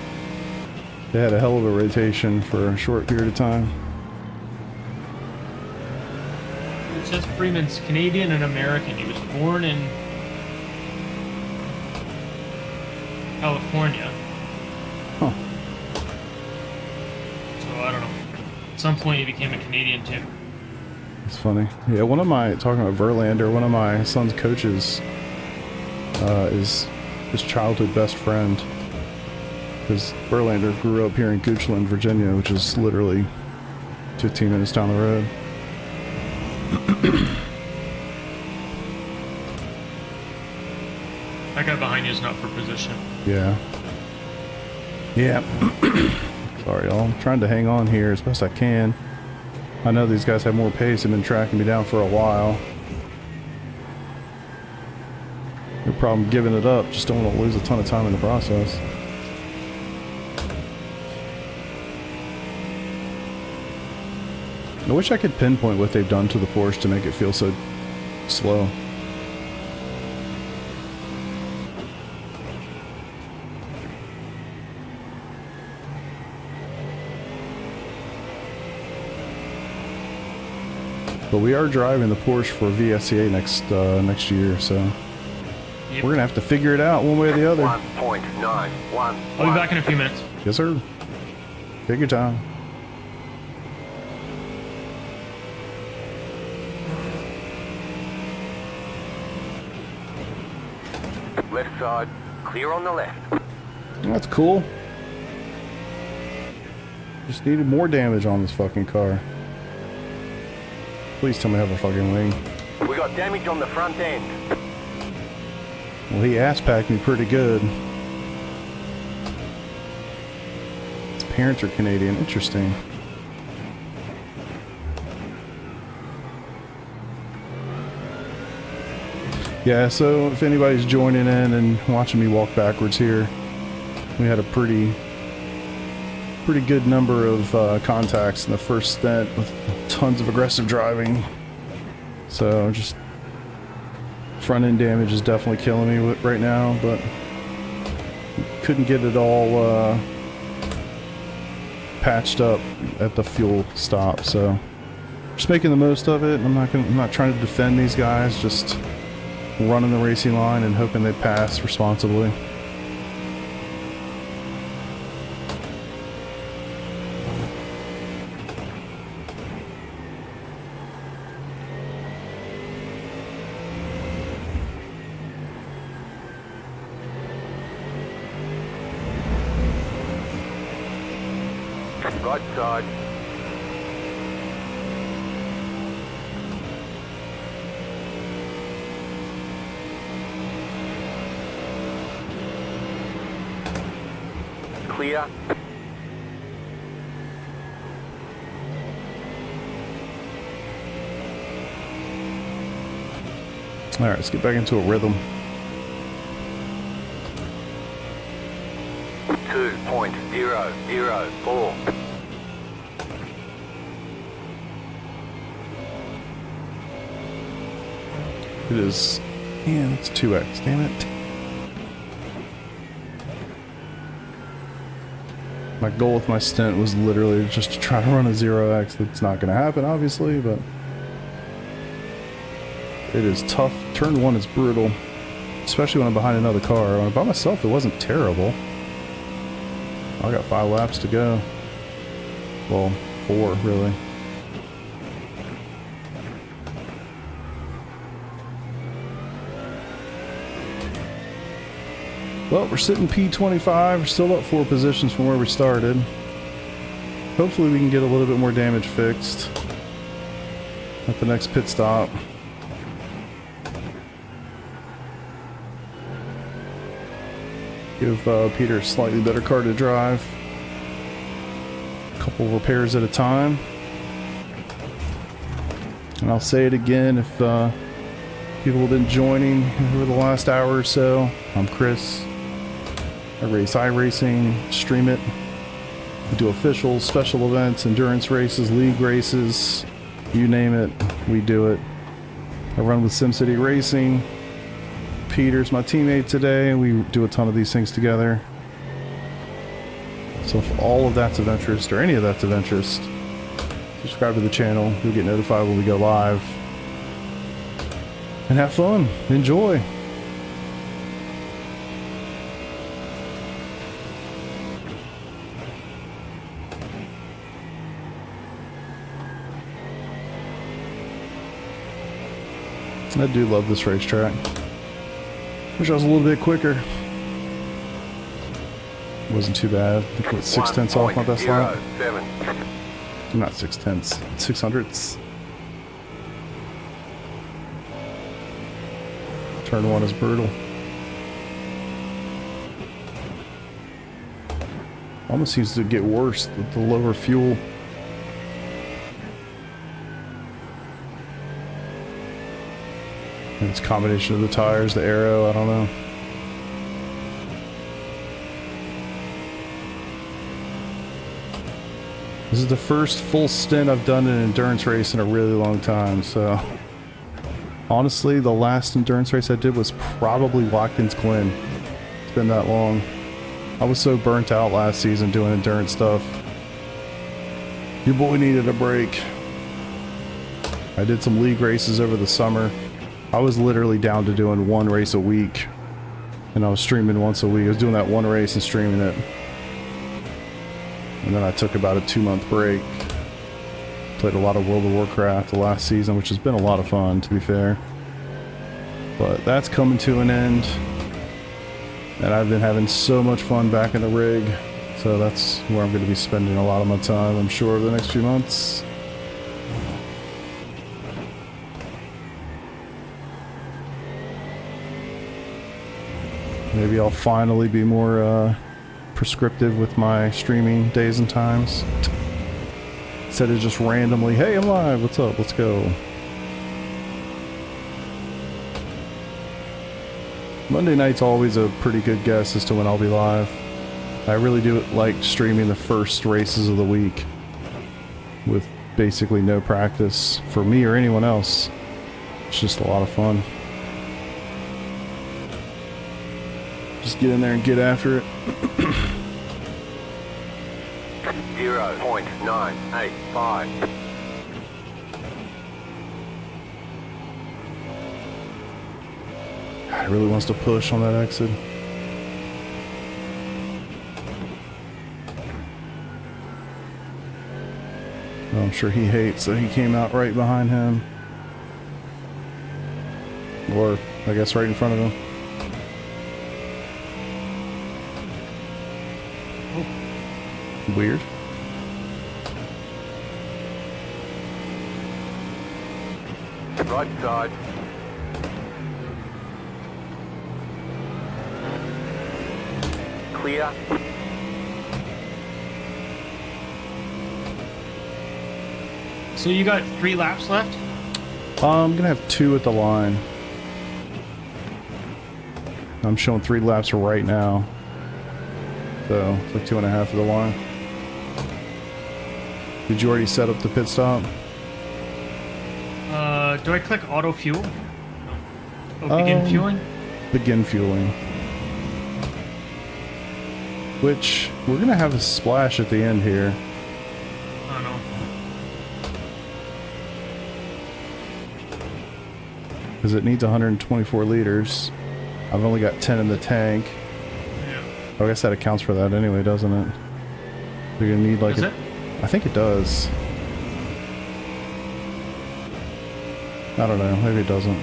Speaker 1: They had a hell of a rotation for a short period of time.
Speaker 2: It says Freeman's Canadian and American. He was born in California.
Speaker 1: Huh.
Speaker 2: So I don't know. At some point he became a Canadian too.
Speaker 1: That's funny. Yeah, talking about Verlander, one of my son's coaches is his childhood best friend. Because Verlander grew up here in Goochland, Virginia, which is literally 15 minutes down the road.
Speaker 2: That guy behind you is not for position.
Speaker 1: Yeah. Yeah. Sorry, y'all. I'm trying to hang on here as best I can. I know these guys have more pace. They've been tracking me down for a while. No problem giving it up. Just don't want to lose a ton of time in the process. I wish I could pinpoint what they've done to the Porsche to make it feel so slow. But we are driving the Porsche for VSCA next year, so
Speaker 2: Yep.
Speaker 1: we're gonna have to figure it out one way or the other.
Speaker 3: 1.911.
Speaker 2: I'll be back in a few minutes.
Speaker 1: Yes, sir. Take your time.
Speaker 3: Left side, clear on the left.
Speaker 1: That's cool. Just needed more damage on this fucking car. Please tell me I have a fucking wing.
Speaker 3: We got damage on the front end.
Speaker 1: Well, he ass-packed me pretty good. His parents are Canadian. Interesting. Yeah, so if anybody's joining in and watching me walk backwards here, we had a pretty good number of contacts in the first stint with tons of aggressive driving. So just front end damage is definitely killing me right now, but couldn't get it all patched up at the fuel stop. So just making the most of it. I'm not trying to defend these guys, just running the racing line and hoping they pass responsibly.
Speaker 3: Right side. Clear.
Speaker 1: All right, let's get back into a rhythm.
Speaker 3: 2.004.
Speaker 1: It is, man, it's 2x, damn it. My goal with my stint was literally just to try to run a 0x. That's not going to happen, obviously, but it is tough. Turn 1 is brutal, especially when I'm behind another car. When I'm by myself, it wasn't terrible. I got 5 laps to go. Well, 4, really. Well, we're sitting P25. We're still up 4 positions from where we started. Hopefully we can get a little bit more damage fixed at the next pit stop. Give Peter a slightly better car to drive. A couple repairs at a time. And I'll say it again, if people have been joining over the last hour or so, I'm Chris. I race iRacing, stream it. We do officials, special events, endurance races, league races, you name it, we do it. I run with SimCity Racing. Peter's my teammate today. We do a ton of these things together. So if all of that's of interest, or any of that's of interest, subscribe to the channel. You'll get notified when we go live. And have fun. Enjoy. I do love this racetrack. Wish I was a little bit quicker. Wasn't too bad. I think what, 6/10 off my best lap?
Speaker 3: 1.07.
Speaker 1: Not 6/10, 600ths. Turn 1 is brutal. almost seems to get worse with the lower fuel. And it's a combination of the tires, the aero, I don't know. This is the first full stint I've done an endurance race in a really long time, so... Honestly, the last endurance race I did was probably Watkins Glen. It's been that long. I was so burnt out last season doing endurance stuff. Your boy needed a break. I did some league races over the summer. I was literally down to doing one race a week. And I was streaming once a week. I was doing that one race and streaming it. And then I took about a 2-month break. Played a lot of World of Warcraft the last season, which has been a lot of fun, to be fair. But that's coming to an end. And I've been having so much fun back in the rig. So that's where I'm going to be spending a lot of my time, I'm sure, over the next few months. Maybe I'll finally be more prescriptive with my streaming days and times. Instead of just randomly, hey, I'm live, what's up, let's go. Monday night's always a pretty good guess as to when I'll be live. I really do like streaming the first races of the week with basically no practice for me or anyone else. It's just a lot of fun. Just get in there and get after it.
Speaker 3: 0.985.
Speaker 1: God, he really wants to push on that exit. Oh, I'm sure he hates that he came out right behind him. Or, I guess, right in front of him. Weird.
Speaker 3: Right side. Clear.
Speaker 2: So you got 3 laps left?
Speaker 1: I'm gonna have 2 at the line. I'm showing 3 laps right now. So, it's like 2.5 at the line. Did you already set up the pit stop?
Speaker 2: Do I click auto fuel? Oh, begin fueling?
Speaker 1: Begin fueling. Which, we're gonna have a splash at the end here.
Speaker 2: I don't know.
Speaker 1: Because it needs 124 liters. I've only got 10 in the tank.
Speaker 2: Yeah.
Speaker 1: I guess that accounts for that anyway, doesn't it? You're gonna need like
Speaker 2: Does it?
Speaker 1: I think it does. I don't know, maybe it doesn't.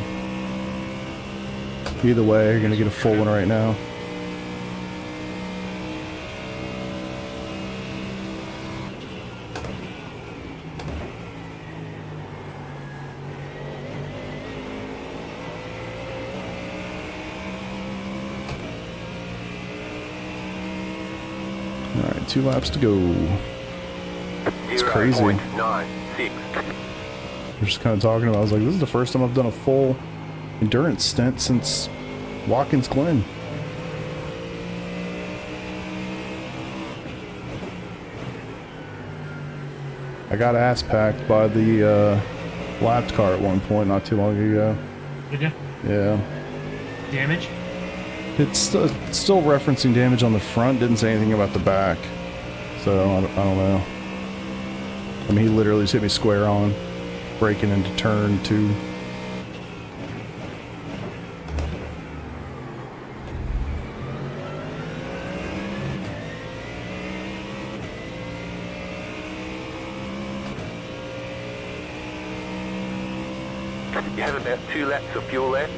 Speaker 1: Either way, you're gonna get a full one right now. Alright, 2 laps to go. It's crazy.
Speaker 3: 0.96.
Speaker 1: We're just kind of talking about, I was like, this is the first time I've done a full endurance stint since Watkins Glen. I got ass packed by the lapped car at one point not too long ago.
Speaker 2: Did you?
Speaker 1: Yeah.
Speaker 2: Damage?
Speaker 1: It's still referencing damage on the front, didn't say anything about the back. So, I don't know. I mean, he literally just hit me square on, braking into turn 2.
Speaker 3: You have about 2 laps of fuel left.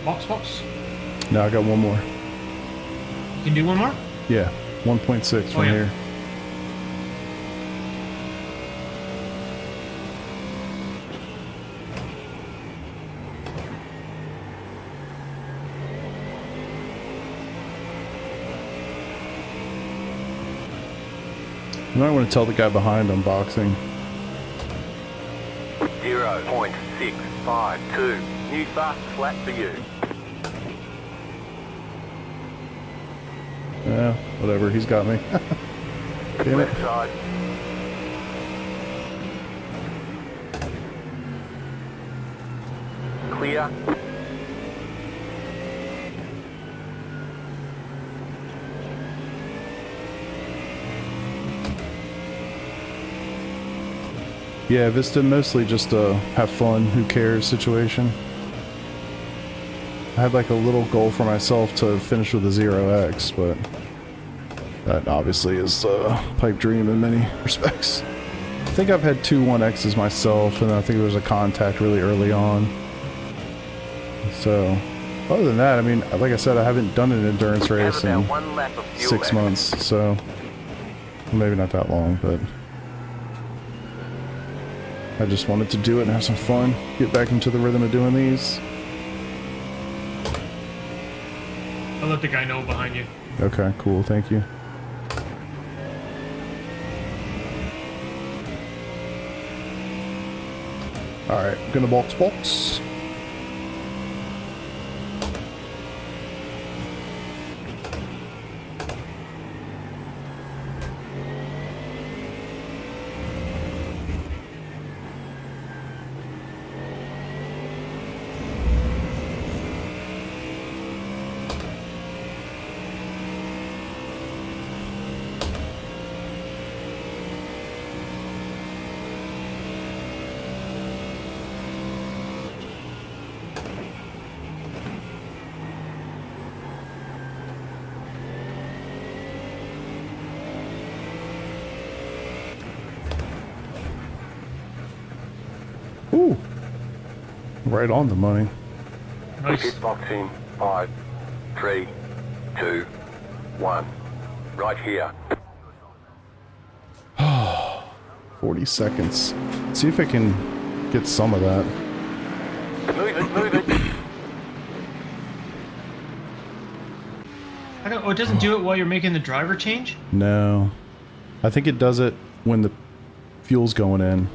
Speaker 2: box?
Speaker 1: No, I got one more.
Speaker 2: You can do one more?
Speaker 1: Yeah, 1.6 from
Speaker 2: yeah.
Speaker 1: here. You might want to tell the guy behind unboxing.
Speaker 3: 0.652. New fastest lap for you.
Speaker 1: Yeah, whatever, he's got me. Damn it.
Speaker 3: Left side. Clear.
Speaker 1: Yeah, Vista mostly just a have fun, who cares situation. I had like a little goal for myself to finish with a 0x, but that obviously is a pipe dream in many respects. I think I've had 2 1x's myself, and I think there was a contact really early on. So, other than that, I mean, like I said, I haven't done an endurance race in 6 months, so maybe not that long, but I just wanted to do it and have some fun, get back into the rhythm of doing these.
Speaker 2: I'll let the guy know behind you.
Speaker 1: Okay, cool, thank you. Alright, gonna box. Ooh, right on the money.
Speaker 2: Nice.
Speaker 3: Pit box in 5, 3, 2, 1. Right here.
Speaker 1: 40 seconds. See if I can get some of that.
Speaker 3: Move it.
Speaker 2: I don't. Oh, it doesn't do it while you're making the driver change?
Speaker 1: No. I think it does it when the fuel's going in.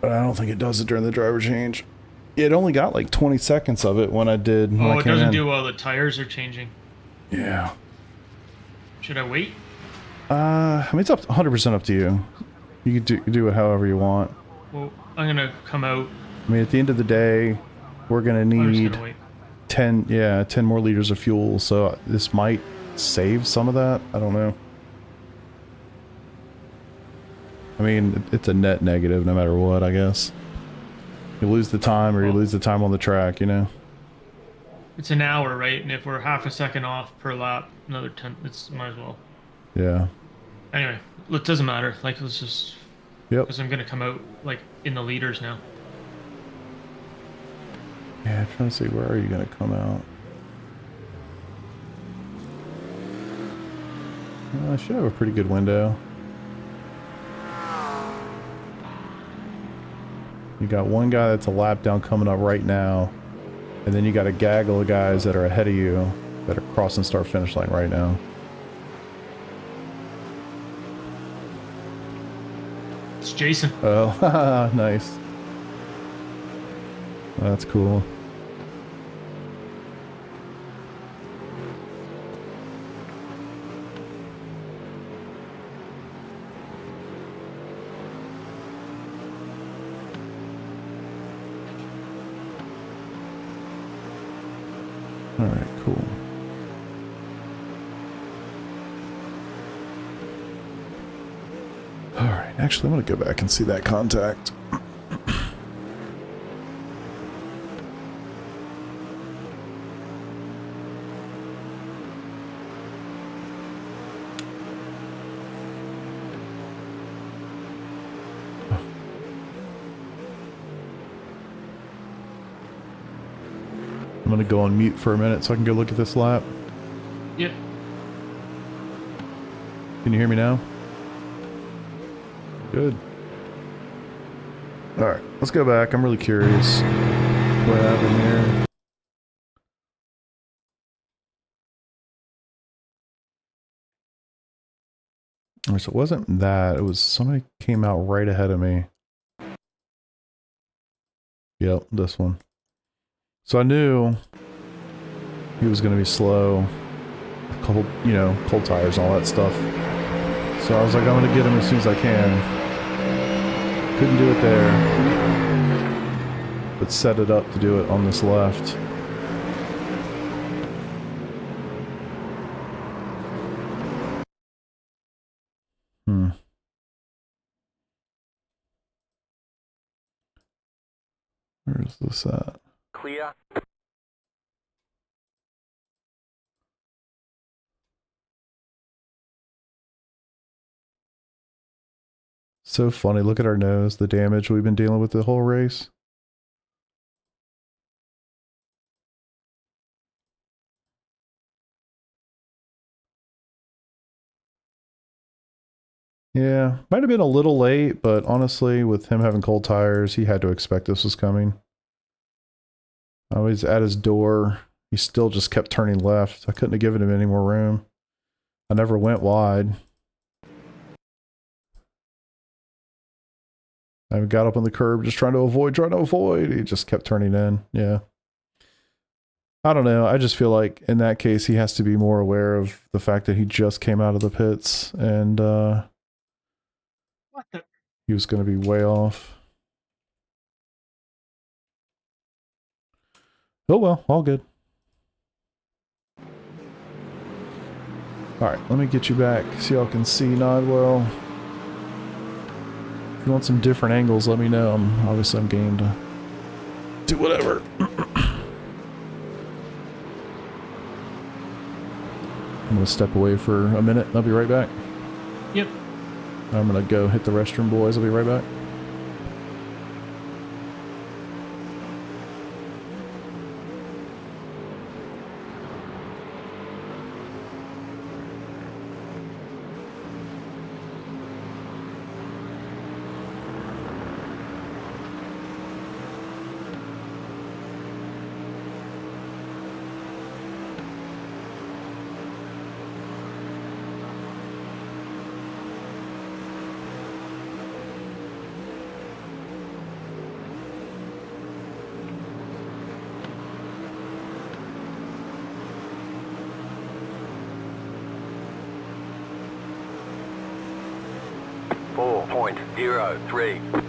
Speaker 1: But I don't think it does it during the driver change. It only got like 20 seconds of it when I did. When
Speaker 2: Oh,
Speaker 1: I
Speaker 2: it
Speaker 1: came
Speaker 2: doesn't
Speaker 1: in.
Speaker 2: do while the tires are changing.
Speaker 1: Yeah.
Speaker 2: Should I wait?
Speaker 1: I mean, it's 100% up to you. You can do it however you want.
Speaker 2: Well, I'm gonna come out.
Speaker 1: I mean, at the end of the day, we're gonna
Speaker 2: I'm just
Speaker 1: need
Speaker 2: gonna wait.
Speaker 1: 10 more liters of fuel, so this might save some of that. I don't know. I mean, it's a net negative no matter what, I guess. You lose the time or you lose the time on the track, you know?
Speaker 2: It's an hour, right? And if we're half a second off per lap, another 10, it's might as well.
Speaker 1: Yeah.
Speaker 2: Anyway, it doesn't matter. Like, let's just...
Speaker 1: Yep.
Speaker 2: Because I'm gonna come out, like, in the leaders now.
Speaker 1: Yeah, I'm trying to see, where are you gonna come out? I should have a pretty good window. You got one guy that's a lap down coming up right now, and then you got a gaggle of guys that are ahead of you that are crossing start finish line right now.
Speaker 2: It's Jason.
Speaker 1: Oh, nice. That's cool. Alright, cool. Alright, actually I'm gonna go back and see that contact. I'm gonna go on mute for a minute so I can go look at this lap.
Speaker 2: Yep.
Speaker 1: Can you hear me now? Good. Alright, let's go back. I'm really curious what happened here. Alright, so it wasn't that. It was somebody came out right ahead of me. Yep, this one. So I knew he was going to be slow. Cold, you know, cold tires and all that stuff. So I was like, I'm going to get him as soon as I can. Couldn't do it there. But set it up to do it on this left. Where's this at?
Speaker 3: Clear.
Speaker 1: So funny. Look at our nose, the damage we've been dealing with the whole race. Yeah, might have been a little late, but honestly, with him having cold tires, he had to expect this was coming. I was at his door. He still just kept turning left. I couldn't have given him any more room. I never went wide. I got up on the curb just trying to avoid. He just kept turning in. Yeah. I don't know. I just feel like in that case, he has to be more aware of the fact that he just came out of the pits and
Speaker 2: What the?
Speaker 1: he was going to be way off. Oh well, all good. Alright, let me get you back so y'all can see Nodwell. If you want some different angles, let me know. I'm game to do whatever. I'm going to step away for a minute. I'll be right back.
Speaker 2: Yep.
Speaker 1: I'm going to go hit the restroom, boys. I'll be right back.
Speaker 3: .03.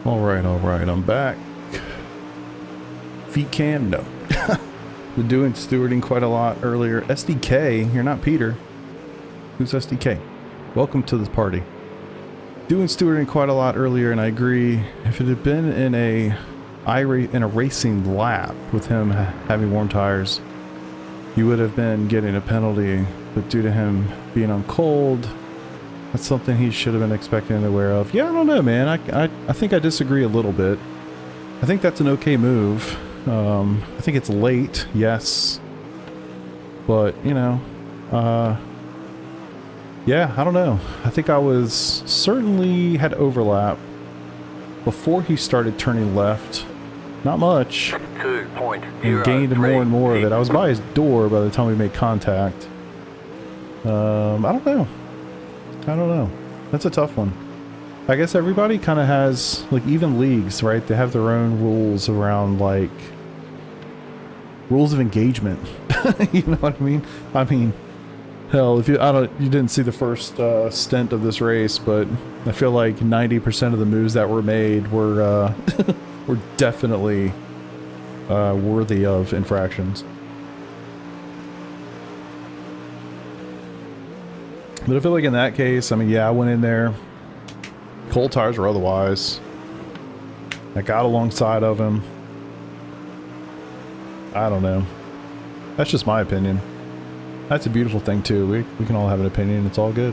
Speaker 3: Alright, I'm back. Feet cam? No. Been doing stewarding quite a lot earlier. SDK, you're not Peter. Who's SDK? Welcome to the party. Doing stewarding quite a lot earlier, and I agree. If it had been in a racing lap with him having warm tires, he would have been getting a penalty, but due to him being on cold, that's something he should have been expecting and aware of. Yeah, I don't know, man. I think I disagree a little bit. I think that's an okay move. I think it's late, yes. But, you know, yeah, I don't know. I think I was certainly had overlap before he started turning left. Not much.
Speaker 6: 2.0
Speaker 3: And gained more and more of it. I was by his door by the time we made contact. I don't know. I don't know. That's a tough one. I guess everybody kind of has, like, even leagues, right? They have their own rules around, like, rules of engagement. You know what I mean? I mean, hell, if you didn't see the first stint of this race, but I feel like 90% of the moves that were made were were definitely worthy of infractions. But I feel like in that case, I mean, yeah, I went in there, cold tires or otherwise. I got alongside of him. I don't know. That's just my opinion. That's a beautiful thing too. We can all have an opinion. It's all good.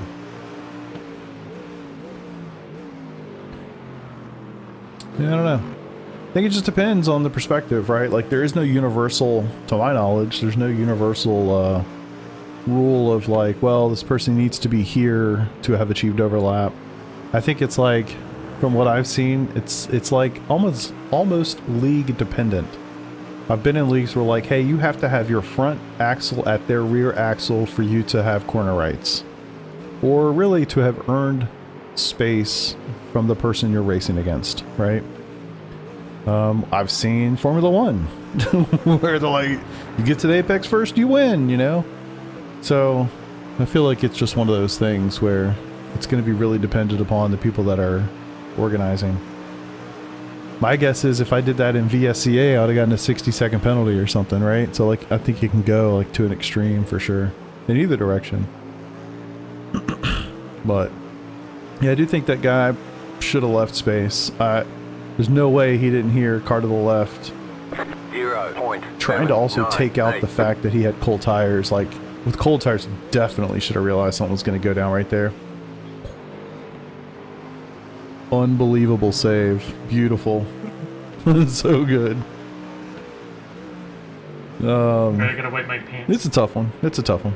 Speaker 3: Yeah, I don't know. I think it just depends on the perspective, right? Like, there is no universal, to my knowledge, there's no universal rule of like, well, this person needs to be here to have achieved overlap. I think it's like, from what I've seen, it's like almost league dependent. I've been in leagues where like, hey, you have to have your front axle at their rear axle for you to have corner rights. Or really to have earned space from the person you're racing against, right? I've seen Formula One where they're like, you get to the apex first, you win, you know? So I feel like it's just one of those things where it's going to be really dependent upon the people that are organizing. My guess is if I did that in VSCA, I would have gotten a 60-second penalty or something, right? So like, I think it can go like to an extreme for sure in either direction. But yeah, I do think that guy should have left space. There's no way he didn't hear car to the left. Trying to also take out the fact that he had cold tires. Like, with cold tires, definitely should have realized something was going to go down right there. Unbelievable save. Beautiful. So good.
Speaker 2: I gotta wipe my pants.
Speaker 3: It's a tough one. It's a tough one.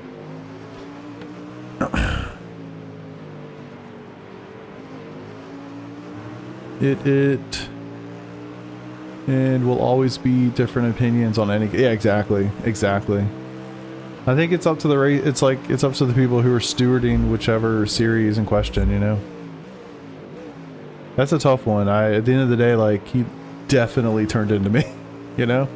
Speaker 3: And will always be different opinions on any. Yeah, exactly. I think it's up to the race. It's like, it's up to the people who are stewarding whichever series in question, you know? That's a tough one. At the end of the day, like, he definitely turned into me, you know?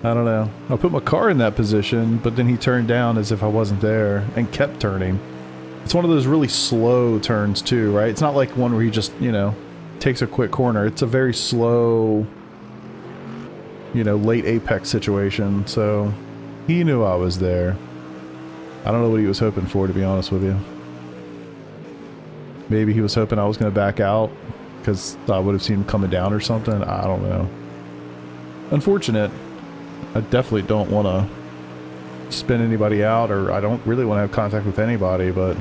Speaker 3: I don't know. I put my car in that position, but then he turned down as if I wasn't there and kept turning. It's one of those really slow turns too, right? It's not like one where he just, you know, takes a quick corner. It's a very slow, you know, late apex situation. So he knew I was there. I don't know what he was hoping for, to be honest with you. Maybe he was hoping I was going to back out because I would have seen him coming down or something. I don't know. Unfortunate. I definitely don't want to spin anybody out, or I don't really want to have contact with anybody, but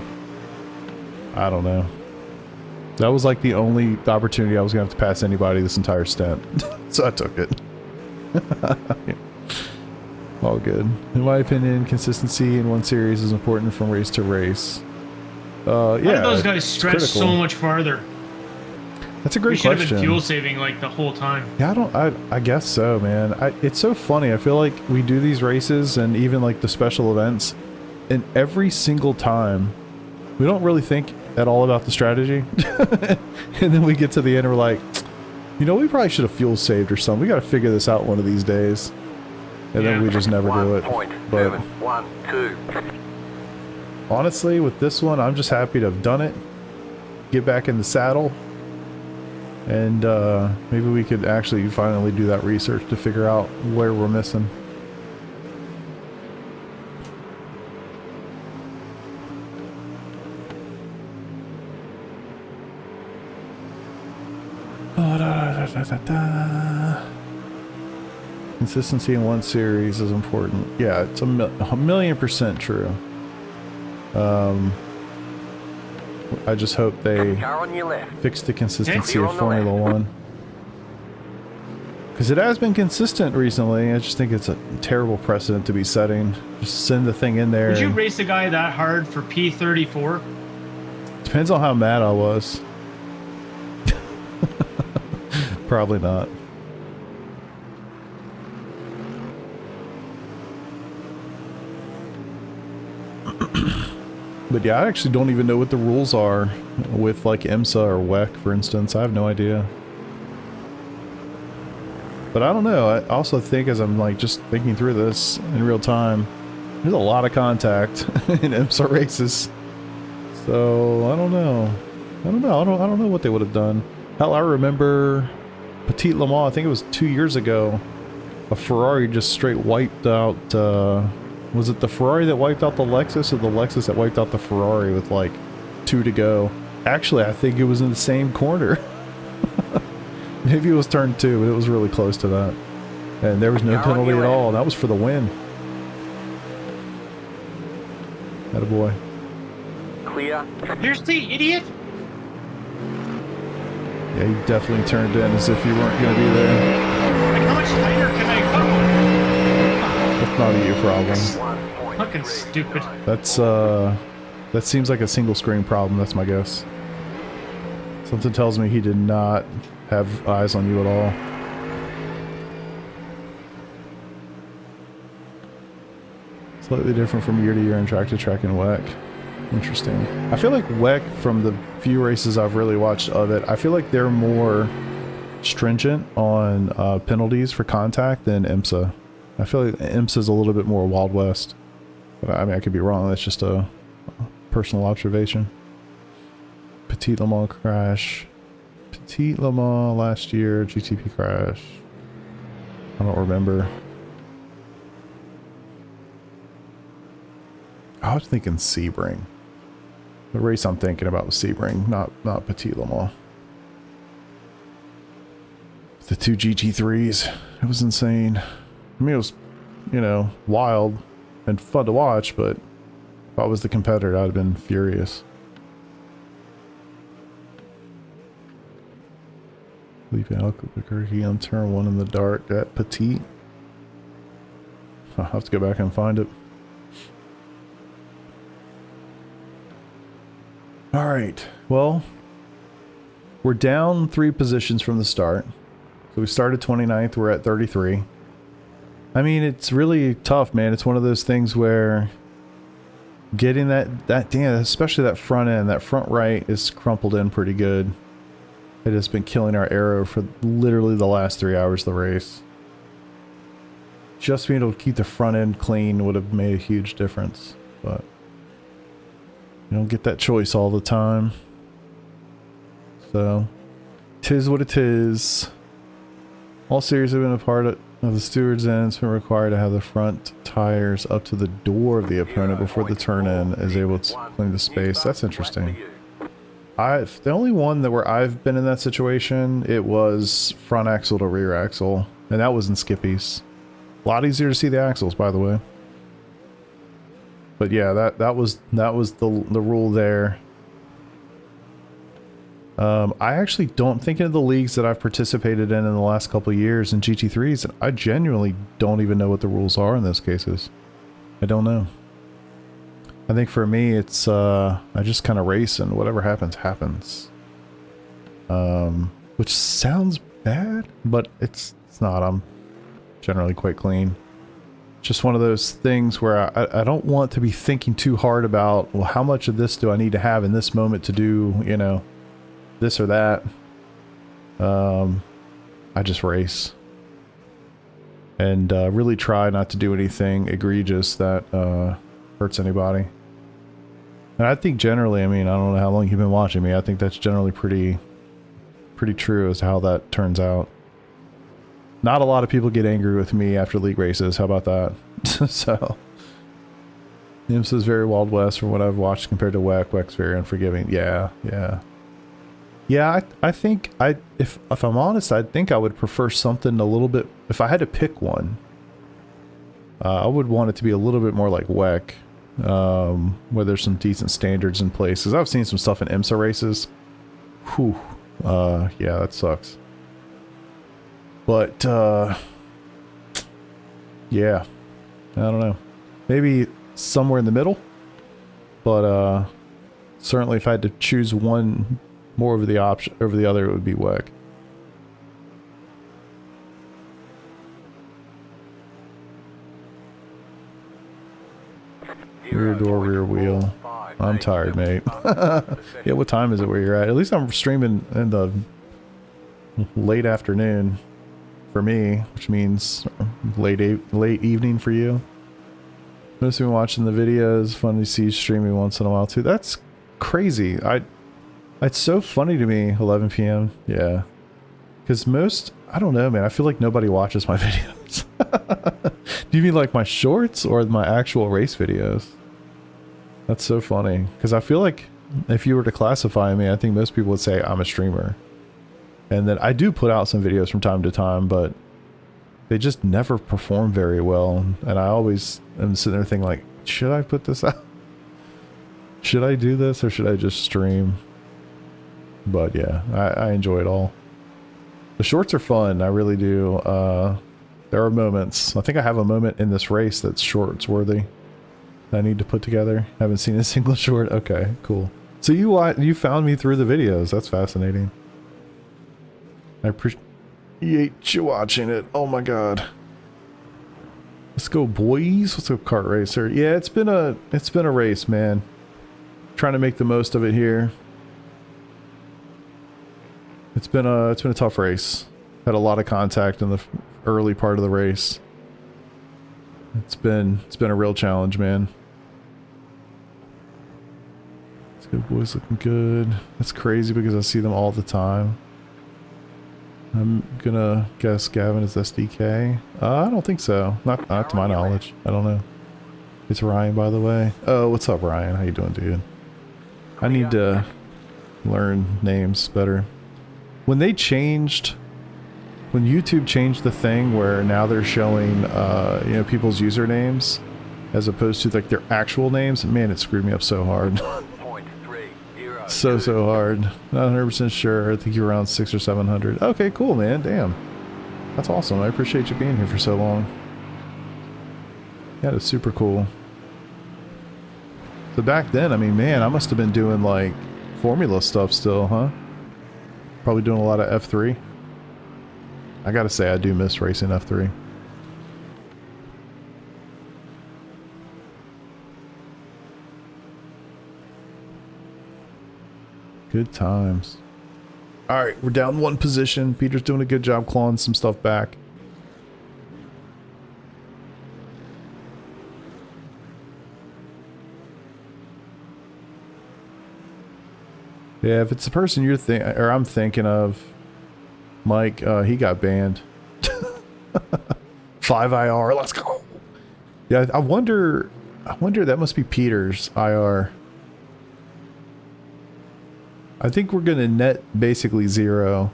Speaker 3: I don't know. That was like the only opportunity I was going to have to pass anybody this entire stint. So I took it. All good. In my opinion, consistency in one series is important from race to race.
Speaker 2: Why
Speaker 3: Yeah,
Speaker 2: did those guys stretch
Speaker 3: critical.
Speaker 2: so much farther?
Speaker 3: That's a great
Speaker 2: We should have
Speaker 3: question.
Speaker 2: been fuel saving like the whole time.
Speaker 3: Yeah, I guess so, man. It's so funny. I feel like we do these races and even like the special events, and every single time we don't really think at all about the strategy. And then we get to the end and we're like, you know, we probably should have fuel saved or something. We got to figure this out one of these days. And then we just never do it. But honestly, with this one, I'm just happy to have done it. Get back in the saddle. And maybe we could actually finally do that research to figure out where we're missing. Consistency in one series is important. Yeah, it's a million percent true. I just hope they fix the consistency of Formula One. Because it has been consistent recently. I just think it's a terrible precedent to be setting. Just send the thing in there.
Speaker 2: Would you
Speaker 3: and-
Speaker 2: race a guy that hard for P34?
Speaker 3: Depends on how mad I was. Probably not. But yeah, I actually don't even know what the rules are with like IMSA or WEC, for instance. I have no idea. But I don't know. I also think as I'm like just thinking through this in real time, there's a lot of contact in IMSA races. So I don't know. I don't know what they would have done. Hell, I remember Petit Le Mans, I think it was 2 years ago, a Ferrari just straight wiped out, was it the Ferrari that wiped out the Lexus or the Lexus that wiped out the Ferrari with like 2 to go? Actually, I think it was in the same corner. Maybe it was turn 2, but it was really close to that. And there was no penalty at all. That was for the win. Attaboy.
Speaker 6: Clear.
Speaker 2: Here's the idiot.
Speaker 3: Yeah, you definitely turned in as if you weren't going to be there.
Speaker 2: Like, how much tighter can I go?
Speaker 3: That's not a you problem.
Speaker 2: Fucking stupid.
Speaker 3: That's, that seems like a single screen problem, that's my guess. Something tells me he did not have eyes on you at all. Slightly different from year to year and track to track and WEC. Interesting. I feel like WEC, from the few races I've really watched of it, I feel like they're more stringent on penalties for contact than IMSA. I feel like IMSA is a little bit more Wild West. But I mean, I could be wrong. That's just a personal observation. Petit Le Mans crash. Petit Le Mans last year. GTP crash. I don't remember. I was thinking Sebring. The race I'm thinking about was Sebring, not Petit Le Mans. The 2 GT3s. It was insane. I mean, it was, you know, wild and fun to watch, but if I was the competitor, I'd have been furious. Felipe Albuquerque on turn 1 in the dark at Petit. I'll have to go back and find it. Alright, well, we're down 3 positions from the start. So we started 29th, we're at 33. I mean, it's really tough, man. It's one of those things where getting that damn, especially that front end, that front right is crumpled in pretty good. It has been killing our aero for literally the last 3 hours of the race. Just being able to keep the front end clean would have made a huge difference, but you don't get that choice all the time. So, 'tis what it is. All series have been a part of the steward's end. It's been required to have the front tires up to the door of the opponent before the turn-in is able to clean the space. That's interesting. The only one that where I've been in that situation, it was front axle to rear axle, and that was in Skippy's. A lot easier to see the axles, by the way. But yeah, that was the rule there. I actually don't think in the leagues that I've participated in the last couple of years in GT3s, I genuinely don't even know what the rules are in those cases. I don't know. I think for me, it's I just kind of race and whatever happens, happens. Which sounds bad, but it's not. I'm generally quite clean. Just one of those things where I don't want to be thinking too hard about, well, how much of this do I need to have in this moment to do, you know, this or that. I just race. And really try not to do anything egregious that hurts anybody. And I think generally, I mean, I don't know how long you've been watching me, I think that's generally pretty true as to how that turns out. Not a lot of people get angry with me after league races. How about that? So, IMSA is very Wild West from what I've watched compared to WEC. WEC's very unforgiving. Yeah. I think if I'm honest, I think I would prefer something a little bit. If I had to pick one, I would want it to be a little bit more like WEC, where there's some decent standards in place. Because I've seen some stuff in IMSA races. Whew. Yeah, that sucks. But, yeah, I don't know. Maybe somewhere in the middle. But, certainly if I had to choose one more over the other, it would be WEC. Rear door, rear wheel. I'm tired, mate. Yeah, what time is it where you're at? At least I'm streaming in the late afternoon for me, which means late evening for you. Most of you watching the videos. Fun to see you streaming once in a while too. That's crazy. It's so funny to me. 11 p.m. Yeah, because I don't know, man. I feel like nobody watches my videos. Do you mean like my shorts or my actual race videos? That's so funny, because I feel like if you were to classify me, I think most people would say I'm a streamer. And then I do put out some videos from time to time, but they just never perform very well. And I always am sitting there thinking like, should I put this out? Should I do this or should I just stream? But yeah, I enjoy it all. The shorts are fun, I really do. There are moments. I think I have a moment in this race that's shorts worthy. I need to put together. Haven't seen a single short. Okay, cool. So you found me through the videos. That's fascinating. I appreciate you watching it. Oh my god. Let's go, boys. What's up, kart racer? Yeah, it's been a race, man. Trying to make the most of it here. It's been a tough race. Had a lot of contact in the early part of the race. It's been a real challenge, man. Let's go, boys, looking good. That's crazy because I see them all the time. I'm gonna guess Gavin is SDK. I don't think so. Not to my knowledge. I don't know. It's Ryan, by the way. Oh, what's up, Ryan? How you doing, dude? I need to learn names better. When YouTube changed the thing where now they're showing, people's usernames as opposed to like their actual names, man, it screwed me up so hard. so hard. Not 100% sure. I think you're around 600 or 700. Okay, cool, man. Damn. That's awesome. I appreciate you being here for so long. Yeah, it's super cool. So back then, I mean, man, I must have been doing like formula stuff still, huh? Probably doing a lot of F3. I gotta say, I do miss racing F3. Good times. Alright, we're down one position. Peter's doing a good job clawing some stuff back. Yeah, if it's the person I'm thinking of, Mike, he got banned. 5 IR, let's go. Yeah, I wonder that must be Peter's IR. I think we're gonna net basically 0.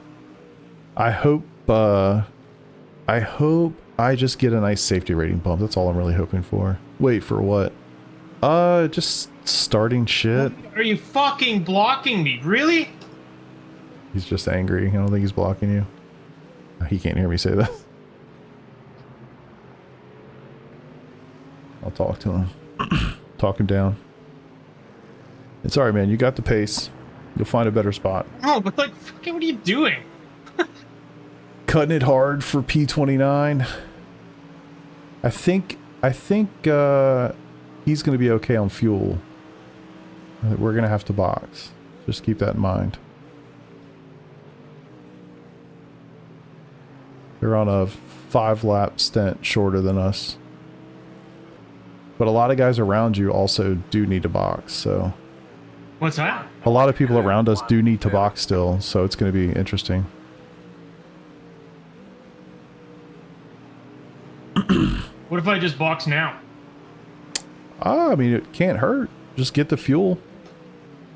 Speaker 3: I hope I just get a nice safety rating bump. That's all I'm really hoping for. Wait, for what? Just starting shit.
Speaker 2: Are you fucking blocking me? Really?
Speaker 3: He's just angry. I don't think he's blocking you. He can't hear me say that. I'll talk to him. Talk him down. It's alright, man. You got the pace. You'll find a better spot.
Speaker 2: Oh, but like, fucking, what are you doing?
Speaker 3: Cutting it hard for P29. I think he's going to be okay on fuel. We're going to have to box. Just keep that in mind. They're on a 5-lap stint shorter than us. But a lot of guys around you also do need to box, so...
Speaker 2: What's that?
Speaker 3: A lot of people around us do need to box still, so it's going to be interesting.
Speaker 2: What if I just box now?
Speaker 3: I mean, it can't hurt. Just get the fuel.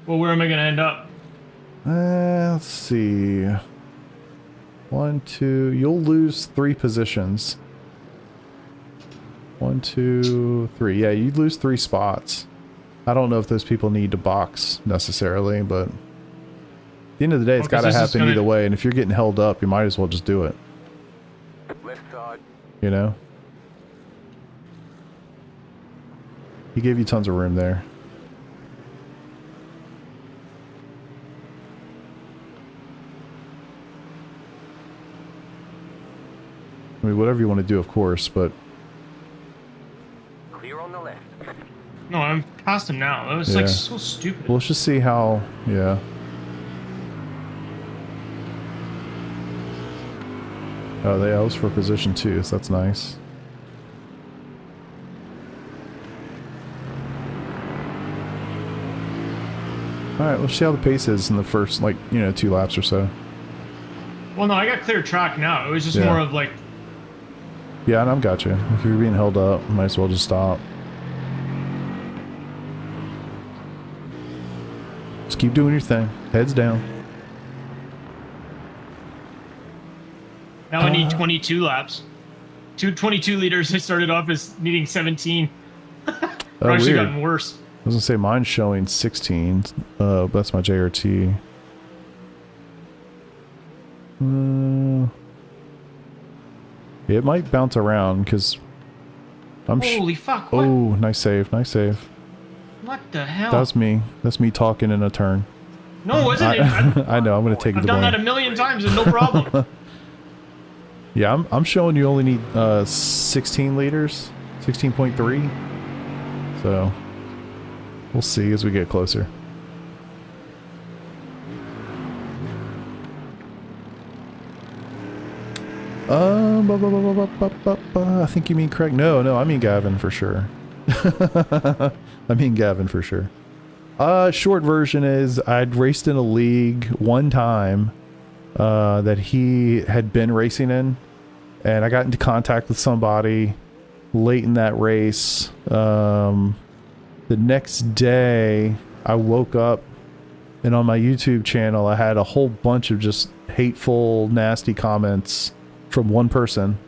Speaker 2: Well, where am I going to end up?
Speaker 3: Let's see. 1, 2. You'll lose 3 positions. 1, 2, 3. Yeah, you'd lose 3 spots. I don't know if those people need to box necessarily, but at the end of the day, it's got to happen either way. And if you're getting held up, you might as well just do it. you know? He gave you tons of room there. I mean, whatever you want to do, of course, but...
Speaker 6: Clear on the left.
Speaker 2: No, I'm past him now. That was like so stupid.
Speaker 3: Well, let's just see how... Yeah. Oh, they was for position 2, so that's nice. Alright, let's see how the pace is in the first, like, you know, 2 laps or so.
Speaker 2: Well, no, I got clear track now. It was just
Speaker 3: Yeah.
Speaker 2: more of like,
Speaker 3: Yeah, and I've got you. If you're being held up, might as well just stop. Just keep doing your thing. Heads down.
Speaker 2: now I need 22 laps. 22 liters. I started off as needing 17.
Speaker 3: Oh,
Speaker 2: Actually
Speaker 3: weird.
Speaker 2: gotten worse.
Speaker 3: I was gonna say mine's showing 16. But that's my JRT. It might bounce around because I'm.
Speaker 2: Holy fuck! What?
Speaker 3: Oh, nice save, nice save.
Speaker 2: What the hell?
Speaker 3: That's me. That's me talking in a turn.
Speaker 2: No, it wasn't.
Speaker 3: I know. I'm gonna take
Speaker 2: I've
Speaker 3: the
Speaker 2: done
Speaker 3: blame.
Speaker 2: that a million times and no problem.
Speaker 3: Yeah, I'm showing you only need 16 liters, 16.3. So we'll see as we get closer. I think you mean Craig. No, I mean Gavin for sure. I mean Gavin for sure. Short version is I'd raced in a league one time that he had been racing in, and I got into contact with somebody late in that race. The next day I woke up and on my YouTube channel I had a whole bunch of just hateful, nasty comments from one person.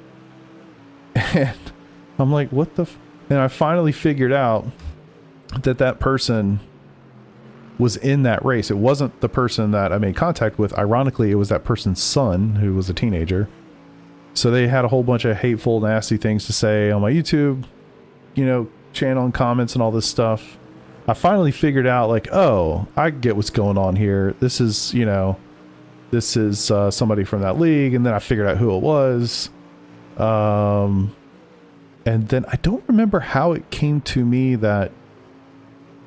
Speaker 3: And I'm like, what the and I finally figured out that that person was in that race. It wasn't the person that I made contact with. Ironically, it was that person's son who was a teenager. So they had a whole bunch of hateful, nasty things to say on my YouTube, you know, channel and comments and all this stuff. I finally figured out, like, oh, I get what's going on here. This is, you know, this is somebody from that league. And then I figured out who it was. And then I don't remember how it came to me that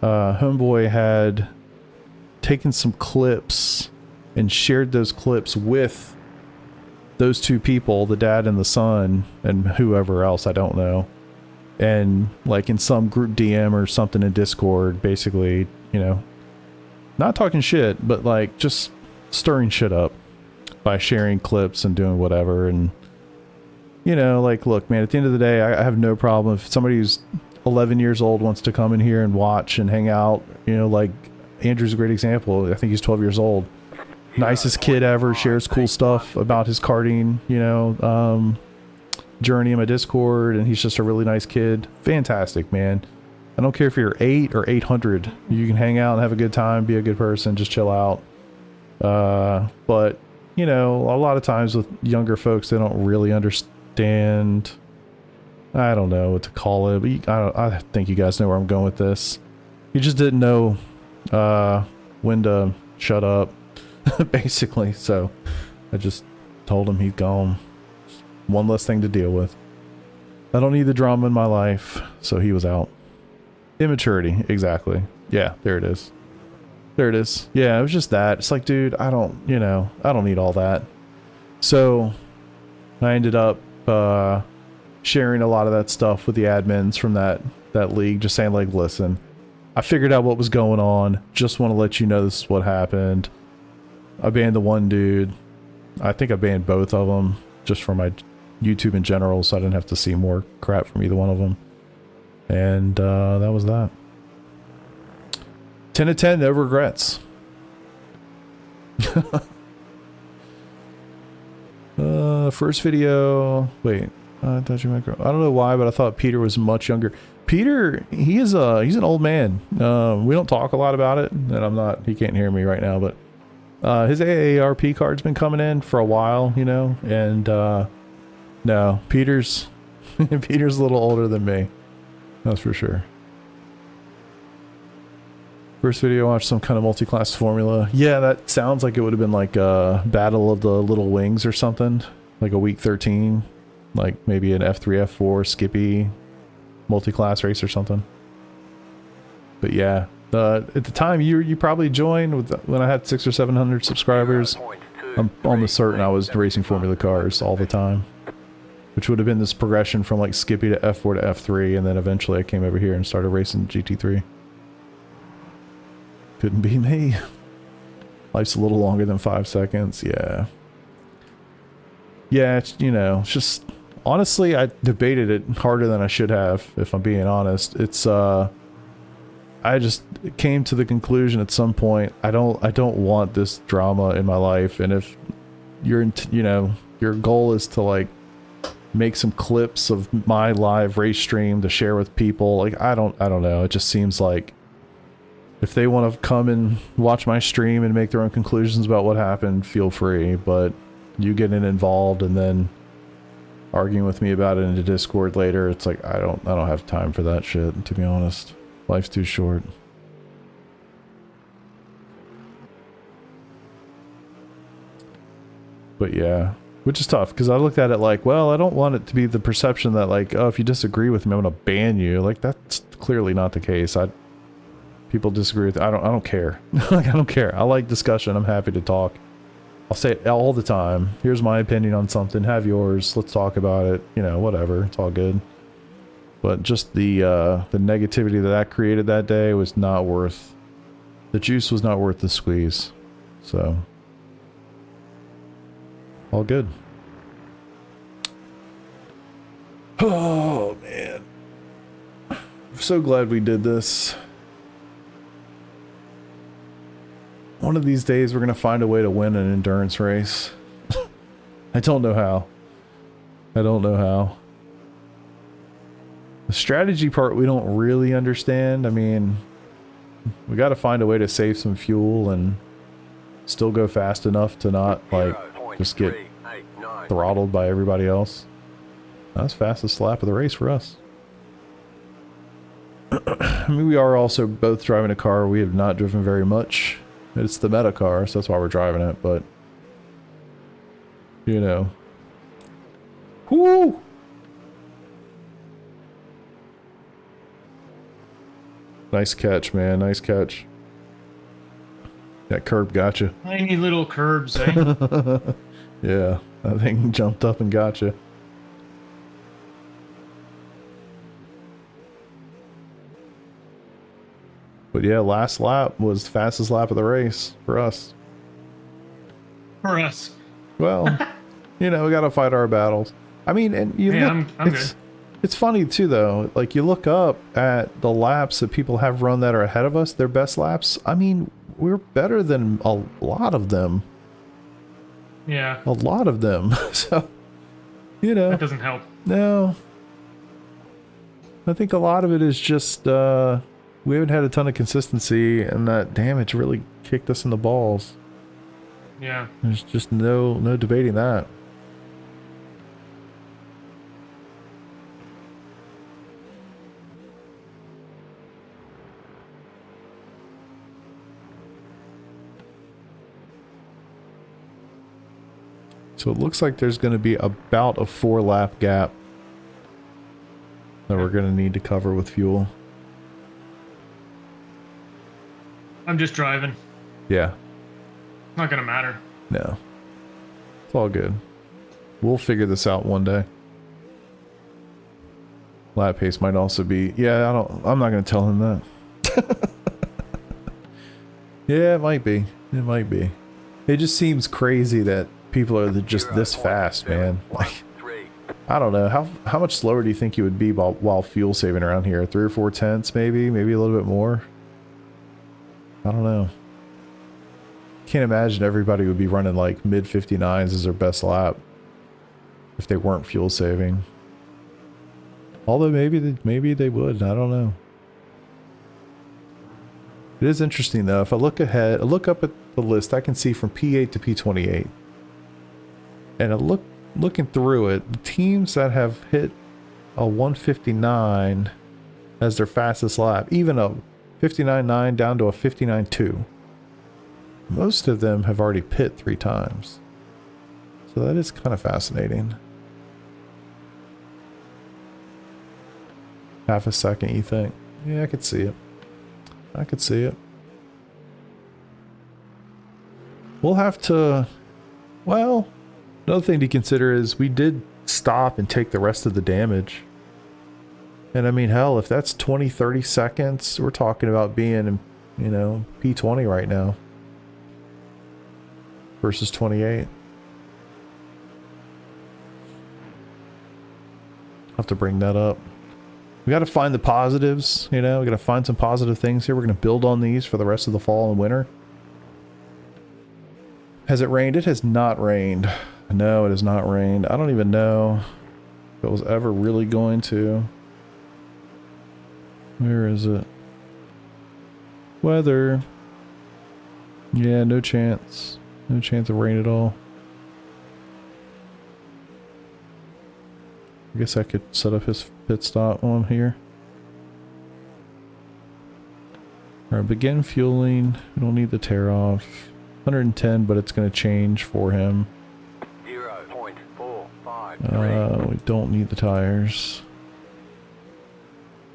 Speaker 3: Homeboy had taken some clips and shared those clips with those two people, the dad and the son, and whoever else, I don't know. And like in some group DM or something in Discord, basically, you know, not talking shit, but like just stirring shit up by sharing clips and doing whatever. And, you know, like, look, man, at the end of the day, I have no problem if somebody who's 11 years old wants to come in here and watch and hang out, you know, like Andrew's a great example. I think he's 12 years old. Nicest kid ever, shares cool stuff about his karting, you know, journey in my Discord, and he's just a really nice kid. Fantastic, man. I don't care if you're 8 or 800. You can hang out and have a good time, be a good person, just chill out. But, you know, a lot of times with younger folks, they don't really understand. I don't know what to call it, but I think you guys know where I'm going with this. You just didn't know when to shut up, basically. So I just told him he's gone. One less thing to deal with. I don't need the drama in my life, so he was out. Immaturity, exactly. Yeah, there it is. There it is. Yeah, it was just that. It's like, dude, I don't need all that. So I ended up sharing a lot of that stuff with the admins from that league, just saying, like, listen, I figured out what was going on. Just want to let you know this is what happened. I banned the one dude. I think I banned both of them just for my YouTube in general, so I didn't have to see more crap from either one of them. And that was that. 10 to 10, no regrets. First video. Wait, touch your micro. I don't know why, but I thought Peter was much younger. Peter, he's an old man. We don't talk a lot about it, and he can't hear me right now, but his AARP card's been coming in for a while, you know, and no, Peter's Peter's a little older than me. That's for sure. First video, I watched some kind of multi-class formula. Yeah, that sounds like it would have been like a Battle of the Little Wings or something. Like a week 13. Like maybe an F3, F4, Skippy multi-class race or something. But yeah, at the time you probably joined when I had 600 or 700 subscribers. I'm almost certain I was racing Formula cars all the time. Which would have been this progression from like Skippy to F4 to F3, and then eventually I came over here and started racing GT3. Couldn't be me. Life's a little longer than 5 seconds, yeah. Yeah, it's, you know, it's just... Honestly, I debated it harder than I should have, if I'm being honest. It's, I just came to the conclusion at some point, I don't want this drama in my life, and if you're, you know, your goal is to, like, make some clips of my live race stream to share with people, like, I don't know, it just seems like if they want to come and watch my stream and make their own conclusions about what happened, feel free, but you getting involved and then arguing with me about it in the Discord later, it's like, I don't have time for that shit, to be honest. Life's too short. But yeah, which is tough, because I looked at it like, well, I don't want it to be the perception that like, oh, if you disagree with me, I'm gonna ban you. Like, that's clearly not the case. People disagree with, I don't care. Like, I don't care. I like discussion. I'm happy to talk. I'll say it all the time. Here's my opinion on something. Have yours. Let's talk about it. You know, whatever. It's all good. But just the negativity that created that day was not worth... The juice was not worth the squeeze. So... all good. Oh, man. I'm so glad we did this. One of these days we're going to find a way to win an endurance race. I don't know how. I don't know how. The strategy part we don't really understand. I mean, we got to find a way to save some fuel and still go fast enough to not, like, just get throttled by everybody else. That's fastest lap of the race for us. I mean, we are also both driving a car we have not driven very much. It's the meta car, so that's why we're driving it, but... you know. Whoo! Nice catch, man. Nice catch. That curb got you.
Speaker 2: Tiny little curbs, eh?
Speaker 3: Yeah, that thing jumped up and got you. But yeah, last lap was the fastest lap of the race for us.
Speaker 2: For us.
Speaker 3: Well, you know, we gotta fight our battles. I mean, and you
Speaker 2: Yeah,
Speaker 3: look,
Speaker 2: I'm good.
Speaker 3: it's funny too, though. Like, you look up at the laps that people have run that are ahead of us, their best laps. I mean, we're better than a lot of them.
Speaker 2: Yeah.
Speaker 3: A lot of them. So, you know.
Speaker 2: That doesn't help.
Speaker 3: No. I think a lot of it is just, we haven't had a ton of consistency, and that damage really kicked us in the balls.
Speaker 2: Yeah.
Speaker 3: There's just no debating that. So it looks like there's going to be about a 4-lap gap that we're going to need to cover with fuel.
Speaker 2: I'm just driving.
Speaker 3: Yeah.
Speaker 2: Not gonna matter.
Speaker 3: No. It's all good. We'll figure this out one day. Lap pace might also be... yeah, I'm not going to tell him that. Yeah, it might be. It might be. It just seems crazy that people are just this fast, man. Like, I don't know. How much slower do you think you would be while fuel saving around here? 3 or 4 tenths, maybe? Maybe a little bit more? I don't know. Can't imagine everybody would be running like mid 59s as their best lap if they weren't fuel saving. Although maybe they would. I don't know. It is interesting though. If I look ahead, I look up at the list, I can see from P8 to P28. And looking through it, the teams that have hit a 159 as their fastest lap, even a 59.9 down to a 59.2. Most of them have already pit 3 times. So that is kind of fascinating. Half a second, you think? Yeah, I could see it. I could see it. We'll have to... Well, another thing to consider is we did stop and take the rest of the damage. And I mean, hell, if that's 20, 30 seconds, we're talking about being, you know, P20 right now. Versus 28. I'll have to bring that up. We got to find the positives, you know, we got to find some positive things here. We're going to build on these for the rest of the fall and winter. Has it rained? It has not rained. No, it has not rained. I don't even know if it was ever really going to. Where is it? Weather. Yeah, no chance. No chance of rain at all. I guess I could set up his pit stop on here. Alright, begin fueling. We don't need the tear off. 110, but it's going to change for him.
Speaker 6: 0.453.
Speaker 3: We don't need the tires.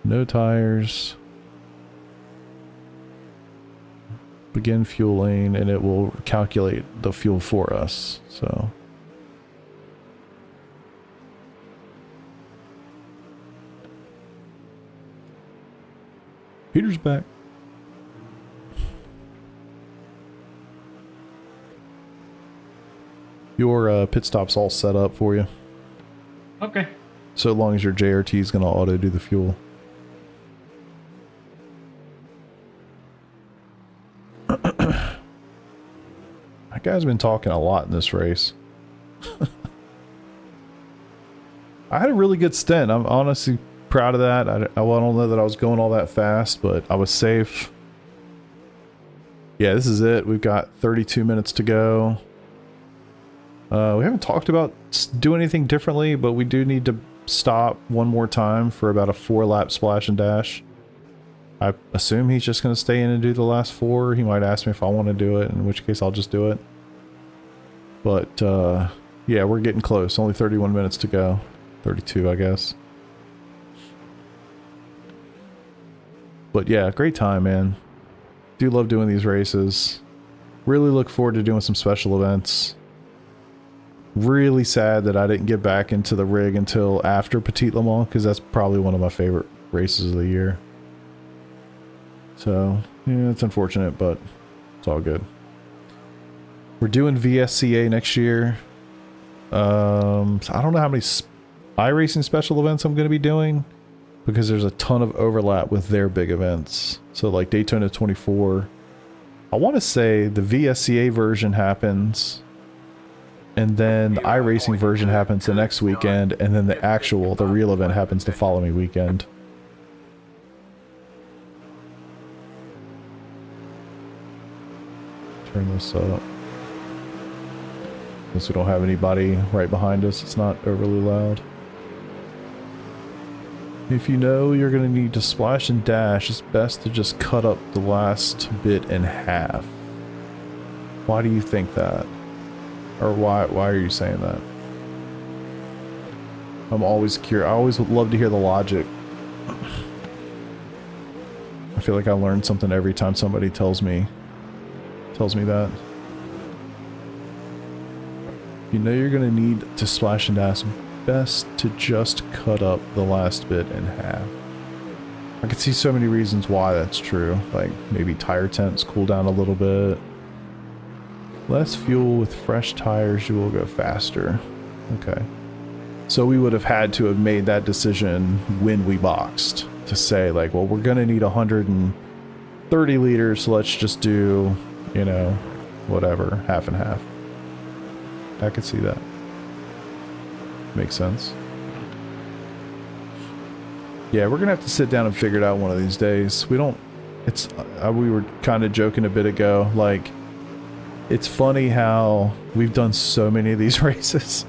Speaker 3: No tires. Begin fueling, and it will calculate the fuel for us. So. Peter's back. Your pit stop's all set up for you.
Speaker 2: Okay.
Speaker 3: So long as your JRT is going to auto do the fuel. That guy's been talking a lot in this race. I had a really good stint. I'm honestly proud of that. I don't know that I was going all that fast, but I was safe. Yeah, this is it. We've got 32 minutes to go. We haven't talked about doing anything differently, but we do need to stop one more time for about a 4-lap splash and dash. I assume he's just going to stay in and do the last 4. He might ask me if I want to do it, in which case I'll just do it. But, yeah, we're getting close. Only 31 minutes to go. 32, I guess. But yeah, great time, man. Do love doing these races. Really look forward to doing some special events. Really sad that I didn't get back into the rig until after Petit Le Mans, because that's probably one of my favorite races of the year. So, yeah, it's unfortunate, but it's all good. We're doing VSCA next year. I don't know how many iRacing special events I'm going to be doing, because there's a ton of overlap with their big events. So like Daytona 24, I want to say the VSCA version happens, and then the iRacing version happens the next weekend, and then the real event happens the following weekend. Turn this up. Since we don't have anybody right behind us, it's not overly loud. If you know you're going to need to splash and dash, it's best to just cut up the last bit in half. Why do you think that? Or why are you saying that? I'm always curious. I always would love to hear the logic. I feel like I learn something every time somebody tells me that. You know you're going to need to splash and dash, best to just cut up the last bit in half. I could see so many reasons why that's true. Like maybe tire temps cool down a little bit. Less fuel with fresh tires, you will go faster. Okay. So we would have had to have made that decision when we boxed to say like, well, we're going to need 130 liters, so let's just do, you know, whatever, half and half. I could see that. Makes sense. Yeah, we're gonna have to sit down and figure it out one of these days. We don't, it's, we were kind of joking a bit ago, like, it's funny how we've done so many of these races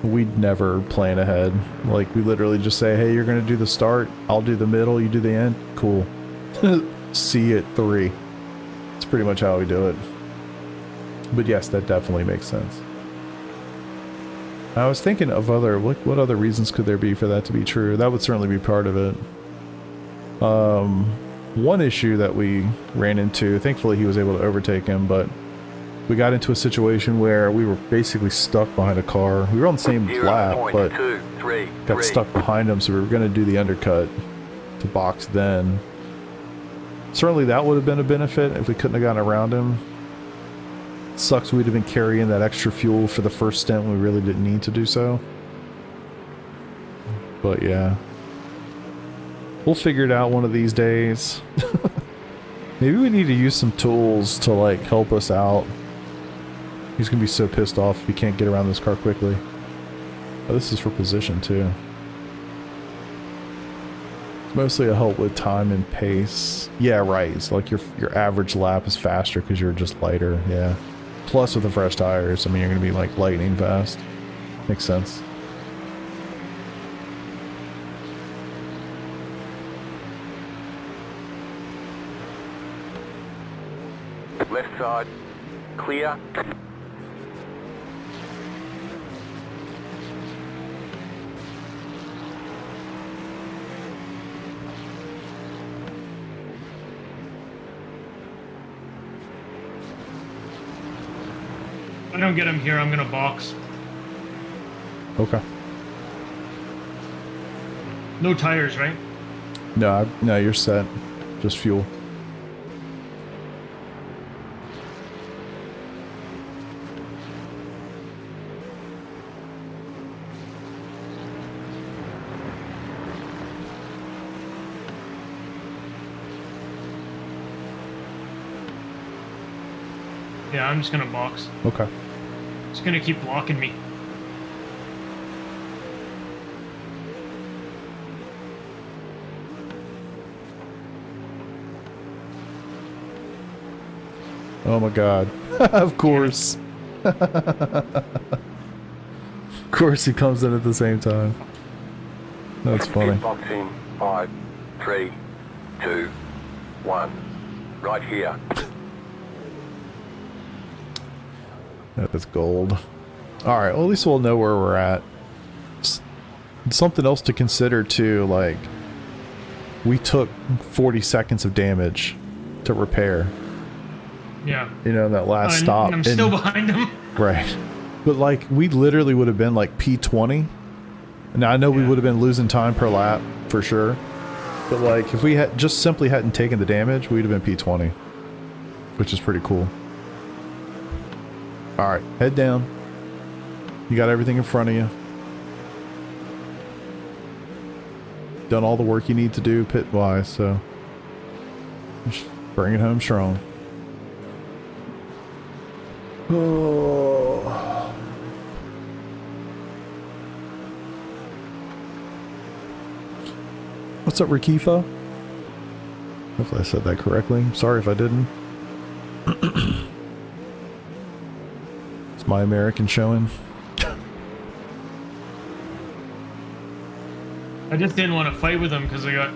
Speaker 3: We'd never plan ahead. Like, we literally just say, hey, you're going to do the start. I'll do the middle. You do the end. Cool. See you at 3. It's pretty much how we do it. But yes, that definitely makes sense. I was thinking of what other reasons could there be for that to be true? That would certainly be part of it. One issue that we ran into, thankfully he was able to overtake him, but we got into a situation where we were basically stuck behind a car. We were on the same lap, but got stuck behind him, so we were going to do the undercut to box then. Certainly that would have been a benefit if we couldn't have gotten around him. Sucks we'd have been carrying that extra fuel for the first stint when we really didn't need to do so. But yeah. We'll figure it out one of these days. Maybe we need to use some tools to like help us out. He's gonna be so pissed off if he can't get around this car quickly. Oh, this is for position too. It's mostly a help with time and pace. Yeah, right. It's like your average lap is faster because you're just lighter. Yeah. Plus with the fresh tires, I mean, you're gonna be like lightning fast. Makes sense.
Speaker 6: Left side, clear.
Speaker 2: If I don't get him here, I'm gonna box.
Speaker 3: Okay.
Speaker 2: No tires, right?
Speaker 3: No, no, you're set. Just fuel.
Speaker 2: Yeah, I'm just gonna box.
Speaker 3: Okay.
Speaker 2: It's gonna keep blocking me.
Speaker 3: Oh my god. Of course. Of course he comes in at the same time. That's funny.
Speaker 6: Box in 5, 3, 2, 1. Right here.
Speaker 3: That is gold. Alright, well at least we'll know where we're at. Something else to consider too, like, we took 40 seconds of damage to repair.
Speaker 2: Yeah.
Speaker 3: You know, that last stop.
Speaker 2: And I'm still behind him.
Speaker 3: Right. But like, we literally would have been like P20. Now I know we would have been losing time per lap, for sure. But like, if we had just simply hadn't taken the damage, we'd have been P20. Which is pretty cool. Alright, head down. You got everything in front of you. Done all the work you need to do pit-wise, so just bring it home strong. Oh. What's up, Rikifa? Hopefully I said that correctly. Sorry if I didn't. It's my American showing.
Speaker 2: I just didn't want to fight with him because I got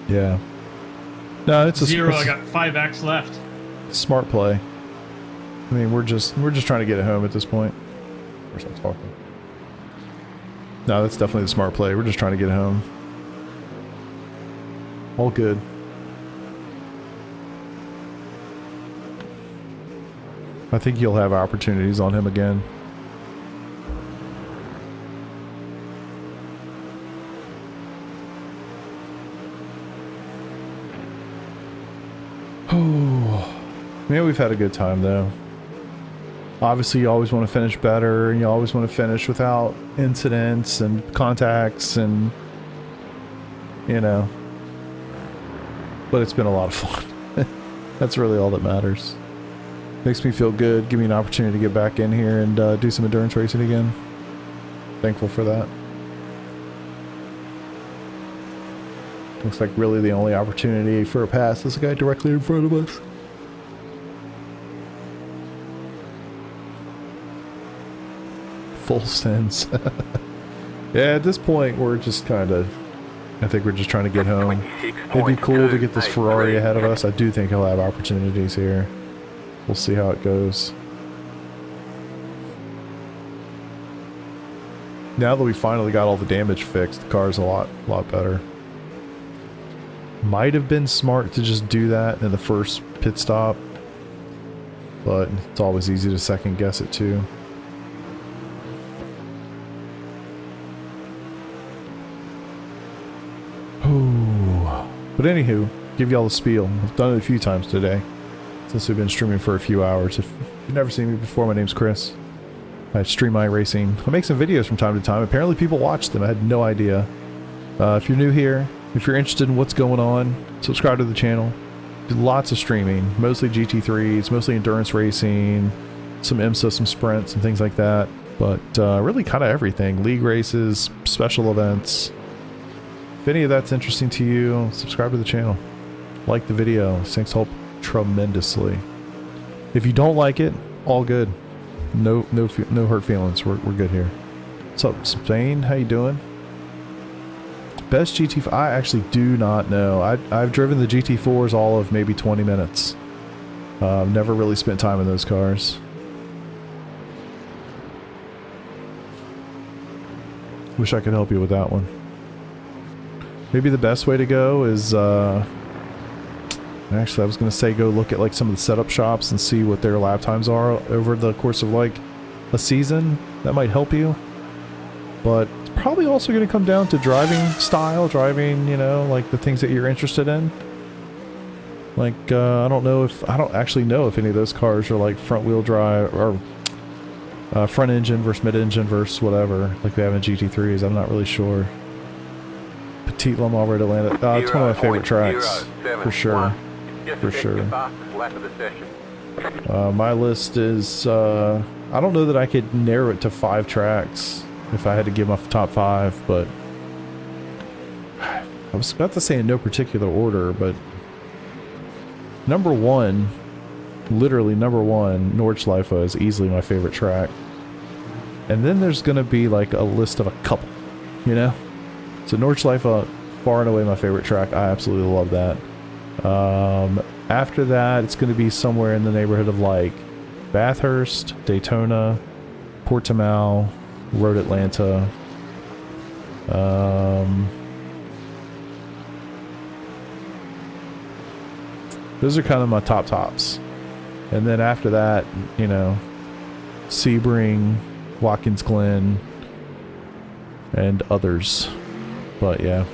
Speaker 3: Yeah. No, it's a
Speaker 2: 0. I got 5x left.
Speaker 3: smart play. I mean, we're just trying to get it home at this point. Where's that talking? No, that's definitely the smart play. We're just trying to get it home. All good. I think you'll have opportunities on him again. Oh, man, we've had a good time though. Obviously, you always want to finish better, and you always want to finish without incidents and contacts, and you know. But it's been a lot of fun. That's really all that matters. Makes me feel good. Give me an opportunity to get back in here and do some endurance racing again. Thankful for that. Looks like really the only opportunity for a pass is the guy directly in front of us. full sends. Yeah, at this point, we're just kind of... I think we're just trying to get home. It'd be cool to get this Ferrari ahead of us. I do think he'll have opportunities here. We'll see how it goes. Now that we finally got all the damage fixed, the car's a lot better. Might have been smart to just do that in the first pit stop, but it's always easy to second guess it too. But anywho, give y'all the spiel. I've done it a few times today since we've been streaming for a few hours. If you've never seen me before, my name's Chris. I stream iRacing. I make some videos from time to time. Apparently people watch them. I had no idea. If you're new here, if you're interested in what's going on, subscribe to the channel. Do lots of streaming, mostly GT3s, mostly endurance racing, some IMSA, some sprints and things like that. But really kind of everything. League races, special events. If any of that's interesting to you, subscribe to the channel. Like the video. These things help tremendously. If you don't like it, all good. No hurt feelings. We're good here. What's up, Spain? How you doing? Best GT4? I actually do not know. I've driven the GT4s all of maybe 20 minutes. I've never really spent time in those cars. Wish I could help you with that one. Maybe the best way to go is, actually I was going to say go look at like some of the setup shops and see what their lap times are over the course of like a season. That might help you. But it's probably also going to come down to driving style, you know, like the things that you're interested in. Like, I don't actually know if any of those cars are like front wheel drive or front engine versus mid engine versus whatever, like they have in GT3s. I'm not really sure. Petite Le Mans Red Atlanta. It's one of my favorite tracks, for sure. For sure. My list is, I don't know that I could narrow it to 5 tracks if I had to give my top 5, but I was about to say in no particular order, but number 1, literally number 1, Nordschleife is easily my favorite track. And then there's going to be like a list of a couple, you know? So Nordschleife, far and away my favorite track. I absolutely love that. After that, it's going to be somewhere in the neighborhood of like Bathurst, Daytona, Portimao, Road Atlanta. Those are kind of my tops. And then after that, you know, Sebring, Watkins Glen, and others. But yeah,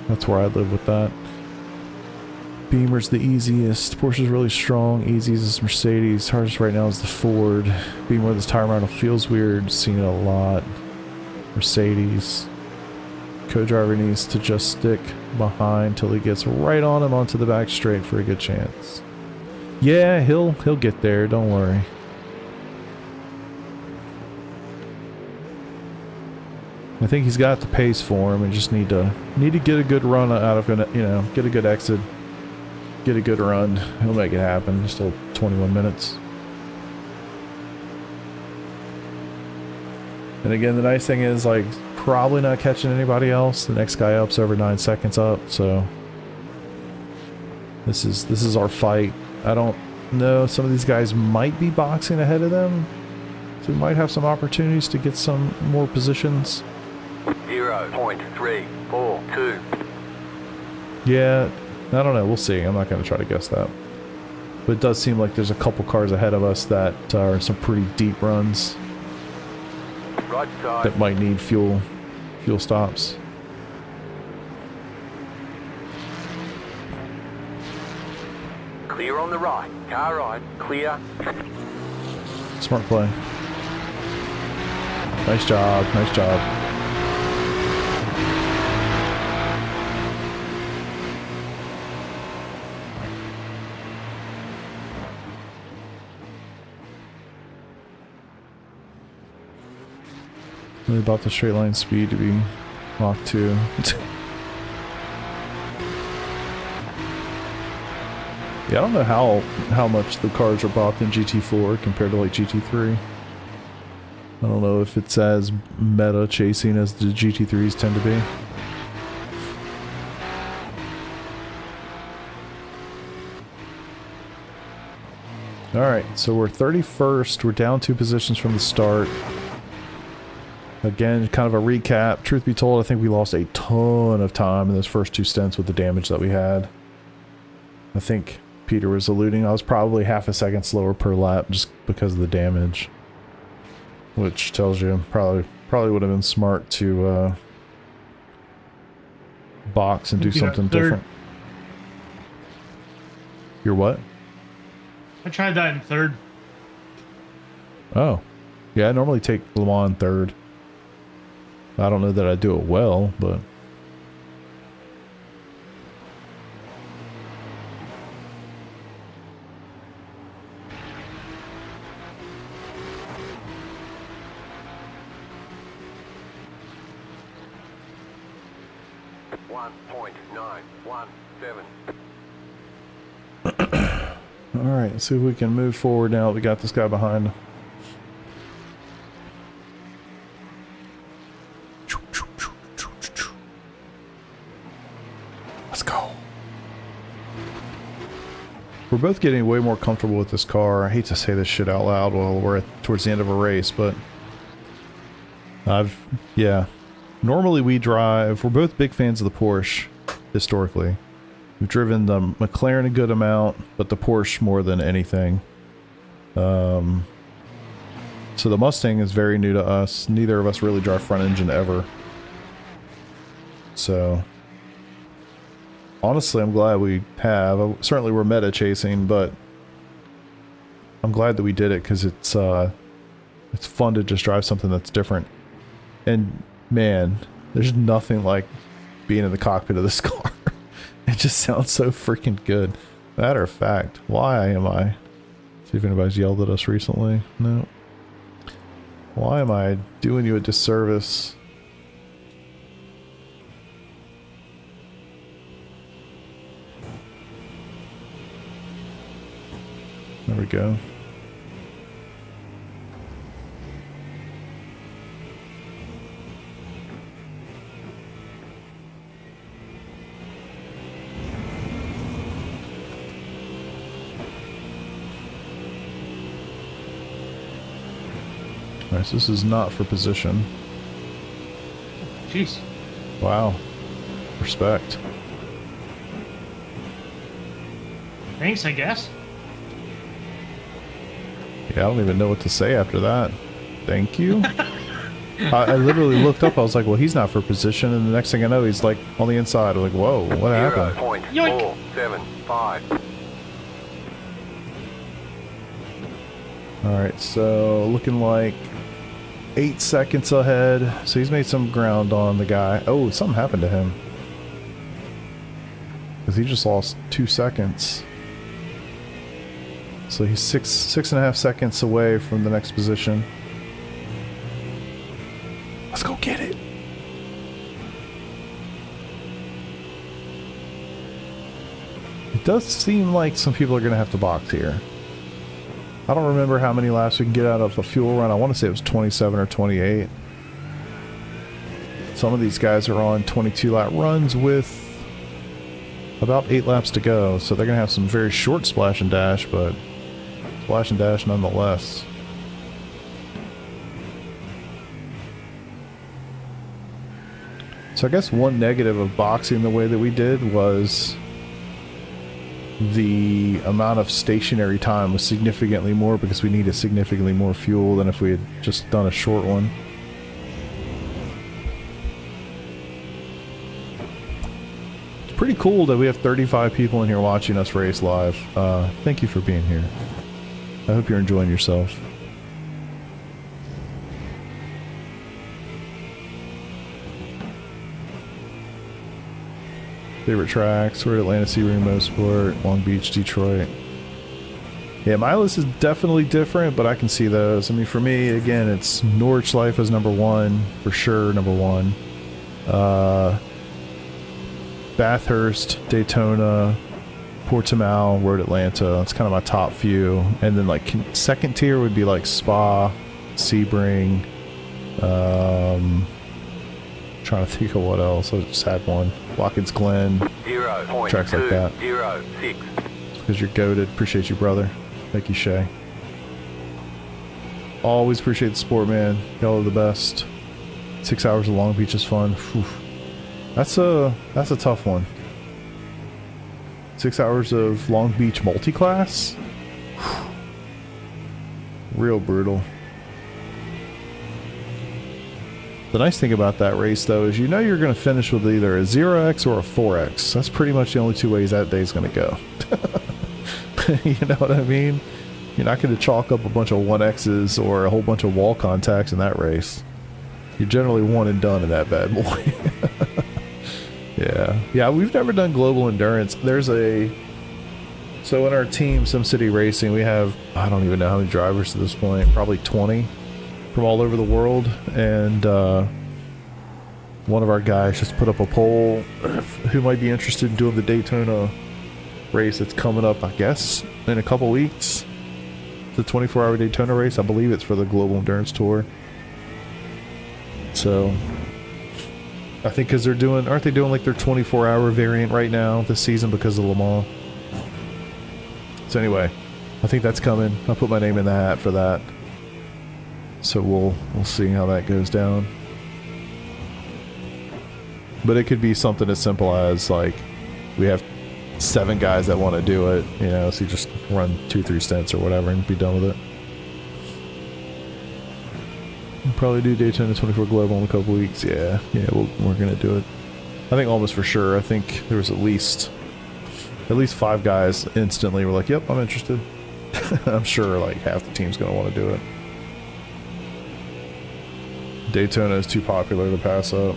Speaker 3: that's where I live with that. Beamer's the easiest. Porsche's really strong. Easiest is Mercedes. Hardest right now is the Ford. Beamer, this tire model feels weird. Seen it a lot. Mercedes. Co-driver needs to just stick behind till he gets right on him onto the back straight for a good chance. Yeah, he'll get there. Don't worry. I think he's got the pace for him and just need to get a good run out of it, you know, get a good exit, get a good run. He'll make it happen. Still 21 minutes. And again, the nice thing is like probably not catching anybody else. The next guy up's over 9 seconds up, so this is our fight. I don't know. Some of these guys might be boxing ahead of them, so we might have some opportunities to get some more positions.
Speaker 6: 0.342.
Speaker 3: Yeah, I don't know. We'll see. I'm not going to try to guess that. But it does seem like there's a couple cars ahead of us that are in some pretty deep runs
Speaker 6: Right side.
Speaker 3: that might need fuel stops.
Speaker 6: Clear on the right. Car right. Clear.
Speaker 3: Smart play. Nice job. Nice job. Really about the straight line speed to be Mach 2. Yeah, I don't know how much the cars are bopped in GT4 compared to like GT3. I don't know if it's as meta chasing as the GT3s tend to be. Alright, so we're 31st. We're down 2 positions from the start. Again, kind of a recap. Truth be told, I think we lost a ton of time in those first 2 stints with the damage that we had. I think Peter was alluding I was probably half a second slower per lap just because of the damage. Which tells you probably would have been smart to box and do something different. You're what?
Speaker 2: I tried that in third.
Speaker 3: Oh. Yeah, I normally take Le Mans in third. I don't know that I do it well, but... Alright, let's see if we can move forward now that we got this guy behind. Let's go. We're both getting way more comfortable with this car. I hate to say this shit out loud while we're towards the end of a race, but... yeah. Normally we drive... We're both big fans of the Porsche, historically. We've driven the McLaren a good amount, but the Porsche more than anything. So the Mustang is very new to us. Neither of us really drive front engine ever. So... honestly, I'm glad we have. Certainly we're meta chasing, but... I'm glad that we did it, because it's fun to just drive something that's different. And, man, there's nothing like being in the cockpit of this car. It just sounds so freaking good. Matter of fact, why am I... See if anybody's yelled at us recently. No. Why am I doing you a disservice? There we go. Alright, so this is not for position.
Speaker 2: Jeez.
Speaker 3: Wow. Respect.
Speaker 2: Thanks, I guess.
Speaker 3: Yeah, I don't even know what to say after that. Thank you. I literally looked up, I was like, well, he's not for position, and the next thing I know, he's like on the inside. I'm like, whoa, what happened?
Speaker 6: 0.475.
Speaker 3: Alright, so looking like 8 seconds ahead. So he's made some ground on the guy. Oh, something happened to him. Because he just lost 2 seconds. So he's six and a half seconds away from the next position. Let's go get it. It does seem like some people are going to have to box here. I don't remember how many laps we can get out of a fuel run. I want to say it was 27 or 28. Some of these guys are on 22 lap runs with about 8 laps to go. So they're going to have some very short splash and dash, but splash and dash nonetheless. So I guess one negative of boxing the way that we did was the amount of stationary time was significantly more because we needed significantly more fuel than if we had just done a short one. It's pretty cool that we have 35 people in here watching us race live. Thank you for being here. I hope you're enjoying yourself. Favorite tracks, we're at Atlanta, Sebring, Motorsport, Long Beach, Detroit. Yeah, my list is definitely different, but I can see those. I mean, for me, again, it's Norwich Life is #1, for sure, #1. Bathurst, Daytona, Portimao, Road Atlanta. That's kind of my top few. And then like second tier would be like Spa, Sebring. Trying to think of what else. I just had one. Watkins Glen. Tracks like that.
Speaker 6: 0.206.
Speaker 3: Because you're goated. Appreciate you, brother. Thank you, Shay. Always appreciate the sport, man. Y'all are the best. 6 hours of Long Beach is fun. Whew. That's a tough one. 6 hours of Long Beach multi-class? Whew. Real brutal. The nice thing about that race, though, is you know you're going to finish with either a 0x or a 4x. That's pretty much the only two ways that day's going to go. You know what I mean? You're not going to chalk up a bunch of 1x's or a whole bunch of wall contacts in that race. You're generally one and done in that bad boy. Yeah, we've never done global endurance. So in our team, SimCity Racing, we have, I don't even know how many drivers at this point, probably 20 from all over the world. And one of our guys just put up a poll who might be interested in doing the Daytona race that's coming up, I guess, in a couple weeks. The 24-hour Daytona race, I believe it's for the Global Endurance Tour. So I think because aren't they doing like their 24-hour variant right now this season because of Le Mans? So anyway, I think that's coming. I'll put my name in the hat for that. So we'll see how that goes down. But it could be something as simple as like we have 7 guys that want to do it, you know, so you just run 2-3 stints or whatever and be done with it. We'll probably do Daytona 24 Global in a couple weeks. Yeah, we're gonna do it. I think almost for sure. I think there was at least 5 guys instantly were like, "Yep, I'm interested." I'm sure like half the team's gonna want to do it. Daytona is too popular to pass up.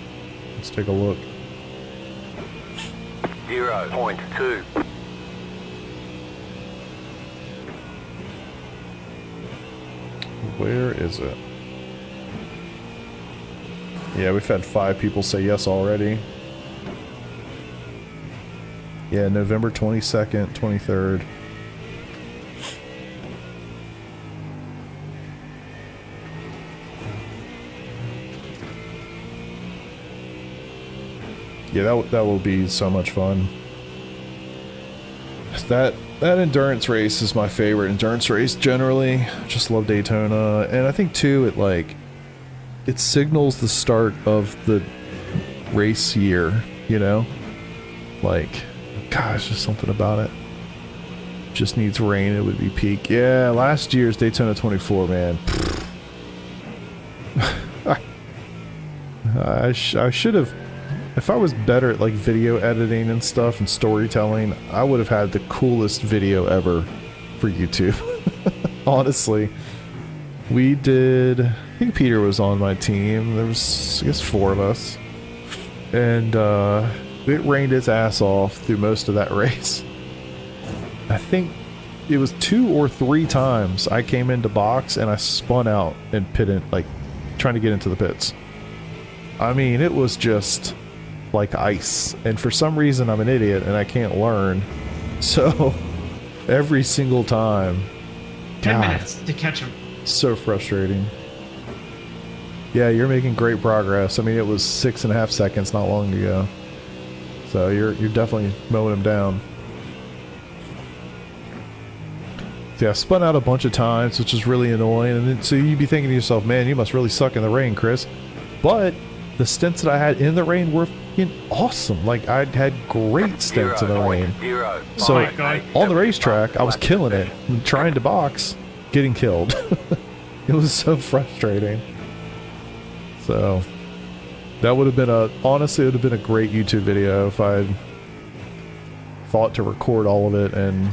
Speaker 3: Let's take a look.
Speaker 6: 0.2.
Speaker 3: Where is it? Yeah, we've had 5 people say yes already. Yeah, November 22nd, 23rd. Yeah, that will be so much fun. That endurance race is my favorite endurance race generally. Just love Daytona, and I think too it signals the start of the race year, you know? Like, gosh, just something about it. Just needs rain, it would be peak. Yeah, last year's Daytona 24, man. I should have, if I was better at like video editing and stuff and storytelling, I would have had the coolest video ever for YouTube. Honestly. We did, I think Peter was on my team. There was, I guess, 4 of us. And it rained its ass off through most of that race. I think it was 2 or 3 times I came into box and I spun out and pitted, like, trying to get into the pits. I mean, it was just like ice. And for some reason, I'm an idiot and I can't learn. So, every single time.
Speaker 2: 10 minutes to catch him.
Speaker 3: So frustrating. Yeah, you're making great progress. I mean, it was 6.5 seconds not long ago. So you're definitely mowing him down. Yeah, I spun out a bunch of times, which is really annoying. And then, so you'd be thinking to yourself, man, you must really suck in the rain, Chris. But the stints that I had in the rain were awesome. Like, I'd had great stints in the rain. So on the racetrack, I was killing it. And trying to box, getting killed. It was so frustrating. So that would have been honestly, it would have been a great YouTube video if I'd thought to record all of it and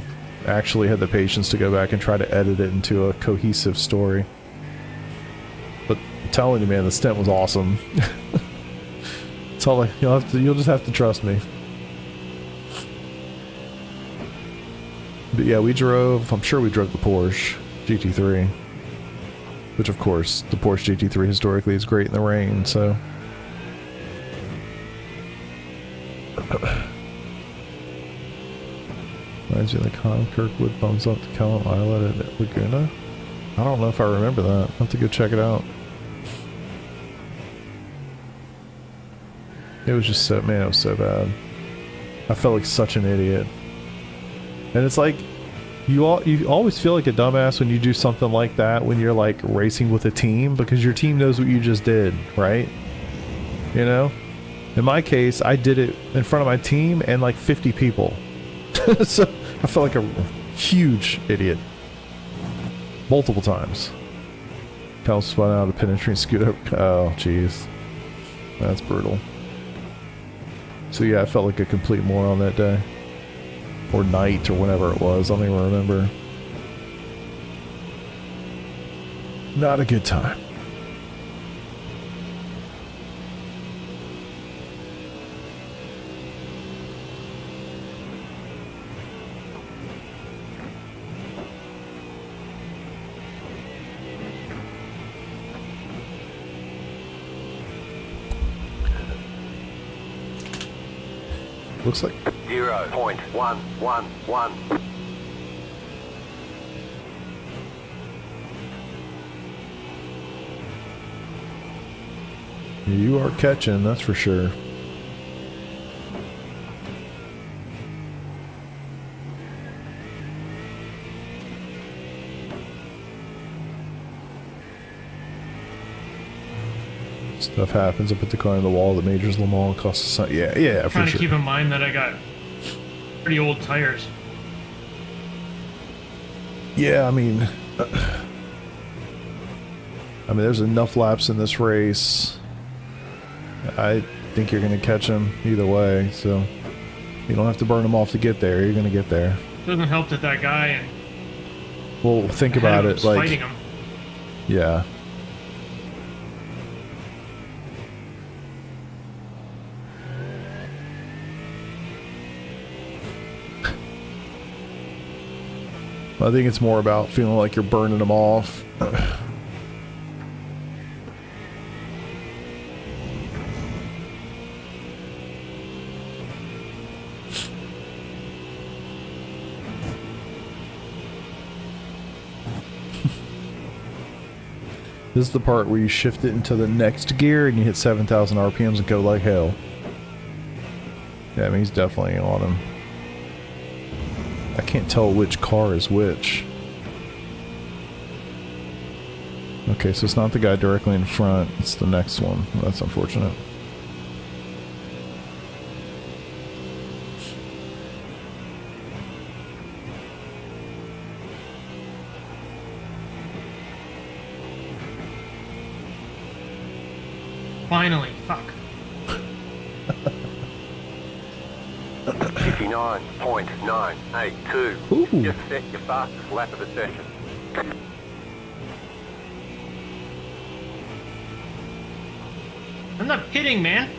Speaker 3: actually had the patience to go back and try to edit it into a cohesive story. But I'm telling you, man, the stint was awesome. It's all like, you'll just have to trust me. But yeah, I'm sure we drove the Porsche GT3. Which, of course, the Porsche GT3 historically is great in the rain, so. Reminds me like Han Kirkwood thumbs up to Callum Islet at Laguna. I don't know if I remember that. I'll have to go check it out. It was just so, man, it was so bad. I felt like such an idiot. And it's like, you always feel like a dumbass when you do something like that when you're like racing with a team, because your team knows what you just did, right? You know? In my case, I did it in front of my team and like 50 people. So I felt like a huge idiot. Multiple times. Cal spun out a penetrating scooter. Oh, jeez. That's brutal. So yeah, I felt like a complete moron that day. Or night, or whenever it was. I don't even remember. Not a good time. Looks like
Speaker 6: 0.111.
Speaker 3: you are catching, that's for sure. Stuff happens. I put the car in the wall that majors Le Mans costs us. Yeah, for
Speaker 2: Trying to
Speaker 3: sure.
Speaker 2: keep in mind that I got pretty old tires.
Speaker 3: Yeah, I mean, there's enough laps in this race. I think you're going to catch him either way, so you don't have to burn him off to get there. You're going to get there.
Speaker 2: Doesn't help that that guy.
Speaker 3: Well, think about it, like,
Speaker 2: fighting him.
Speaker 3: yeah. I think it's more about feeling like you're burning them off. This is the part where you shift it into the next gear and you hit 7,000 RPMs and go like hell. Yeah, I mean, he's definitely on him. I can't tell which car is which. Okay, so it's not the guy directly in front, it's the next one. That's unfortunate.
Speaker 2: Finally, fuck.
Speaker 6: 59.982.
Speaker 3: Ooh.
Speaker 6: Just set your fastest lap of the session.
Speaker 2: I'm not pitting, man.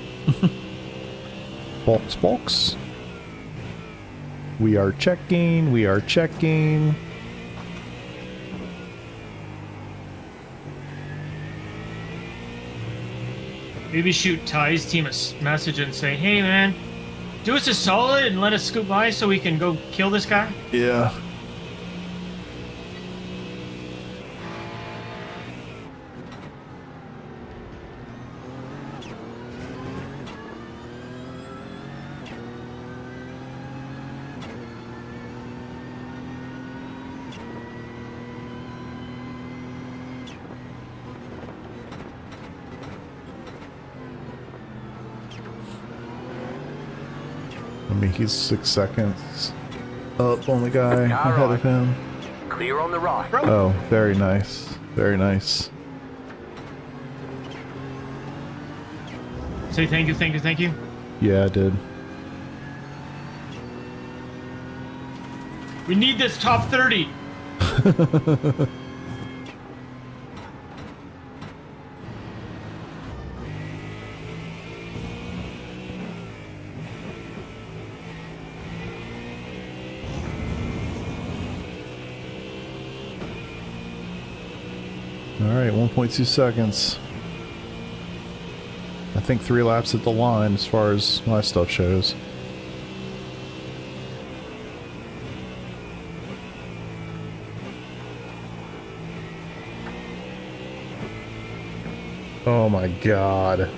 Speaker 3: Box. We are checking.
Speaker 2: Maybe shoot Ty's team a message and say, hey, man, do us a solid and let us scoot by so we can go kill this guy.
Speaker 3: Yeah. I mean, he's 6 seconds up on the guy ahead of him.
Speaker 6: Clear on the right.
Speaker 3: Oh, very nice. Very nice.
Speaker 2: Say thank you, thank you, thank you.
Speaker 3: Yeah, I did.
Speaker 2: We need this top 30.
Speaker 3: Alright, 1.2 seconds. I think 3 laps at the line as far as my stuff shows. Oh my god.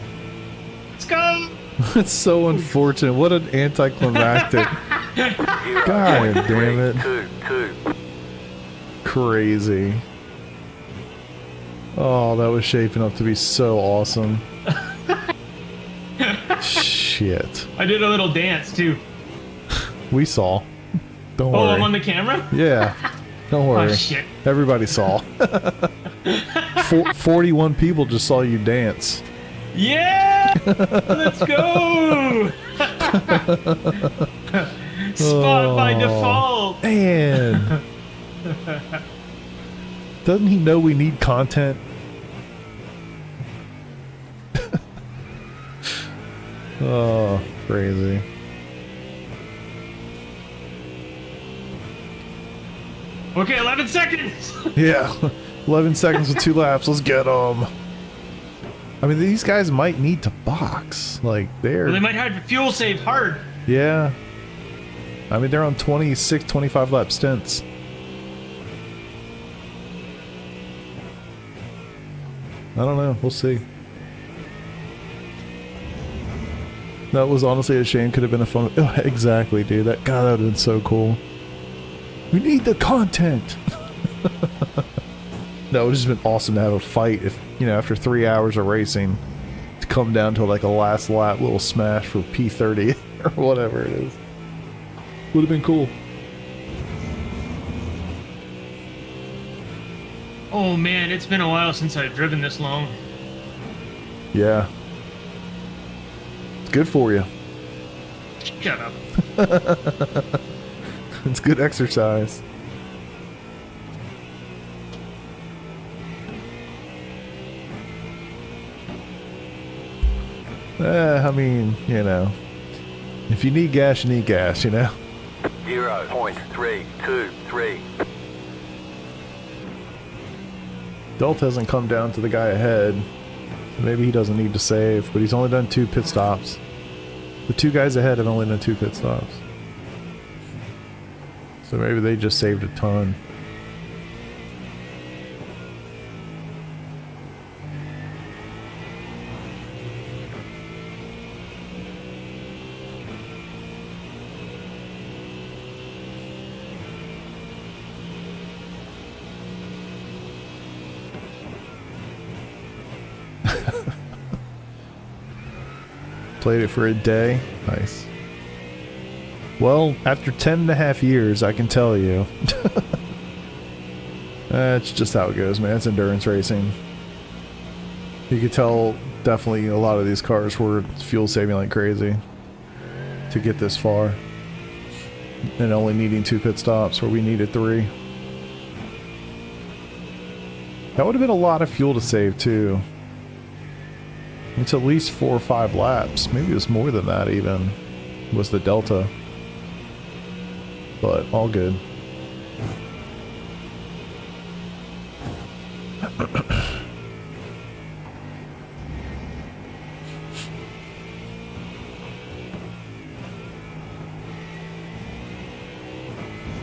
Speaker 2: Let's go!
Speaker 3: It's so unfortunate. What an anticlimactic. God damn it.
Speaker 6: 2, 2.
Speaker 3: Crazy. Oh, that was shaping up to be so awesome. Shit.
Speaker 2: I did a little dance too.
Speaker 3: We saw. Don't
Speaker 2: Oh,
Speaker 3: worry.
Speaker 2: I'm on the camera?
Speaker 3: Yeah. Don't worry.
Speaker 2: Oh, shit.
Speaker 3: Everybody saw. 41 people just saw you dance.
Speaker 2: Yeah! Let's go! Spot by default!
Speaker 3: Man. Doesn't he know we need content? Oh, crazy.
Speaker 2: Okay, 11 seconds!
Speaker 3: Yeah. 11 seconds with 2 laps. Let's get them. I mean, these guys might need to box. Like, they're...
Speaker 2: Well, they might have fuel save hard.
Speaker 3: Yeah. I mean, they're on 26, 25 lap stints. I don't know. We'll see. That was honestly a shame. Could have been a fun... Oh, exactly, dude. God, that would have been so cool. We need the content. That would have just been awesome to have a fight if, you know, after 3 hours of racing, to come down to like a last lap little smash for P30 or whatever it is. Would have been cool.
Speaker 2: Oh man, it's been a while since I've driven this long.
Speaker 3: Yeah. It's good for you.
Speaker 2: Shut up.
Speaker 3: It's good exercise. I mean, you know, if you need gas, you need gas, you know?
Speaker 6: 0.323.
Speaker 3: Delta hasn't come down to the guy ahead. Maybe he doesn't need to save, but he's only done 2 pit stops. The 2 guys ahead have only done 2 pit stops. So maybe they just saved a ton. Played it for a day. Nice. Well, after 10.5 years, I can tell you. That's just how it goes, man. It's endurance racing. You could tell definitely a lot of these cars were fuel saving like crazy to get this far. And only needing 2 pit stops where we needed 3. That would have been a lot of fuel to save too. It's at least 4 or 5 laps. Maybe it was more than that even. Was the Delta. But all good.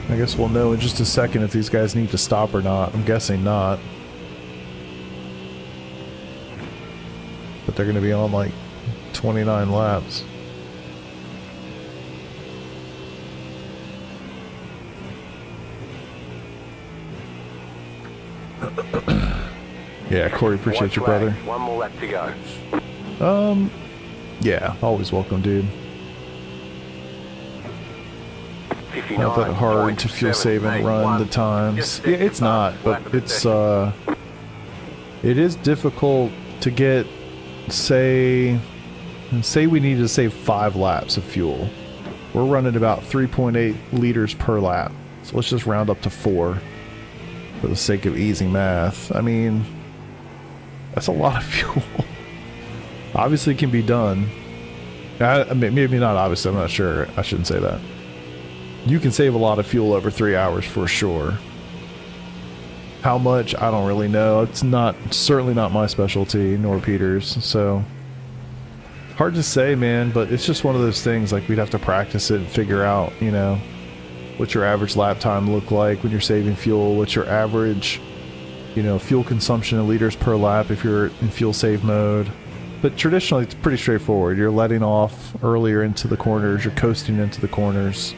Speaker 3: I guess we'll know in just a second if these guys need to stop or not. I'm guessing not. But they're going to be on like 29 laps. Yeah, Corey, appreciate you, brother.
Speaker 6: 1 more lap to go.
Speaker 3: Yeah, always welcome, dude. Not that hard to fuel save and run the times. Yeah, it's not, but it's it is difficult to get, say we need to save 5 laps of fuel. We're running about 3.8 liters per lap. So let's just round up to 4 for the sake of easy math. I mean, that's a lot of fuel. Obviously it can be done. I mean, maybe not obviously, I'm not sure. I shouldn't say that. You can save a lot of fuel over 3 hours for sure. How much, I don't really know. It's certainly not my specialty, nor Peter's, so hard to say, man, but it's just one of those things, like, we'd have to practice it and figure out, you know, what's your average lap time look like when you're saving fuel, what's your average you know, fuel consumption in liters per lap if you're in fuel save mode. But traditionally, it's pretty straightforward. You're letting off earlier into the corners. You're coasting into the corners.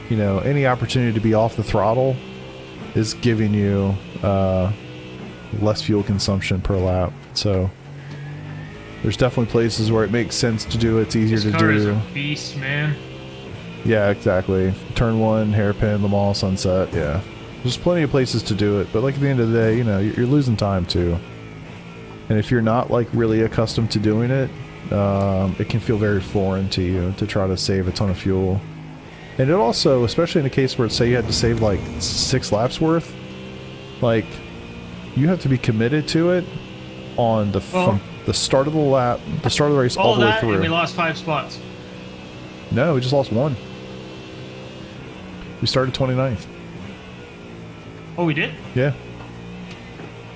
Speaker 3: You know, any opportunity to be off the throttle is giving you less fuel consumption per lap. So there's definitely places where it makes sense to do it. It's easier
Speaker 2: This
Speaker 3: to
Speaker 2: car
Speaker 3: do.
Speaker 2: is a beast, man.
Speaker 3: Yeah, exactly. Turn 1, hairpin, Le Mans, Sunset. Yeah. There's plenty of places to do it. But like at the end of the day, you know, you're losing time too. And if you're not like really accustomed to doing it, it can feel very foreign to you to try to save a ton of fuel. And it also, especially in a case where say you had to save like 6 laps worth, like you have to be committed to it on the from the start of the lap, the start of the race all the way through.
Speaker 2: And we lost 5 spots.
Speaker 3: No, we just lost 1. We started 29th.
Speaker 2: Oh, we did?
Speaker 3: Yeah.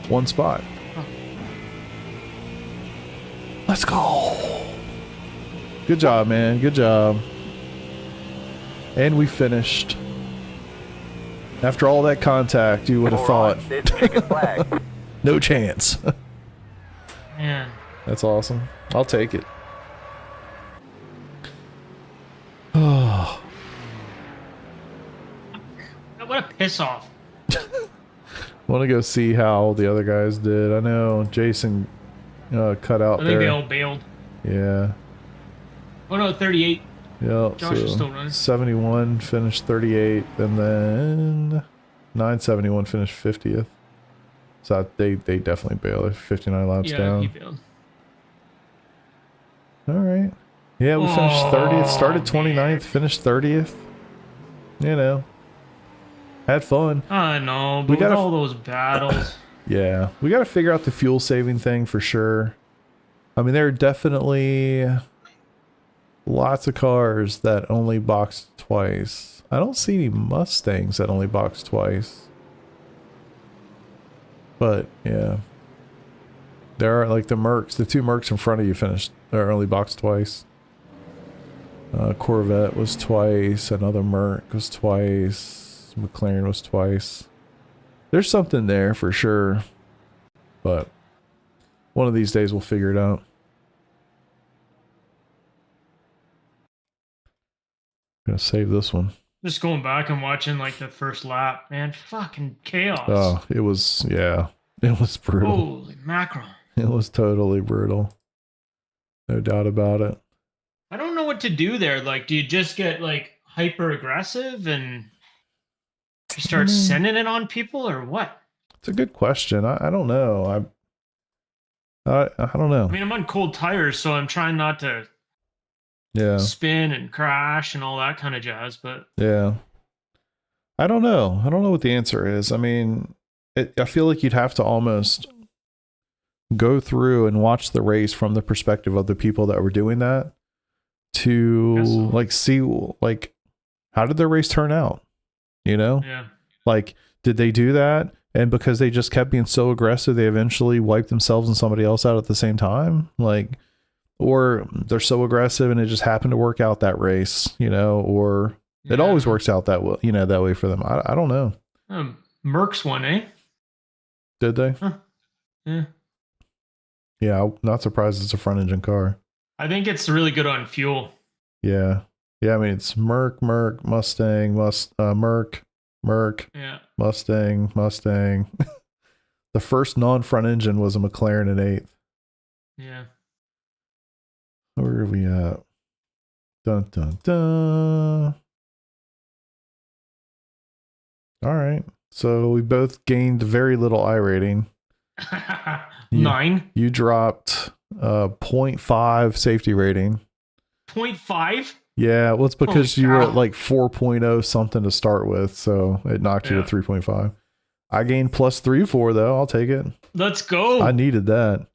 Speaker 3: 1 spot. Let's go. Good job, man. Good job. And we finished. After all that contact, you would have thought,
Speaker 6: There's chicken flag.
Speaker 3: no chance.
Speaker 2: Man.
Speaker 3: That's awesome. I'll take it. Oh.
Speaker 2: What a piss off.
Speaker 3: Want to go see how the other guys did. I know Jason cut out
Speaker 2: I think they
Speaker 3: there.
Speaker 2: all bailed.
Speaker 3: Yeah.
Speaker 2: Oh no, 38.
Speaker 3: Yeah.
Speaker 2: Josh is still running.
Speaker 3: 71 finished 38th, and then 971 finished 50th. So they definitely bailed. They're 59 laps
Speaker 2: Yeah,
Speaker 3: down.
Speaker 2: he bailed.
Speaker 3: All right. Yeah, we finished 30th. Started 29th, finished 30th. You know, had fun.
Speaker 2: I know, but
Speaker 3: We
Speaker 2: with
Speaker 3: gotta-
Speaker 2: all those battles.
Speaker 3: Yeah, we got to figure out the fuel saving thing for sure. I mean, there are definitely lots of cars that only box twice. I don't see any Mustangs that only box twice. But yeah, there are like the Mercs. The 2 Mercs in front of you finished. They're only boxed twice. Corvette was twice. Another Merc was twice. McLaren was twice. There's something there for sure, but one of these days we'll figure it out. Gonna save this one.
Speaker 2: Just going back and watching like the first lap, man, fucking chaos.
Speaker 3: Oh, it was, yeah, it was brutal.
Speaker 2: Holy mackerel.
Speaker 3: It was totally brutal. No doubt about it.
Speaker 2: I don't know what to do there. Like, do you just get like hyper aggressive and you start sending it on people or what?
Speaker 3: It's a good question. I don't know. I don't know.
Speaker 2: I mean, I'm on cold tires, so I'm trying not to
Speaker 3: Yeah.
Speaker 2: spin and crash and all that kind of jazz, but
Speaker 3: Yeah. I don't know. I don't know what the answer is. I mean, I feel like you'd have to almost go through and watch the race from the perspective of the people that were doing that to
Speaker 2: Guess so.
Speaker 3: like see like how did their race turn out? You know?
Speaker 2: yeah.
Speaker 3: Like, did they do that? And because they just kept being so aggressive, they eventually wiped themselves and somebody else out at the same time? Like, or they're so aggressive and it just happened to work out that race, you know, or it
Speaker 2: Yeah.
Speaker 3: always works out that way, you know, that way for them. I don't know.
Speaker 2: Merck's one, eh?
Speaker 3: Did they?
Speaker 2: Huh. Yeah.
Speaker 3: Yeah, I'm not surprised it's a front engine car.
Speaker 2: I think it's really good on fuel.
Speaker 3: Yeah. Yeah, I mean, it's Merc, Mustang, Merc,
Speaker 2: Yeah.
Speaker 3: Mustang. The first non-front engine was a McLaren in 8th.
Speaker 2: Yeah.
Speaker 3: Where are we at? Dun, dun, dun. All right. So we both gained very little I rating.
Speaker 2: 9.
Speaker 3: You dropped 0.5 safety rating.
Speaker 2: 0.5?
Speaker 3: Yeah, well, it's because
Speaker 2: Holy
Speaker 3: you were
Speaker 2: cow.
Speaker 3: at like 4.0 something to start with, so it knocked you
Speaker 2: Yeah.
Speaker 3: to 3.5. I gained plus 3.4 though. I'll take it.
Speaker 2: Let's go.
Speaker 3: I needed that.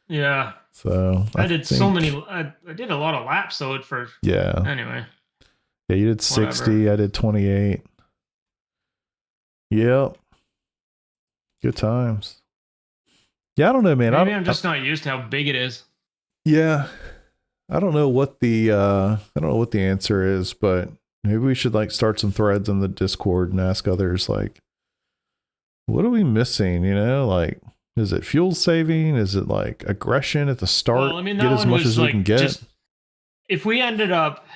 Speaker 2: Yeah.
Speaker 3: So
Speaker 2: I did so
Speaker 3: think-
Speaker 2: many. I did a lot of laps, so at first.
Speaker 3: Yeah.
Speaker 2: Anyway.
Speaker 3: Yeah, you did 60. I did 28. Yep. Good times. Yeah, I don't know, man.
Speaker 2: Maybe I'm just not used to how big it is.
Speaker 3: Yeah. I don't know what the answer is, but maybe we should like start some threads in the Discord and ask others like what are we missing? You know, like, is it fuel saving? Is it like aggression at the start?
Speaker 2: Well, I mean, that
Speaker 3: get as
Speaker 2: one
Speaker 3: much
Speaker 2: was
Speaker 3: as we
Speaker 2: like
Speaker 3: can get.
Speaker 2: just if we ended up,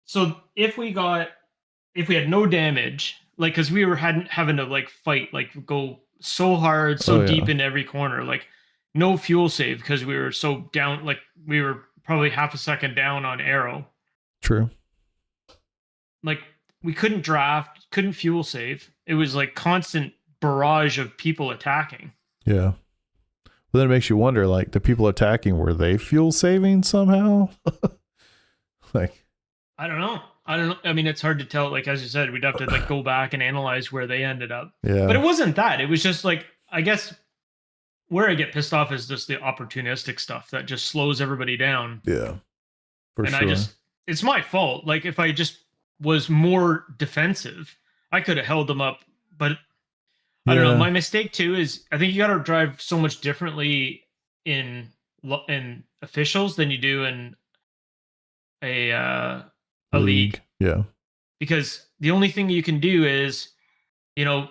Speaker 2: so if we had no damage, like, because we were having to like fight, like go so hard, so
Speaker 3: Oh, yeah.
Speaker 2: deep in every corner, like no fuel save because we were so down, like we were probably half a second down on aero.
Speaker 3: True.
Speaker 2: Like we couldn't draft, couldn't fuel save. It was like constant barrage of people attacking.
Speaker 3: Yeah. But then it makes you wonder, like, the people attacking, were they fuel saving somehow? Like,
Speaker 2: I don't know. I mean, it's hard to tell. Like, as you said, we'd have to like go back and analyze where they ended up.
Speaker 3: yeah.
Speaker 2: But it wasn't that. It was just like, I guess where I get pissed off is just the opportunistic stuff that just slows everybody down.
Speaker 3: Yeah. For
Speaker 2: And
Speaker 3: sure.
Speaker 2: it's my fault. Like, if I just was more defensive, I could have held them up. But I don't know.
Speaker 3: Yeah.
Speaker 2: My mistake too is I think you got to drive so much differently in officials than you do in a league.
Speaker 3: Yeah.
Speaker 2: Because the only thing you can do is, you know,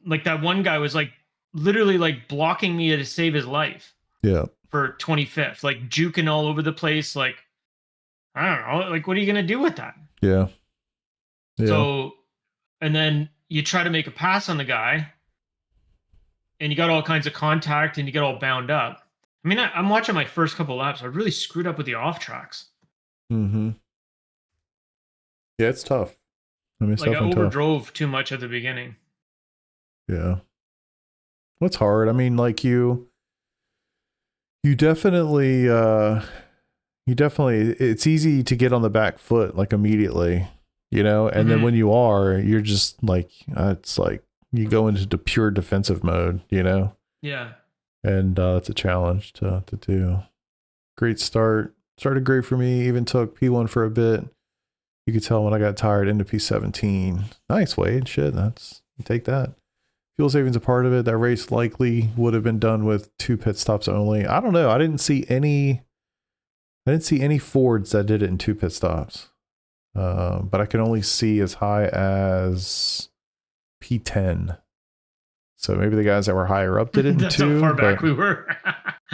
Speaker 2: like that one guy was like literally like blocking me to save his life
Speaker 3: Yeah.
Speaker 2: for 25th, like juking all over the place. Like, I don't know, like, what are you going to do with that?
Speaker 3: Yeah. Yeah.
Speaker 2: So, and then you try to make a pass on the guy and you got all kinds of contact and you get all bound up. I mean, I'm watching my first couple laps. I really screwed up with the off tracks.
Speaker 3: Mm-hmm. Yeah, it's tough. I mean, it's
Speaker 2: Like, I
Speaker 3: definitely tough.
Speaker 2: overdrove too much at the beginning.
Speaker 3: Yeah. What's hard? I mean, like you definitely, it's easy to get on the back foot like immediately, you know, and then when you are, you're just like, it's like you go into the pure defensive mode, you know?
Speaker 2: Yeah.
Speaker 3: And it's a challenge to do. Great start. Started great for me, even took P1 for a bit. You could tell when I got tired into P17. Nice, Wade. Shit, take that. Fuel savings a part of it. That race likely would have been done with 2 pit stops only. I don't know. I didn't see any Fords that did it in 2 pit stops. But I can only see as high as P10. So maybe the guys that were higher up did it in
Speaker 2: That's
Speaker 3: 2.
Speaker 2: how far back we were.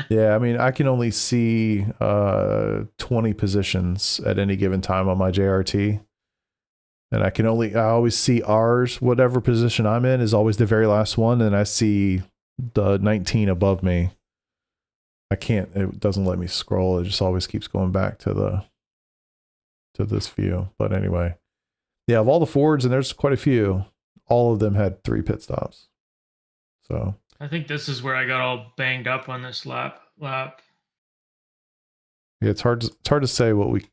Speaker 3: Yeah, I mean, I can only see 20 positions at any given time on my JRT. And I always see ours, whatever position I'm in is always the very last one. And I see the 19 above me. It doesn't let me scroll. It just always keeps going back to this view. But anyway, yeah, of all the Fords, and there's quite a few, all of them had 3 pit stops. So
Speaker 2: I think this is where I got all banged up on this lap.
Speaker 3: yeah, it's hard to say what we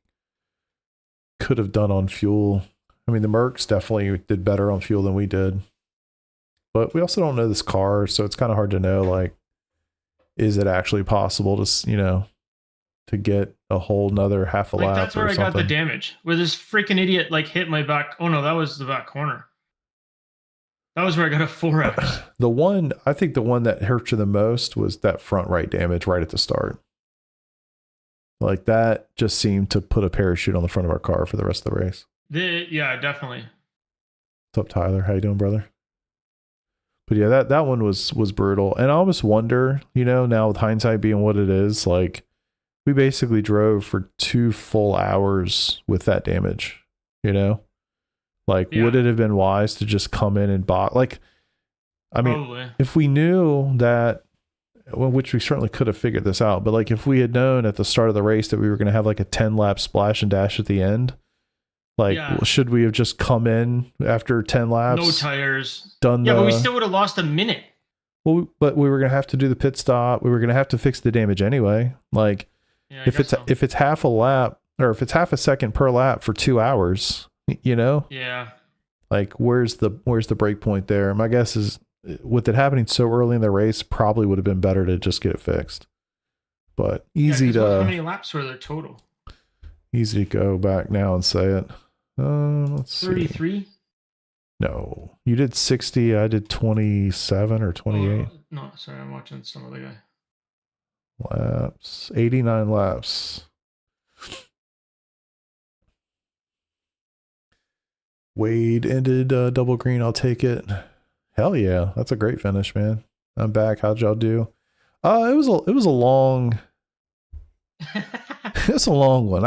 Speaker 3: could have done on fuel. I mean, the Mercs definitely did better on fuel than we did, but we also don't know this car, so it's kind of hard to know, like, is it actually possible to, you know, to get a whole nother half a lap?
Speaker 2: That's where
Speaker 3: or
Speaker 2: I
Speaker 3: something.
Speaker 2: got the damage, where this freaking idiot like hit my back. Oh no, that was the back corner. That was where I got a 4X.
Speaker 3: I think the one that hurt you the most was that front right damage right at the start. Like, that just seemed to put a parachute on the front of our car for the rest of the race.
Speaker 2: Yeah, definitely.
Speaker 3: What's up, Tyler? How you doing, brother? But yeah, that one was brutal. And I almost wonder, you know, now with hindsight being what it is, like, we basically drove for 2 full hours with that damage, you know? Like,
Speaker 2: Yeah.
Speaker 3: would it have been wise to just come in and box? Like, I mean,
Speaker 2: Probably.
Speaker 3: if we knew that, well, which we certainly could have figured this out, but like, if we had known at the start of the race that we were going to have like a 10-lap splash and dash at the end, like, should we have just come in after 10 laps?
Speaker 2: No tires.
Speaker 3: But
Speaker 2: we still would have lost a minute.
Speaker 3: Well, but we were going to have to do the pit stop. We were going to have to fix the damage anyway. Like, if it's half a lap, or if it's half a second per lap for 2 hours, you know?
Speaker 2: Yeah.
Speaker 3: Like, where's the break point there? My guess is, with it happening so early in the race, probably would have been better to just get it fixed. But easy
Speaker 2: how many laps were there total?
Speaker 3: Easy to go back now and say it. Let's see.
Speaker 2: 33?
Speaker 3: No, you did 60. I did 27 or 28.
Speaker 2: No, sorry, I'm watching some other guy.
Speaker 3: Laps. 89 laps. Wade ended double green. I'll take it. Hell yeah. That's a great finish, man. I'm back. How'd y'all do? It was a long it's a long one.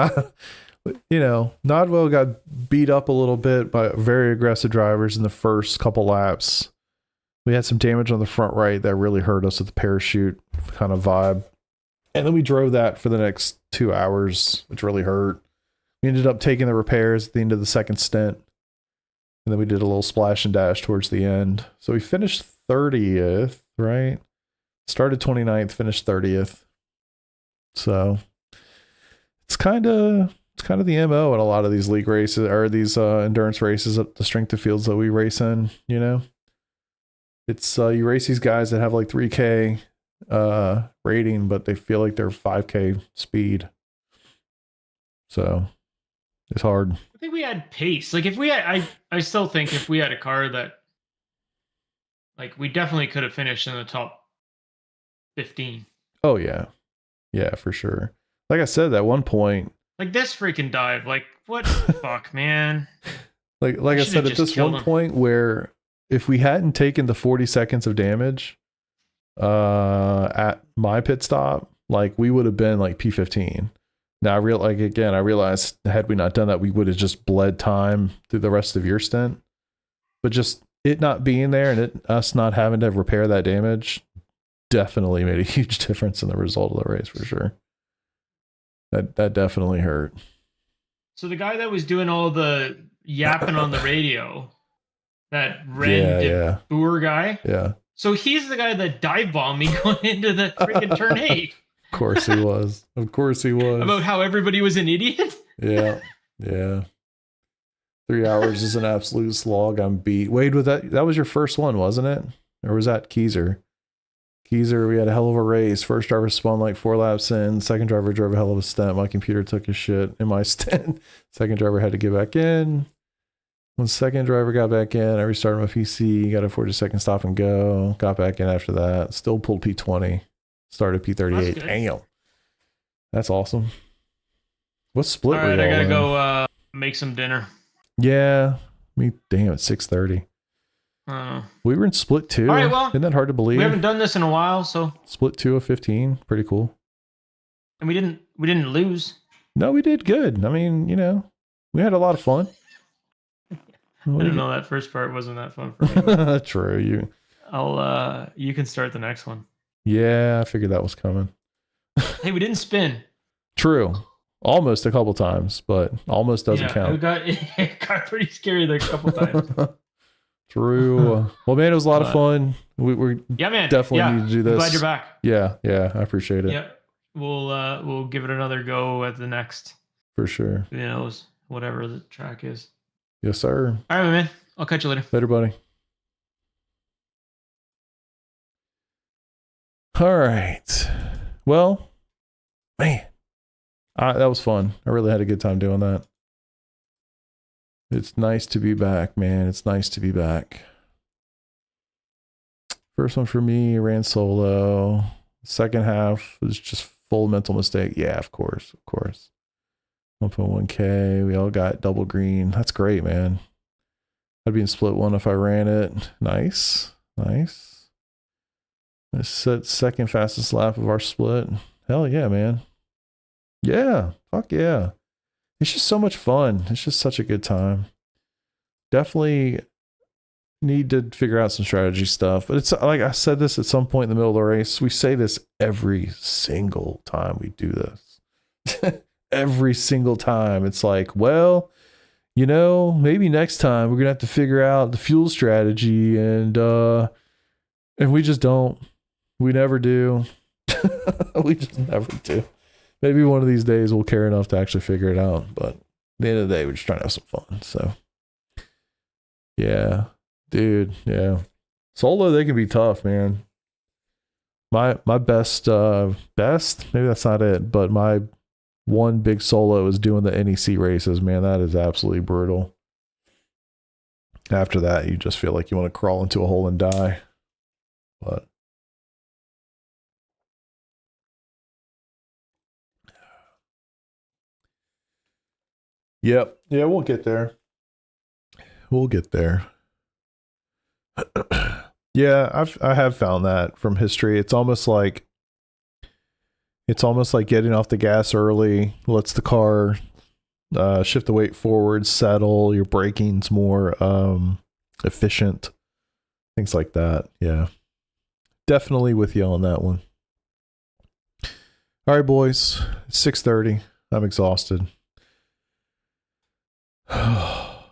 Speaker 3: Nodwell got beat up a little bit by very aggressive drivers in the first couple laps. We had some damage on the front right that really hurt us with the parachute kind of vibe. And then we drove that for the next 2 hours, which really hurt. We ended up taking the repairs at the end of the second stint. And then we did a little splash and dash towards the end. So we finished 30th, right? Started 29th, finished 30th. So it's kind of the MO in a lot of these league races or these endurance races at the strength of fields that we race in, you know? It's you race these guys that have like 3K rating, but they feel like they're 5K speed. So it's hard.
Speaker 2: I think we had pace. Like if we had, I still think if we had a car that, like, we definitely could have finished in the top 15.
Speaker 3: Oh yeah, yeah, for sure. Like I said, at one point,
Speaker 2: like this freaking dive, like what the fuck, man.
Speaker 3: Like I said, at this one point where if we hadn't taken the 40 seconds of damage at my pit stop, like we would have been like P15. Now I realized had we not done that, we would have just bled time through the rest of your stint. But just it not being there and us not having to repair that damage definitely made a huge difference in the result of the race for sure. That definitely hurt.
Speaker 2: So the guy that was doing all the yapping on the radio, that red Boer guy.
Speaker 3: Yeah.
Speaker 2: So he's the guy that dive bombed me going into the freaking turn 8.
Speaker 3: Of course he was. Of course he was.
Speaker 2: About how everybody was an idiot?
Speaker 3: Yeah. Yeah. 3 hours is an absolute slog. I'm beat. Wade, that was your first one, wasn't it? Or was that Keezer? Keezer, we had a hell of a race. First driver spun like 4 laps in. Second driver drove a hell of a stint. My computer took his shit in my stint. Second driver had to get back in. When the second driver got back in, I restarted my PC, got a 40-second stop and go, got back in after that. Still pulled P20. Started P38. Damn. That's awesome. What split were you all
Speaker 2: I gotta
Speaker 3: in?
Speaker 2: go make some dinner.
Speaker 3: Yeah. Damn, it's 6:30. We were in split 2.
Speaker 2: All right, well,
Speaker 3: isn't that hard to believe?
Speaker 2: We haven't done this in a while, so
Speaker 3: split 2 of 15. Pretty cool.
Speaker 2: And we didn't lose.
Speaker 3: No, we did good. I mean, we had a lot of fun.
Speaker 2: I didn't know that first part wasn't that fun for me.
Speaker 3: True.
Speaker 2: You can start the next one.
Speaker 3: Yeah, I figured that was coming.
Speaker 2: Hey, we didn't spin.
Speaker 3: True. Almost a couple times, but almost doesn't count.
Speaker 2: It got pretty scary there a couple times.
Speaker 3: True. Well, man, it was a lot of fun. We definitely need to do this.
Speaker 2: I'm glad you're back.
Speaker 3: Yeah, I appreciate it.
Speaker 2: Yeah, we'll give it another go at the next.
Speaker 3: For sure.
Speaker 2: Who knows? Whatever the track is.
Speaker 3: Yes, sir.
Speaker 2: All right, my man. I'll catch you later.
Speaker 3: Later, buddy. All right. Well, man, that was fun. I really had a good time doing that. It's nice to be back, man. It's nice to be back. First one for me, ran solo. Second half was just full mental mistake. Yeah, of course. 1.1K. We all got double green. That's great, man. I'd be in split 1 if I ran it. Nice. I set second fastest lap of our split. Hell yeah, man. Yeah. Fuck yeah. It's just so much fun. It's just such a good time. Definitely need to figure out some strategy stuff. But it's like I said this at some point in the middle of the race. We say this every single time we do this. Every single time. It's like, well, maybe next time we're going to have to figure out the fuel strategy and we just don't. We never do. We just never do. Maybe one of these days we'll care enough to actually figure it out. But at the end of the day, we're just trying to have some fun. So, yeah, dude. Yeah. Solo, they can be tough, man. My best, maybe that's not it, but my one big solo is doing the NEC races, man. That is absolutely brutal. After that, you just feel like you want to crawl into a hole and die. But yep. Yeah, we'll get there. Yeah, I have found that from history. It's almost like getting off the gas early lets the car shift the weight forward, settle, your braking's more efficient, things like that. Yeah, definitely with you on that one. All right, boys, it's 6:30. I'm exhausted. I'm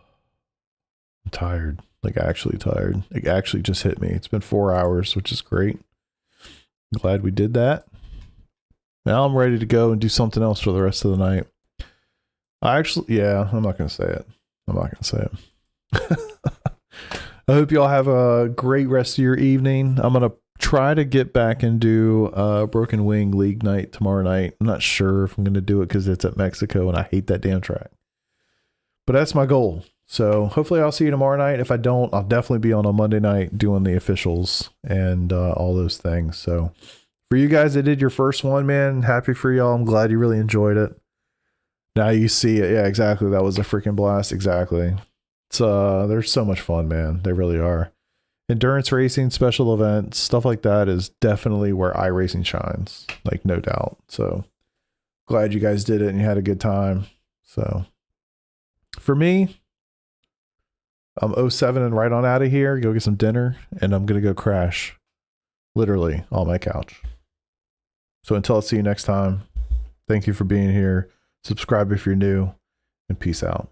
Speaker 3: tired, like actually tired. It actually just hit me. It's been 4 hours, which is great. I'm glad we did that. Now I'm ready to go and do something else for the rest of the night. Yeah, I'm not going to say it. I'm not going to say it. I hope y'all have a great rest of your evening. I'm going to try to get back and do Broken Wing League night tomorrow night. I'm not sure if I'm going to do it because it's at Mexico and I hate that damn track. But that's my goal. So hopefully I'll see you tomorrow night. If I don't, I'll definitely be on Monday night doing the officials and all those things. So for you guys that did your first one, man, happy for y'all. I'm glad you really enjoyed it. Now you see it. Yeah, exactly. That was a freaking blast. Exactly. It's they're so much fun, man. They really are. Endurance racing, special events, stuff like that is definitely where iRacing shines. Like, no doubt. So glad you guys did it and you had a good time. So for me, I'm 07 and right on out of here. Go get some dinner and I'm going to go crash literally on my couch. So until I see you next time, thank you for being here. Subscribe if you're new, and peace out.